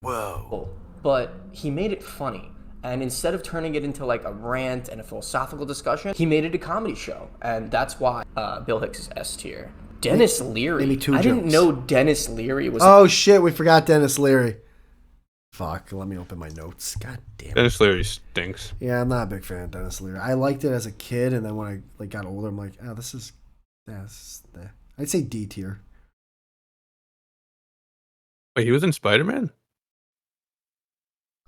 Whoa. But he made it funny. And instead of turning it into like a rant and a philosophical discussion, he made it a comedy show. And that's why Bill Hicks is S tier. Dennis Leary. I didn't know Dennis Leary was... Oh, shit. We forgot Dennis Leary. Fuck. Let me open my notes. God damn it. Dennis Leary stinks. Yeah, I'm not a big fan of Dennis Leary. I liked it as a kid, and then when I got older, I'm like, oh, this is... I'd say D tier. Wait, he was in Spider-Man?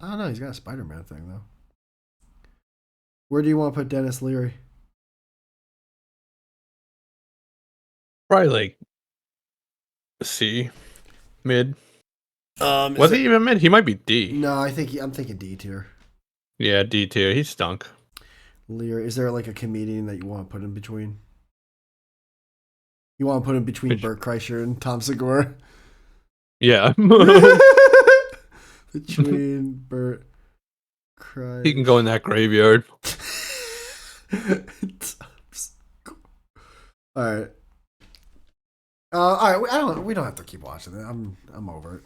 I don't know. He's got a Spider-Man thing, though. Where do you want to put Dennis Leary? Probably like C, mid. Was he even mid? He might be D. No, I'm thinking D tier. Yeah, D tier. He stunk. Leary, is there like a comedian that you want to put in between? You want to put in between Bert Kreischer and Tom Segura? Yeah. Between Bert Kreischer. He can go in that graveyard. All right. All right. We don't have to keep watching it. I'm over it.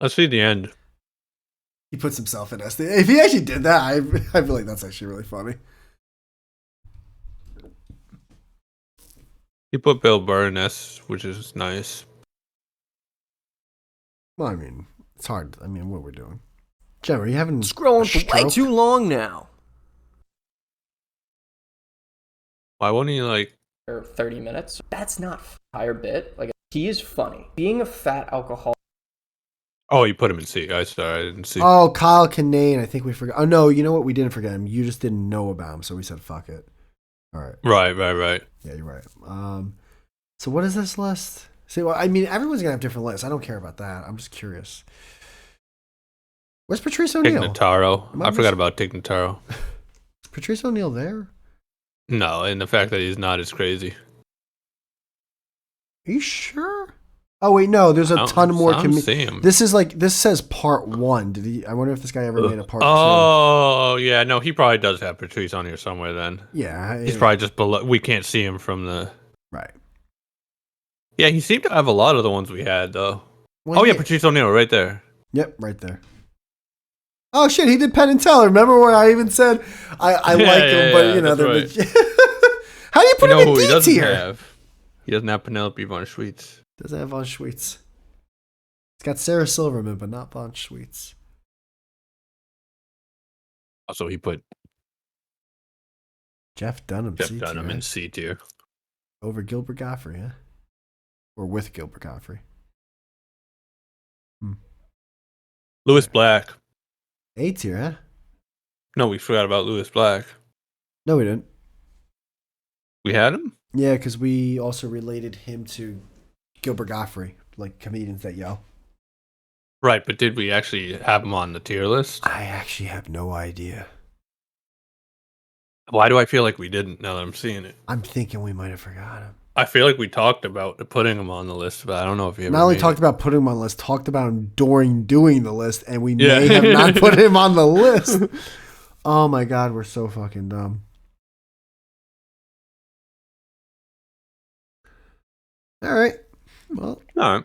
Let's see the end. He puts himself in SD. If he actually did that, I feel like that's actually really funny. He put Bill Burr in S, which is nice. Well, I mean, it's hard. I mean, what we're doing. Gemma, are you having scrolling for way too long now? Why won't he like... 30 minutes? That's not a fire bit. Like, he is funny. Being a fat alcoholic. Oh, you put him in C. Sorry, I didn't see. Oh, Kyle Kinane. I think we forgot. Oh, no. You know what? We didn't forget him. You just didn't know about him. So we said, fuck it. All right. Right. Yeah, you're right. So what is this list? See, well, I mean, everyone's going to have different lists. I don't care about that. I'm just curious. Where's Patrice O'Neal? Tignataro. I forgot about Tignataro. Is Patrice O'Neal there? No, and the fact that he's not is crazy. Are you sure? Oh wait, no. There's a ton more. This says part 1. Did he? I wonder if this guy ever made a part 2. Oh yeah, no, he probably does have Patrice on here somewhere. Then he's probably just below. We can't see him from the right. Yeah, he seemed to have a lot of the ones we had though. Well, Patrice O'Neal right there. Yep, right there. Oh shit, he did Penn and Teller. Remember where I even said I like him, but you know they're right. How do you put him in D tier? He doesn't have Penelope von Schweetz. Doesn't have Von Schweetz. It's got Sarah Silverman, but not Von Schweetz. Also, he put Jeff Dunham in C tier. Over Gilbert Gottfried, huh? Or with Gilbert Gottfried. Lewis Black. A tier, huh? No, we forgot about Lewis Black. No, we didn't. We had him? Yeah, because we also related him to Gilbert Gottfried, like comedians that yell. Right, but did we actually have him on the tier list? I actually have no idea. Why do I feel like we didn't now that I'm seeing it? I'm thinking we might have forgot him. I feel like we talked about putting him on the list, but I don't know if he ever not only talked about putting him on the list, talked about him during doing the list, and we may have not put him on the list. Oh my god, we're so fucking dumb. All right. Well, all right.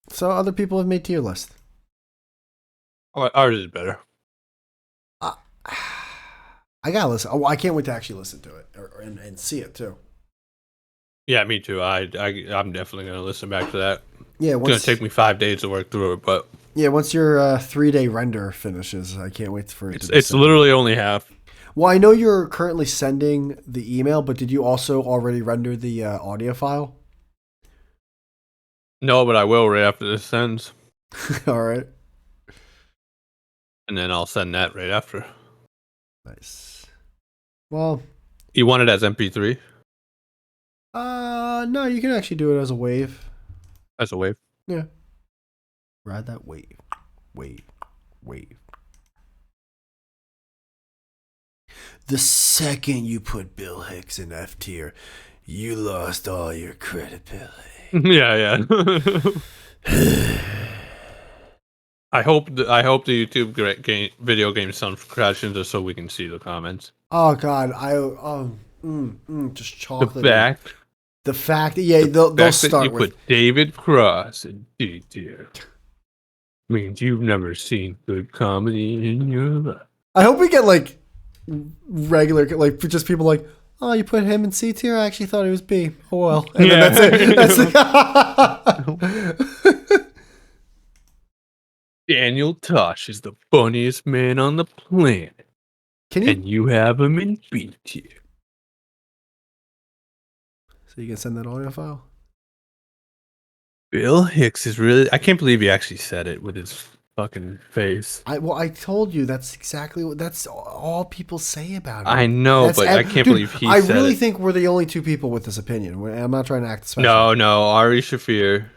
So other people have made tier list. Ours is better. I gotta listen. Oh, I can't wait to actually listen to it and see it too. Yeah, me too. I'm definitely gonna listen back to that. Yeah, it's gonna take me 5 days to work through it, but yeah, once your 3-day render finishes, I can't wait for it. It's literally only half. Well, I know you're currently sending the email, but did you also already render the audio file? No, but I will right after this sends. All right. And then I'll send that right after. Nice. Well, you want it as MP3? No, you can actually do it as a wave. As a wave? Yeah. Ride that wave. The second you put Bill Hicks in F tier, you lost all your credibility. Yeah. I hope the YouTube video game sound crashes just so we can see the comments. Oh God, just chocolate. The fact, yeah, they'll start you with put David Cross in D tier means you've never seen good comedy in your life. I hope we get like regular, like just people like, oh, you put him in C tier. I actually thought he was B. Oh well, and then that's it. Daniel Tosh is the funniest man on the planet. And you have him in B tier. So you can send that audio file? Bill Hicks is really... I can't believe he actually said it with his fucking face. I told you that's all people say about him. I know, but I can't believe he said it. I really think we're the only two people with this opinion. I'm not trying to act special. No, Ari Shaffir.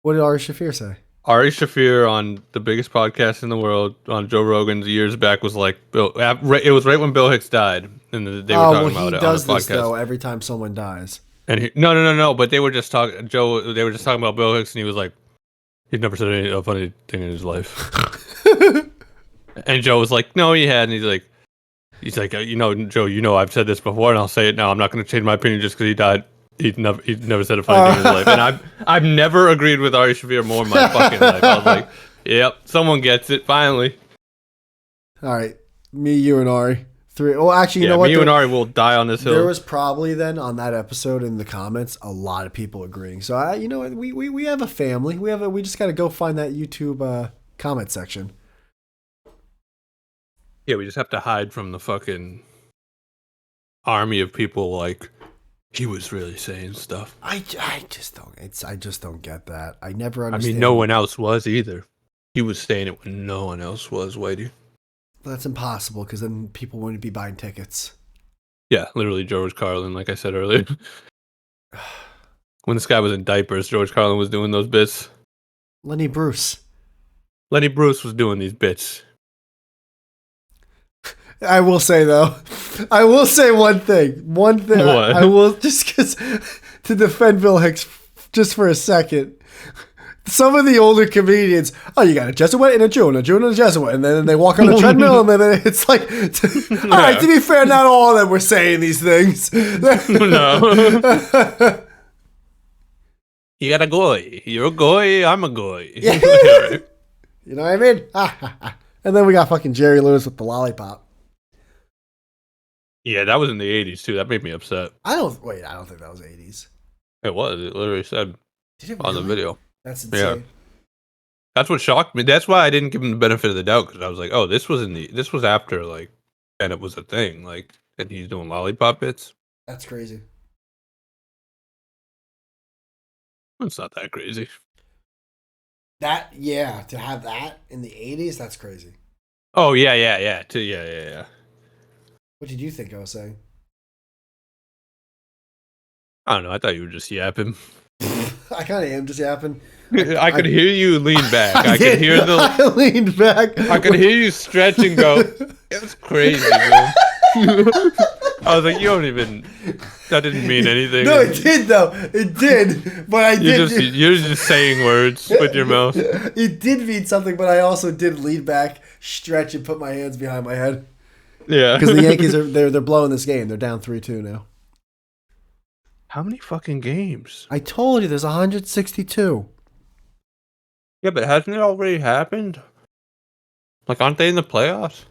What did Ari Shaffir say? Ari Shaffir on the biggest podcast in the world, on Joe Rogan's years back, was like, it was right when Bill Hicks died, and they were talking about it on the podcast. He does this though every time someone dies. And no, but they were just talking about Bill Hicks, and he was like, he'd never said a funny thing in his life. And Joe was like, no, he had, and he's like, Joe, I've said this before, and I'll say it now. I'm not going to change my opinion just because he died. He'd never said a funny thing in his life. And I've never agreed with Ari Shaffir more in my fucking life. I was like, yep, someone gets it, finally. All right. Me, you, and Ari. 3. Oh, actually, you know what? Me and Ari will die on this hill. There was probably then, on that episode in the comments, a lot of people agreeing. So, you know what? We have a family. We just got to go find that YouTube comment section. Yeah, we just have to hide from the fucking army of people like He was really saying stuff. I just don't. I just don't get that. I never I understand. mean, no one else was either. He was saying it when no one else was, Whitey. That's impossible because then people wouldn't be buying tickets. Yeah, literally George Carlin, like I said earlier. When this guy was in diapers, George Carlin was doing those bits. Lenny Bruce. Lenny Bruce was doing these bits. I will say though, I will say one thing. One thing. What? I will just because to defend Bill Hicks just for a second. Some of the older comedians, oh, you got a Jesuit and a Jew and a Jew and a Jesuit, and then they walk on a treadmill, and then it's like, all right. To be fair, not all of them were saying these things. No. You got a goy. You're a goy. I'm a goy. Yeah. You know what I mean? And then we got fucking Jerry Lewis with the lollipop. Yeah, that was in the 80s, too. That made me upset. I don't think that was 80s. It was. It literally said Did it on the really? video. That's insane. Yeah. That's what shocked me. That's why I didn't give him the benefit of the doubt, because I was like, oh, this was after, like, and it was a thing, like, and he's doing lollipop bits. That's crazy. It's not that crazy. To have that in the 80s, that's crazy. Oh, yeah. Yeah. What did you think I was saying? I don't know. I thought you were just yapping. I kind of am just yapping. I could hear you lean back. I could hear I leaned back. I could hear you stretch and go. It's crazy, man. I was like, you don't even. That didn't mean anything. No, it did though. It did, but I did. You're just saying words with your mouth. It did mean something, but I also did lean back, stretch, and put my hands behind my head. Yeah, because the Yankees they're blowing this game. They're down 3-2 now. How many fucking games? I told you there's 162. Yeah, but hasn't it already happened? Like, aren't they in the playoffs?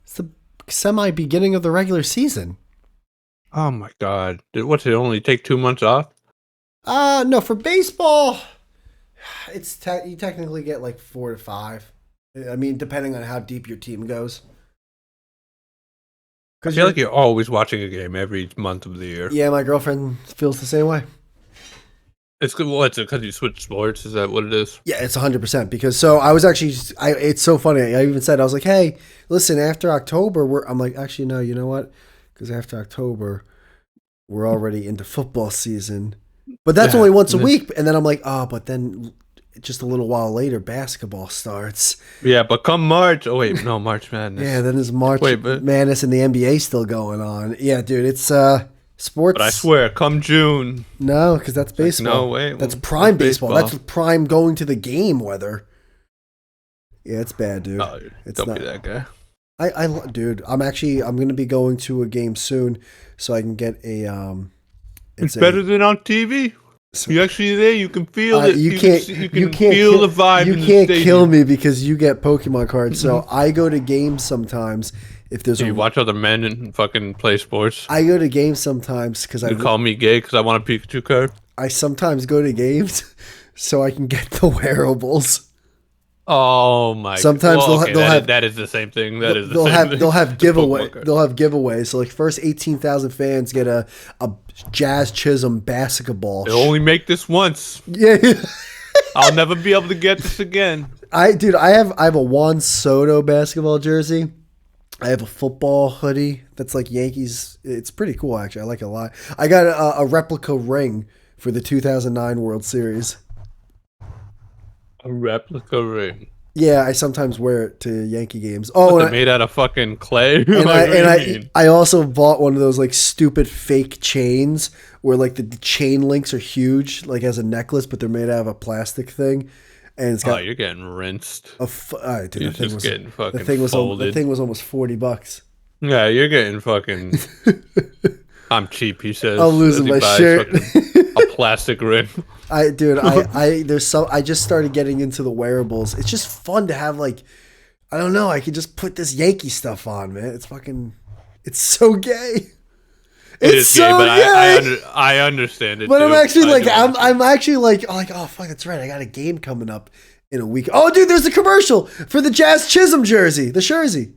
It's the semi-beginning of the regular season. Oh my god! Did it only take 2 months off? No, for baseball, it's you technically get like 4 to 5. I mean, depending on how deep your team goes. I feel like you're always watching a game every month of the year. Yeah, my girlfriend feels the same way. It's good. Well, it's because you switch sports. Is that what it is? Yeah, it's 100%. Because so I was actually, it's so funny. I even said, I was like, hey, listen, after October, I'm like, actually, no, you know what? Because after October, we're already into football season. But that's only once a week. And then I'm like, oh, but then just a little while later, basketball starts. Yeah, but come March. Oh, wait, no, March Madness. Yeah, then there's March Madness and the NBA still going on. Yeah, dude, it's sports. But I swear, come June. No, because that's baseball. Like, no, wait. That's prime baseball. That's prime going to the game weather. Yeah, it's bad, dude. Oh, don't be that guy. Dude, I'm going to be going to a game soon so I can get a, It's better than on TV. So, you actually there. You can feel it. You can't feel the vibe. You can't kill me because you get Pokemon cards. So I go to games sometimes. If there's you watch other men and fucking play sports. I go to games sometimes because you call me gay because I want a Pikachu card. I sometimes go to games so I can get the wearables. Oh my! Sometimes well, they'll have that is the same thing. They'll have giveaway. They'll have giveaways. So like first 18,000 fans get a Jazz Chisholm basketball. They'll only make this once. Yeah. I'll never be able to get this again. I have a Juan Soto basketball jersey. I have a football hoodie that's like Yankees. It's pretty cool actually. I like it a lot. I got a replica ring for the 2009 World Series. A replica ring. Yeah, I sometimes wear it to Yankee games. Oh, they're made out of fucking clay. I also bought one of those like stupid fake chains where like the chain links are huge, like as a necklace, but they're made out of a plastic thing. And it's got you're getting rinsed. Dude, you're just getting fucking folded. The thing was almost $40. Yeah, you're getting fucking. I'm cheap, he says. I'm losing my shirt. A plastic ring. I just started getting into the wearables. It's just fun to have like, I don't know. I can just put this Yankee stuff on, man. It's so gay. It's so gay, but I understand it. But too. I'm actually I'm actually like, oh fuck, that's right. I got a game coming up in a week. Oh, dude, there's a commercial for the Jazz Chisholm jersey, the jersey.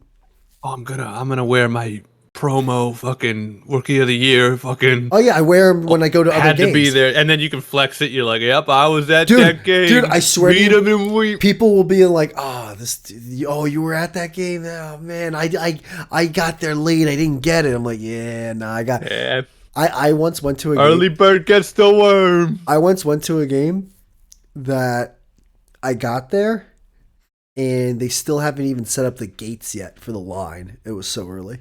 Oh, I'm gonna wear my promo, fucking rookie of the year, fucking. Oh yeah, I wear them when I go to other Had games. to be there, and then you can flex it. You're like, "Yep, I was at Dude, that game." dude, I swear to Read you, 'em and weep. people will be like, "Oh, you were at that game? Oh man, I got there late. I didn't get it." I'm like, "Yeah, no, I got." Yeah. I once went to a Early game. bird gets the worm. I once went to a game that I got there, and they still haven't even set up the gates yet for the line. It was so early.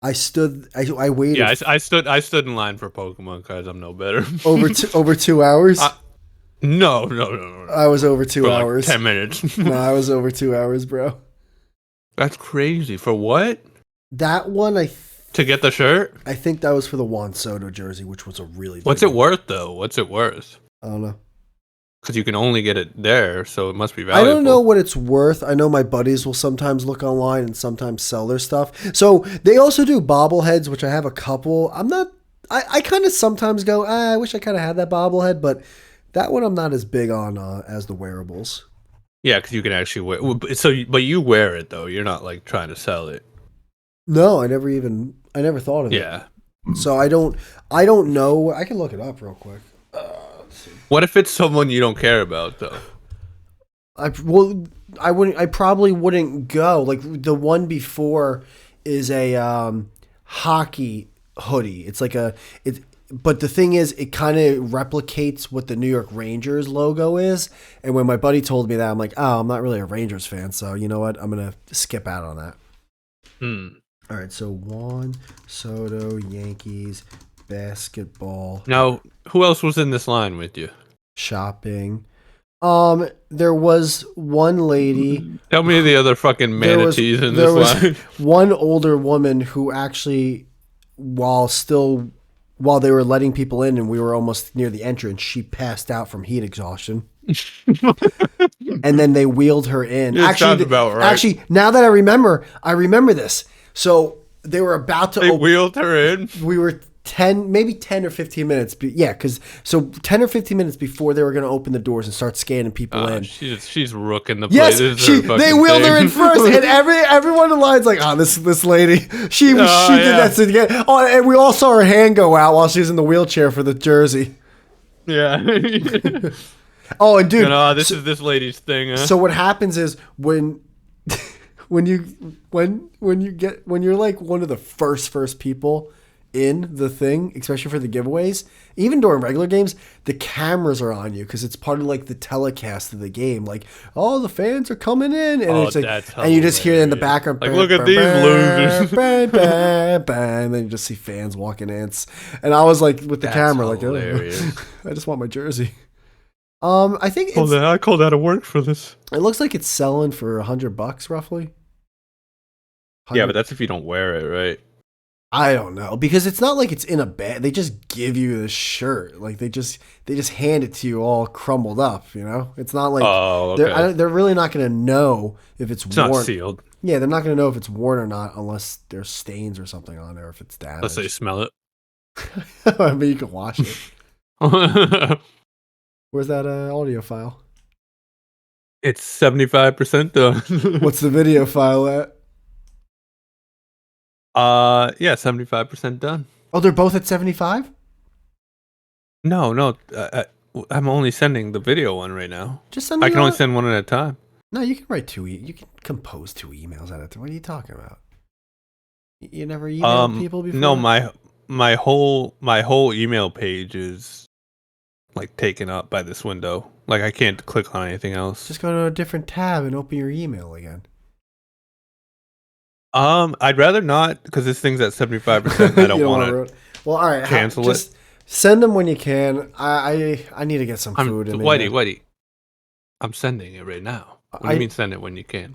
I waited Yeah, I stood in line for Pokemon cards. I'm no better. over 2 hours. No. I was over 2 For hours. like 10 minutes. No, I was over 2 hours, bro. That's crazy. For what? That one, To get the shirt? I think that was for the Juan Soto jersey, which was a really. What's big it one. worth, though? What's it worth? I don't know. Because you can only get it there, so it must be I valuable. don't know what it's worth. I know my buddies will sometimes look online and sometimes sell their stuff. So they also do bobbleheads, which I have a couple. I kind of sometimes go, I wish I kind of had that bobblehead, but that one I'm not as big on as the wearables. Yeah, because you can actually wear. But you wear it though. You're not like trying to sell it. No, I never thought of it. Yeah. So I don't know. I can look it up real quick. Let's see. What if it's someone you don't care about though? I probably wouldn't go. Like the one before is a hockey hoodie. It's like but the thing is, it kind of replicates what the New York Rangers logo is. And when my buddy told me that, I'm like, oh, I'm not really a Rangers fan, so you know what? I'm gonna skip out on that. All right, so Juan Soto, Yankees, basketball. Now, who else was in this line with you? Shopping. There was one lady. Tell me the other fucking manatees in this line. One older woman who actually, while they were letting people in and we were almost near the entrance, she passed out from heat exhaustion. And then they wheeled her in. It sounds about right. Actually, now that I remember this. So they were about to. They wheeled her in. We were 10 or 15 minutes. So 10 or 15 minutes before they were going to open the doors and start scanning people in. She's rooking the place. Yes, they wheeled her in first, and everyone in the line's like, "Oh, this lady, she did that thing again." Oh, and we all saw her hand go out while she was in the wheelchair for the jersey. Yeah. Oh, and dude, this is this lady's thing. Huh? So what happens is when you're like one of the first people in the thing, especially for the giveaways, even during regular games, the cameras are on you because it's part of like the telecast of the game. Like, oh, the fans are coming in, and it's like, and you just hear in the background, like, look at these losers, and then you just see fans walking in. And I was like with the camera, like, oh, I just want my jersey. I think I called out of work for this. It looks like it's selling for $100 roughly. Yeah, but that's if you don't wear it, right? I don't know, because it's not like it's in a bag. They just give you the shirt, like they just hand it to you all crumbled up. You know, it's not like they're really not going to know if it's worn. Not sealed. Yeah, they're not going to know if it's worn or not unless there's stains or something on there, if it's damaged. Unless they smell it. I mean, you can wash it. Where's that audio file? It's 75% done. What's the video file at? 75% done. Oh, they're both at 75? No. I'm only sending the video one right now. Just send. I can only send one at a time. No, you can write two. You can compose 2 emails at a time. What are you talking about? You never emailed people before? No, my whole email page is like taken up by this window. Like I can't click on anything else. Just go to a different tab and open your email again. I'd rather not, because this thing's at 75%. I don't want to. Well, all right. Cancel it. Just send them when you can. I need to get some food. Whitey. I'm sending it right now. What do you mean send it when you can?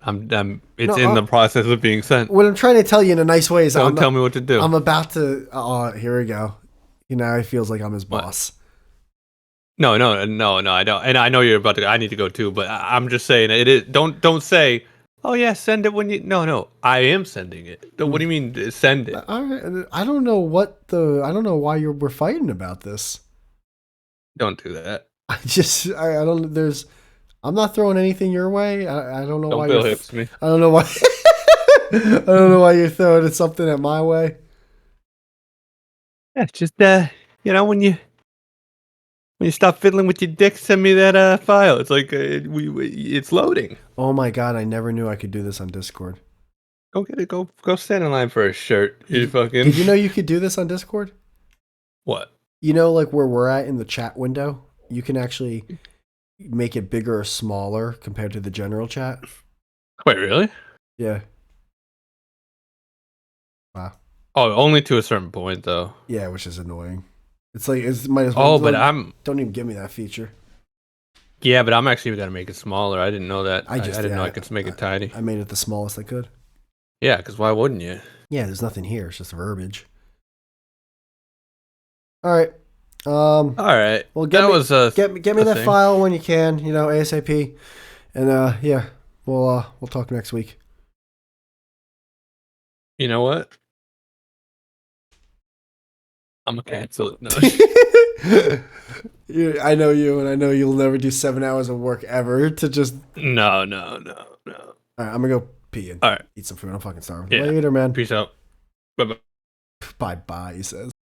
It's in the process of being sent. What I'm trying to tell you in a nice way is don't tell me what to do. I'm about to. Here we go. Now it feels like I'm his boss. No, I don't. And I know you're about to. I need to go too, but I'm just saying it is. Don't say, oh yeah, send it when you. No, I am sending it. What do you mean send it? All right. I don't know why we're fighting about this. Don't do that. I don't. I'm not throwing anything your way. I don't know why. Bill Hips me. I don't know why. don't know why you're throwing something at my way. Yeah, just when you stop fiddling with your dick, send me that file. It's like it's loading. Oh my god, I never knew I could do this on Discord. Go get it. Go stand in line for a shirt. You fucking. Did you know you could do this on Discord? What? You know, like where we're at in the chat window, you can actually make it bigger or smaller compared to the general chat. Wait, really? Yeah. Wow. Oh, only to a certain point, though. Yeah, which is annoying. It's like might as well. Oh, but don't even give me that feature. Yeah, but I'm actually gonna make it smaller. I didn't know that. I didn't know I could make it tiny. I made it the smallest I could. Yeah, because why wouldn't you? Yeah, there's nothing here. It's just verbiage. All right. All right. Well, get me that file when you can. You know, ASAP. And yeah, we'll talk next week. You know what? I'm gonna cancel it. No. I know you, and I know you'll never do 7 hours of work ever to just. No. All right, I'm gonna go pee and All right. eat some food. I'm fucking starving. Yeah. Later, man. Peace out. Bye bye. Bye, he says.